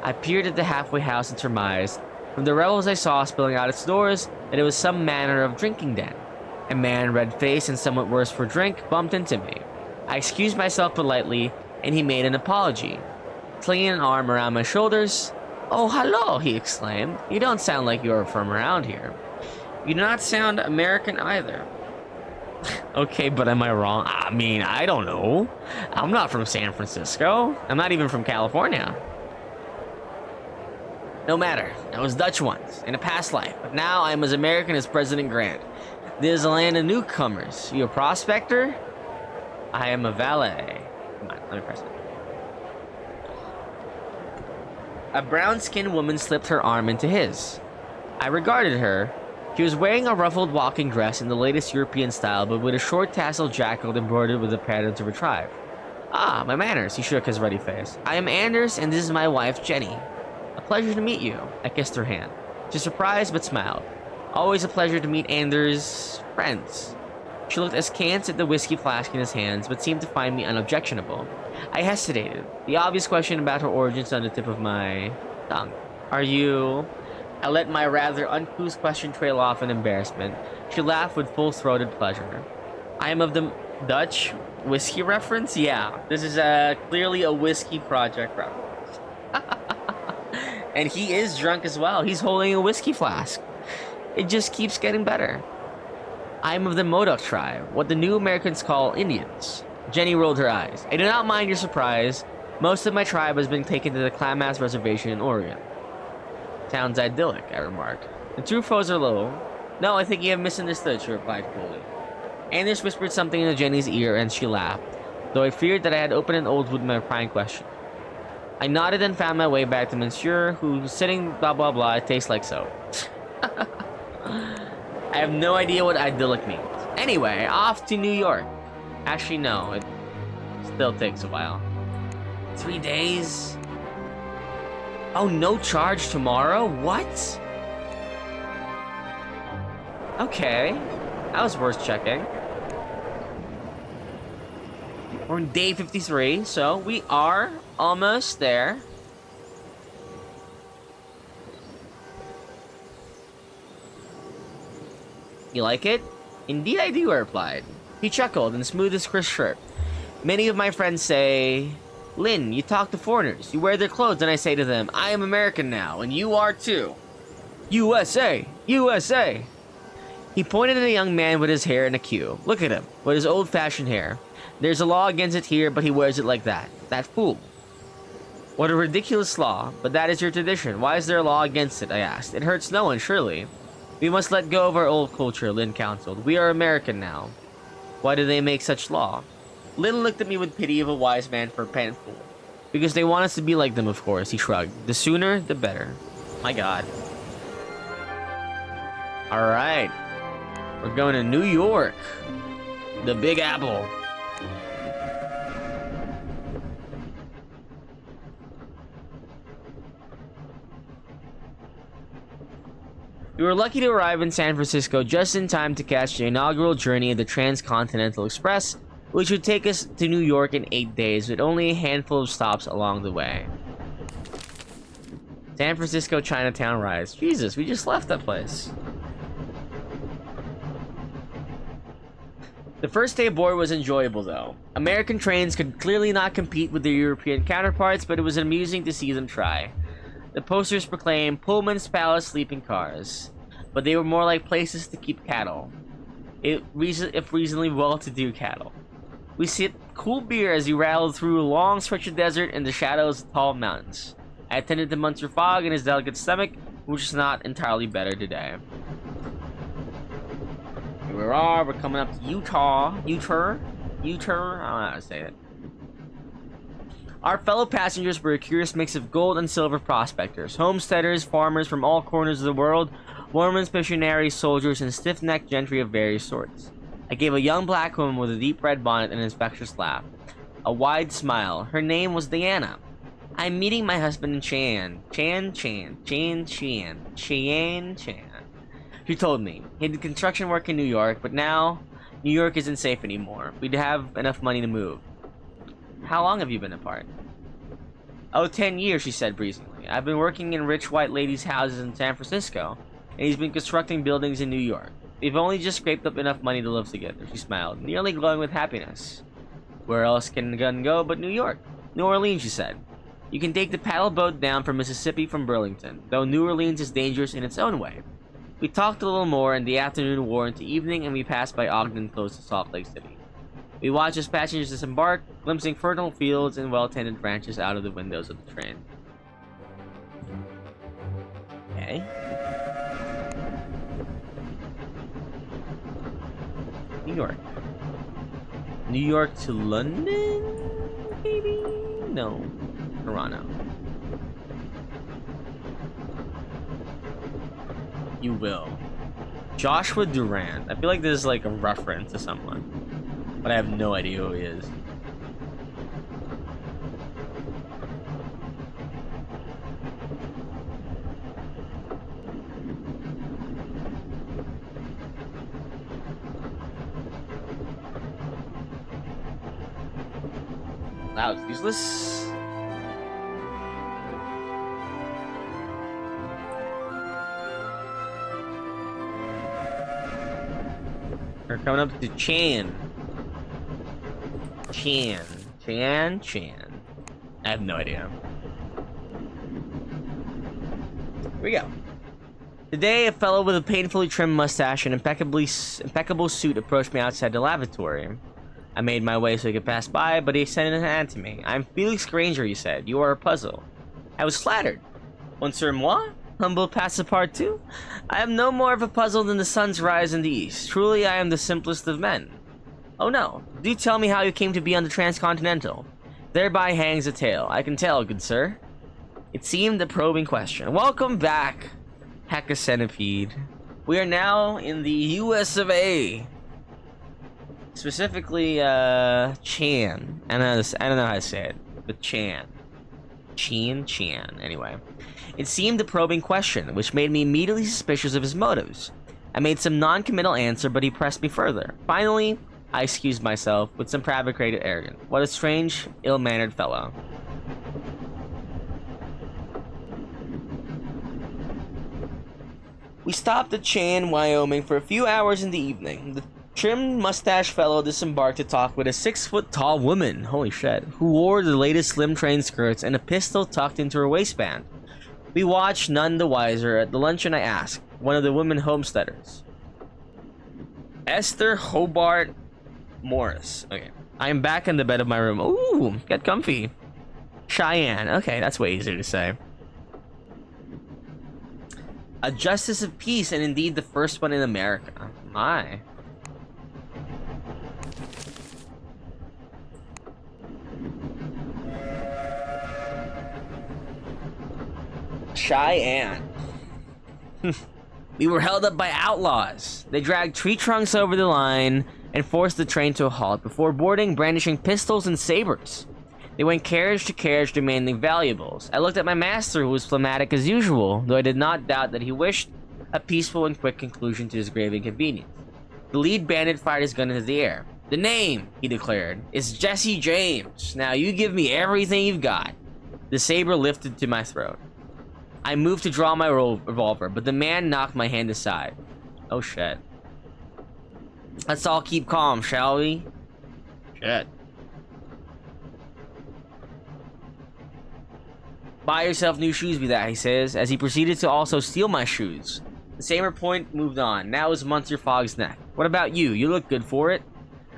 I peered at the halfway house and surmised, from the revels I saw spilling out its doors, that it was some manner of drinking den. A man, red-faced and somewhat worse for drink, bumped into me. I excused myself politely, and he made an apology. Flinging an arm around my shoulders, "Oh, hello," he exclaimed. "You don't sound like you're from around here. You do not sound American either." Okay, but am I wrong? I mean, I don't know. I'm not from San Francisco. I'm not even from California. No matter. I was Dutch once, in a past life, but now I'm as American as President Grant. This is a land of newcomers. You a prospector? I am a valet. Come on, let me press it. A brown-skinned woman slipped her arm into his. I regarded her. She was wearing a ruffled walking dress in the latest European style, but with a short tasseled jacket embroidered with the patterns of a tribe. "Ah, my manners," he shook his ruddy face. "I am Anders, and this is my wife, Jenny. A pleasure to meet you." I kissed her hand. She was surprised but smiled. Always a pleasure to meet Anders' friends. She looked askance at the whiskey flask in his hands, but seemed to find me unobjectionable. I hesitated, the obvious question about her origins on the tip of my tongue. "Are you..." I let my rather uncouth question trail off in embarrassment. She laughed with full-throated pleasure. "I am of the Dutch whiskey reference?" Yeah, this is clearly a whiskey project reference. And he is drunk as well. He's holding a whiskey flask. It just keeps getting better. "I am of the Modoc tribe, what the new Americans call Indians." Jenny rolled her eyes. "I do not mind your surprise. Most of my tribe has been taken to the Klamath Reservation in Oregon." "Sounds idyllic," I remarked. "The true foes are low." "No, I think you have misunderstood," she replied coolly. Anders whispered something into Jenny's ear and she laughed, though I feared that I had opened an old wound with my prying question. I nodded and found my way back to Monsieur, who was sitting blah blah blah, it tastes like soap. I have no idea what idyllic means. Anyway, off to New York. Actually, no, it still takes a while. 3 days? Oh, no charge tomorrow? What? Okay, that was worth checking. We're on day 53, so we are almost there. You like it? Indeed I do, I replied. He chuckled and smoothed his crisp shirt. Many of my friends say, Lynn, you talk to foreigners, you wear their clothes, and I say to them, I am American now, and you are too. USA! USA! He pointed at a young man with his hair in a queue. Look at him, with his old-fashioned hair. There's a law against it here, but he wears it like that. That fool. What a ridiculous law, but that is your tradition. Why is there a law against it, I asked. It hurts no one, surely. We must let go of our old culture, Lynn counseled. We are American now. Why do they make such law? Lynn looked at me with pity of a wise man for a penitent fool. Because they want us to be like them, of course, he shrugged. The sooner, the better. My God. Alright. We're going to New York. The Big Apple. We were lucky to arrive in San Francisco just in time to catch the inaugural journey of the Transcontinental Express, which would take us to New York in 8 days with only a handful of stops along the way. San Francisco Chinatown Rise. Jesus, we just left that place. The first day aboard was enjoyable though. American trains could clearly not compete with their European counterparts, but it was amusing to see them try. The posters proclaimed Pullman's Palace sleeping cars, but they were more like places to keep cattle. If reasonably well-to-do cattle. We sipped cool beer as we rattled through a long stretch of desert in the shadows of tall mountains. I attended to Munster Fogg and his delicate stomach, which is not entirely better today. Here we are, we're coming up to Utah. Utah? I don't know how to say it. Our fellow passengers were a curious mix of gold and silver prospectors, homesteaders, farmers from all corners of the world, Mormons, missionaries, soldiers, and stiff-necked gentry of various sorts. I gave a young black woman with a deep red bonnet an infectious laugh. A wide smile. Her name was Diana. I'm meeting my husband in Cheyenne. Cheyenne. She told me. He did construction work in New York, but now New York isn't safe anymore. We'd have enough money to move. How long have you been apart? Oh, 10 years, she said breezingly. I've been working in rich white ladies' houses in San Francisco, and he's been constructing buildings in New York. We've only just scraped up enough money to live together, she smiled, nearly glowing with happiness. Where else can a gun go but New York? New Orleans, she said. You can take the paddle boat down from Mississippi from Burlington, though New Orleans is dangerous in its own way. We talked a little more, and the afternoon wore into evening, and we passed by Ogden close to Salt Lake City. We watched as passengers disembarked, glimpsing fertile fields and well-tended ranches out of the windows of the train. Okay. New York. New York to London, maybe? No. Toronto. You will. Joshua Durant. I feel like this is like a reference to someone, but I have no idea who he is. Wow, it's useless. We're coming up to Chan. Chan. I have no idea. Here we go. Today, a fellow with a painfully trimmed mustache and impeccable suit approached me outside the lavatory. I made my way so he could pass by, but he extended a hand to me. I'm Felix Granger, he said. You are a puzzle. I was flattered. Monsieur moi? Humble passepartout? I am no more of a puzzle than the sun's rise in the east. Truly, I am the simplest of men. Oh no, do tell me how you came to be on the Transcontinental. Thereby hangs a tale. I can tell, good sir. It seemed a probing question. Welcome back, Hecka Centipede. We are now in the US of A. Specifically, Chan. I don't know how to say it, but Chan. Chan. Anyway. It seemed a probing question, which made me immediately suspicious of his motives. I made some non-committal answer, but he pressed me further. Finally, I excused myself with some fabricated arrogance. What a strange, ill-mannered fellow. We stopped at Chan, Wyoming for a few hours in the evening. The trimmed mustache fellow disembarked to talk with a 6-foot-tall woman, holy shit, who wore the latest slim train skirts and a pistol tucked into her waistband. We watched, none the wiser. At the luncheon I asked one of the women homesteaders. Esther Hobart Morris. Okay. I am back in the bed of my room. Ooh, get comfy. Cheyenne. Okay, that's way easier to say. A justice of peace, and indeed the first one in America. My. Cheyenne. We were held up by outlaws. They dragged tree trunks over the line and forced the train to a halt before boarding, brandishing pistols and sabers. They went carriage to carriage demanding valuables. I looked at my master, who was phlegmatic as usual, though I did not doubt that he wished a peaceful and quick conclusion to his grave inconvenience. The lead bandit fired his gun into the air. The name, he declared, is Jesse James. Now you give me everything you've got. The saber lifted to my throat. I moved to draw my revolver, but the man knocked my hand aside. Oh shit. Let's all keep calm, shall we? Shit. Buy yourself new shoes, be that, he says, as he proceeded to also steal my shoes. The saber point moved on. Now it was Monsieur Fogg's neck. What about you? You look good for it.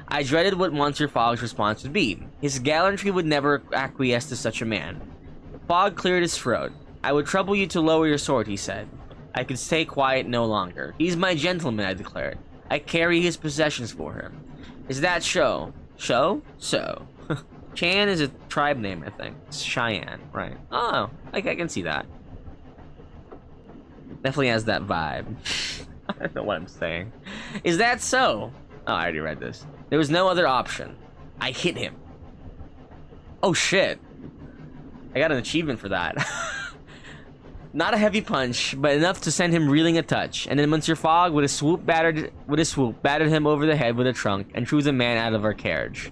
I dreaded what Monsieur Fogg's response would be. His gallantry would never acquiesce to such a man. Fogg cleared his throat. I would trouble you to lower your sword, he said. I could stay quiet no longer. He's my gentleman, I declared. I carry his possessions for him. Is that so? So? So. Chan is a tribe name, I think. It's Cheyenne, right. Oh, I can see that. Definitely has that vibe. I don't know what I'm saying. Is that so? Oh, I already read this. There was no other option. I hit him. Oh shit. I got an achievement for that. Not a heavy punch, but enough to send him reeling a touch, and then Monsieur Fogg, with a swoop, battered him over the head with a trunk and threw the man out of our carriage.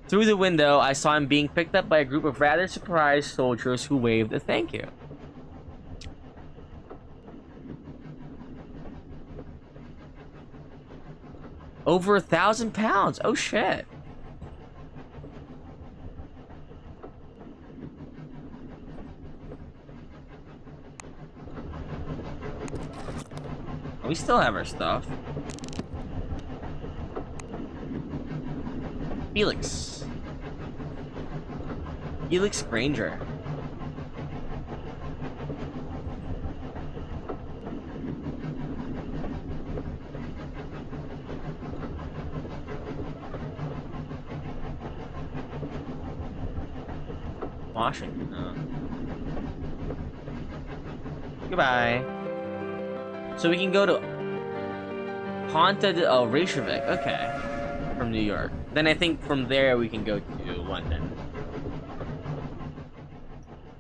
Through the window, I saw him being picked up by a group of rather surprised soldiers who waved a thank you. Over 1,000 pounds. Oh shit. We still have our stuff. Felix Granger. Washington. Goodbye. So we can go to Ponta de Reykjavik. Okay. From New York. Then I think from there we can go to London.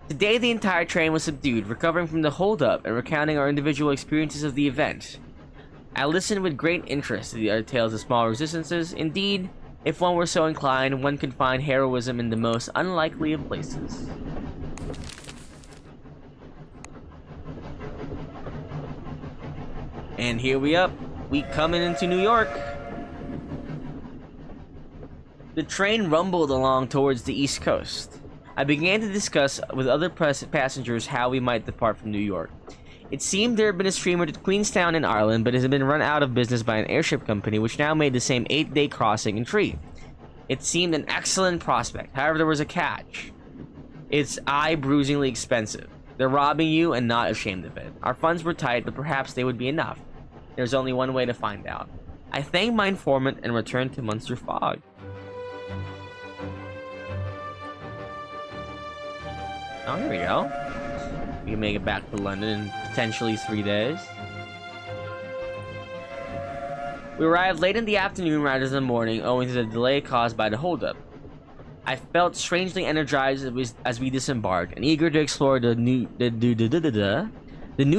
Today the entire train was subdued, recovering from the holdup and recounting our individual experiences of the event. I listened with great interest to the tales of small resistances. Indeed, if one were so inclined, one could find heroism in the most unlikely of places. And here we coming into New York. The train rumbled along towards the East Coast. I began to discuss with other passengers how we might depart from New York. It seemed there had been a steamer to Queenstown in Ireland, but it had been run out of business by an airship company, which now made the same 8-day crossing and tree. It seemed an excellent prospect. However, there was a catch. It's eye-bruisingly expensive. They're robbing you and not ashamed of it. Our funds were tight, but perhaps they would be enough. There's only one way to find out. I thanked my informant and returned to Munster Fog. Oh, here we go. We can make it back to London in potentially 3 days. We arrived late in the afternoon rather than morning, owing to the delay caused by the holdup. I felt strangely energized as we disembarked and eager to explore the New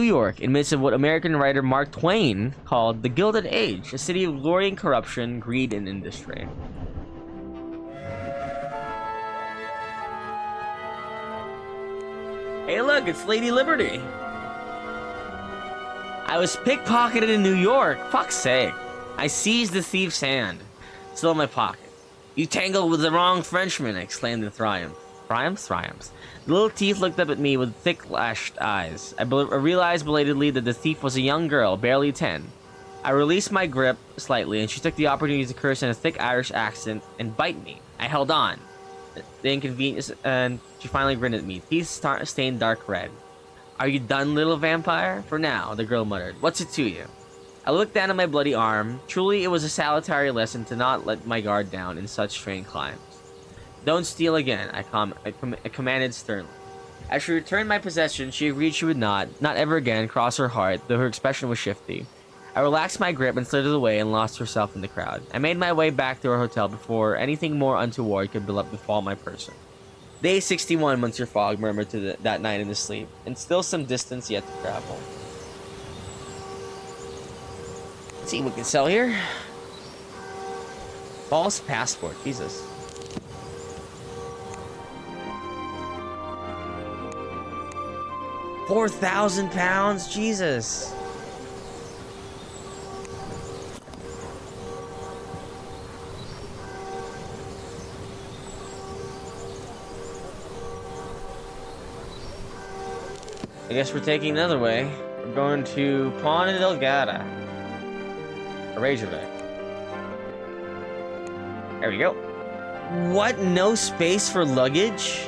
York in midst of what American writer Mark Twain called the Gilded Age, a city of glory and corruption, greed and industry. Hey look, it's Lady Liberty! I was pickpocketed in New York, fuck's sake. I seized the thief's hand, still in my pocket. You tangled with the wrong Frenchman, I exclaimed in triumph. Triumphs? The little thief looked up at me with thick-lashed eyes. I realized belatedly that the thief was a young girl, barely 10. I released my grip slightly, and she took the opportunity to curse in a thick Irish accent and bite me. I held on. The inconvenience, and she finally grinned at me, teeth stained dark red. Are you done, little vampire? For now, the girl muttered. What's it to you? I looked down at my bloody arm. Truly, it was a salutary lesson to not let my guard down in such strange climes. Don't steal again, I commanded sternly. As she returned my possession, she agreed she would not ever again, cross her heart, though her expression was shifty. I relaxed my grip and slithered away and lost herself in the crowd. I made my way back to our hotel before anything more untoward could befall my person. Day 61, Munster Fog murmured to that night in his sleep, and still some distance yet to travel. Let's see what we can sell here. False passport, Jesus. £4,000, Jesus. I guess we're taking another way. We're going to Ponta Delgada. Reykjavik. There we go. What? No space for luggage?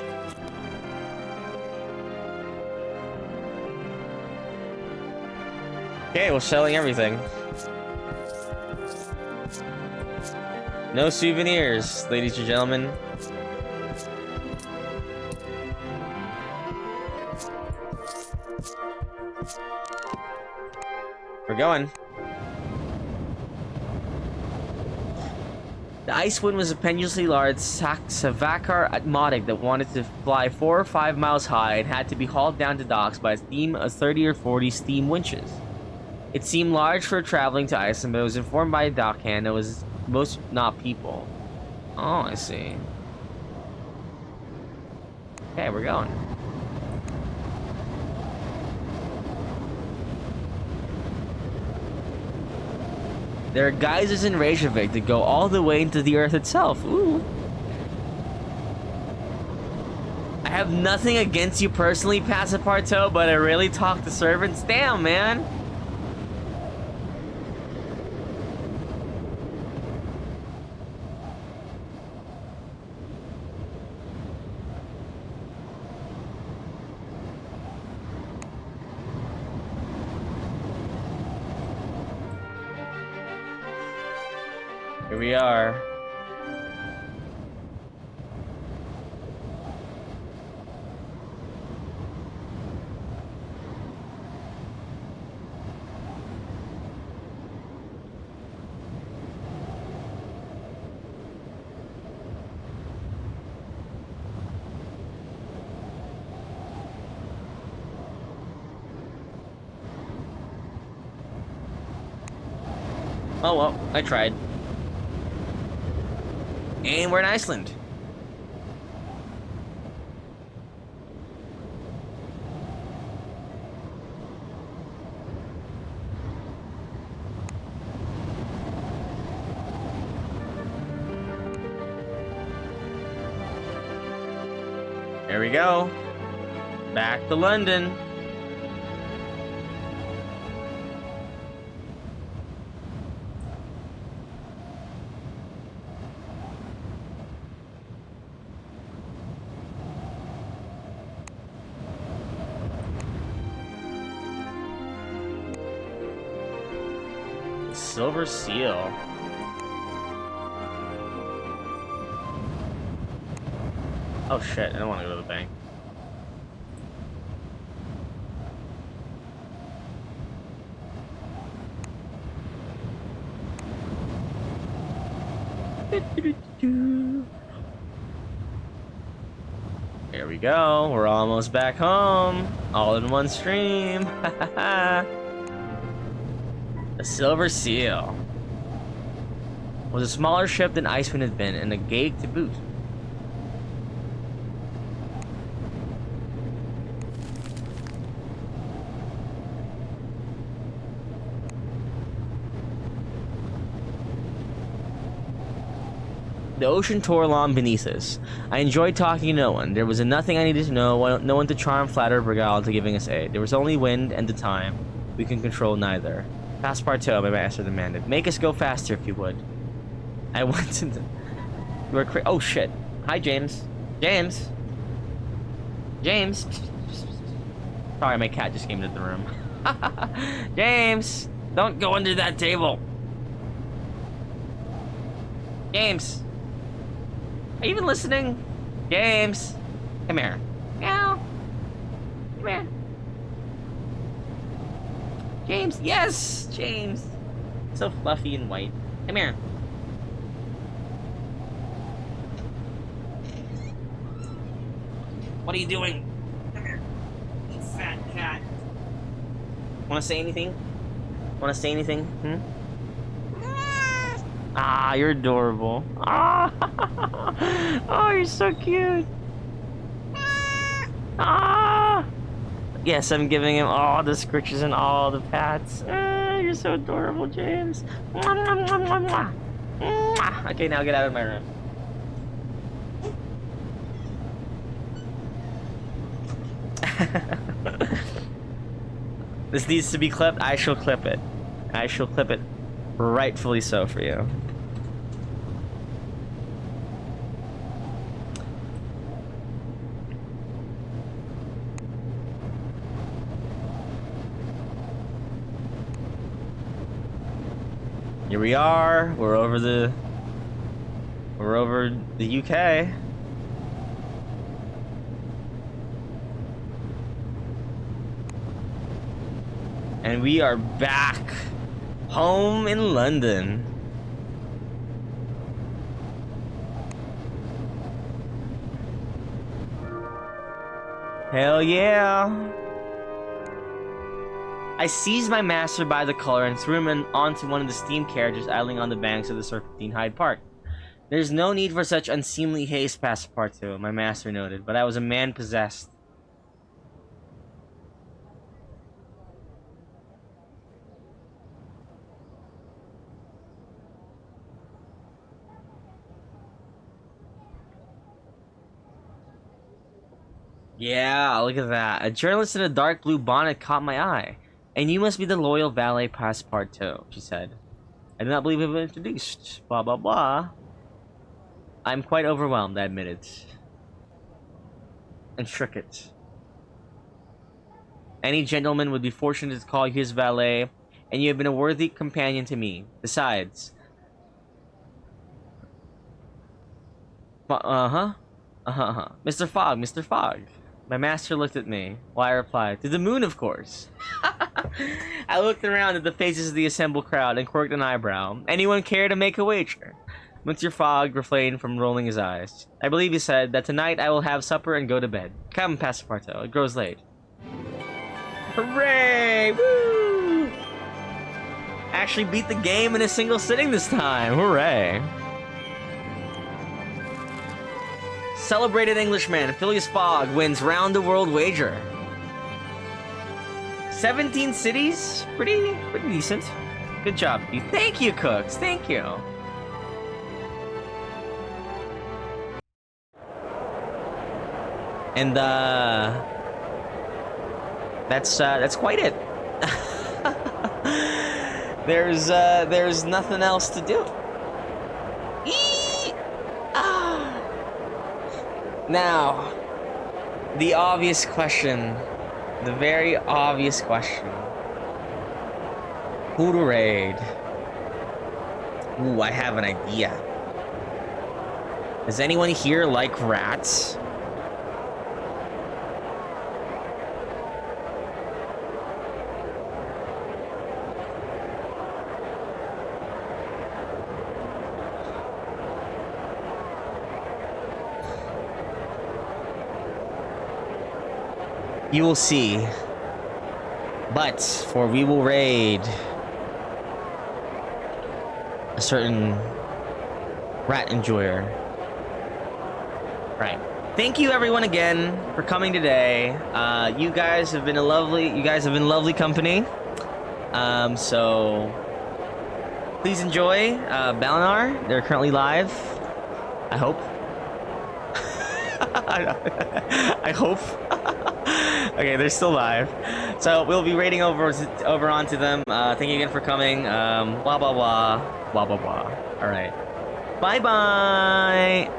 Okay, we're selling everything. No souvenirs, ladies and gentlemen. We're going. The Icewind was a pendulously large Savakar Atmotic that wanted to fly 4 or 5 miles high and had to be hauled down to docks by a team of 30 or 40 steam winches. It seemed large for traveling to Iceland, but it was informed by a dockhand it was most not people. Oh, I see. Okay, we're going. There are geysers in Reykjavik that go all the way into the earth itself. Ooh. I have nothing against you personally, Passapartout, but I really talk to servants. Damn, man. Here we are. Oh well, I tried. And we're in Iceland. There we go. Back to London. Silver Seal. Oh shit, I don't want to go to the bank. Here we go. We're almost back home. All in one stream. The Silver Seal was a smaller ship than Icewind had been, and a gig to boot. The ocean tore along beneath us. I enjoyed talking to no one. There was nothing I needed to know, no one to charm, flatter, beguile into giving us aid. There was only wind and the time. We can control neither. Passepartout, my master demanded. Make us go faster if you would. I went to the... You are crazy. Oh shit. Hi, James. James. James. Sorry, my cat just came into the room. James! Don't go under that table. James. Are you even listening? James. Come here. Meow. Come here. James. Yes! James. So fluffy and white. Come here. What are you doing? Come here. You fat cat. Wanna say anything? Wanna say anything? Hmm? Ah, you're adorable. Ah, oh, you're so cute. Ah, yes, I'm giving him all the scritches and all the pats. Ah, you're so adorable, James. Okay, now get out of my room. This needs to be clipped. I shall clip it. I shall clip it. Rightfully so for you. Here we are. We're over the UK. And we are back home in London. Hell yeah. I seized my master by the collar and threw him onto one of the steam carriages idling on the banks of the Serpentine Hyde Park. There's no need for such unseemly haste, Passepartout, my master noted, but I was a man possessed. Yeah, look at that. A journalist in a dark blue bonnet caught my eye. And you must be the loyal valet Passepartout, she said. I do not believe we've been introduced. Blah, blah, blah. I'm quite overwhelmed, I admitted. Intricate. Any gentleman would be fortunate to call you his valet, and you have been a worthy companion to me. Besides... Mr. Fogg, Mr. Fogg. My master looked at me, while I replied, to the moon, of course. I looked around at the faces of the assembled crowd and quirked an eyebrow. Anyone care to make a wager? Mr. Fogg refrained from rolling his eyes. I believe he said that tonight I will have supper and go to bed. Come, Passepartout, it grows late. Hooray! Woo! Actually beat the game in a single sitting this time. Hooray! Celebrated Englishman Phileas Fogg wins round-the-world wager. 17 cities? Pretty decent. Good job. Thank you, Cooks. Thank you. And that's quite it. There's nothing else to do. Now, the obvious question, the very obvious question: who to raid? Ooh, I have an idea. Does anyone here like rats? You will see. But, for we will raid a certain rat enjoyer. Right. Thank you everyone again for coming today. You guys have been lovely company. So please enjoy Balinar. They're currently live. I hope. I hope. Okay, they're still live. So we'll be raiding over onto them. Thank you again for coming. Blah blah blah. Blah blah blah. Alright. Bye bye.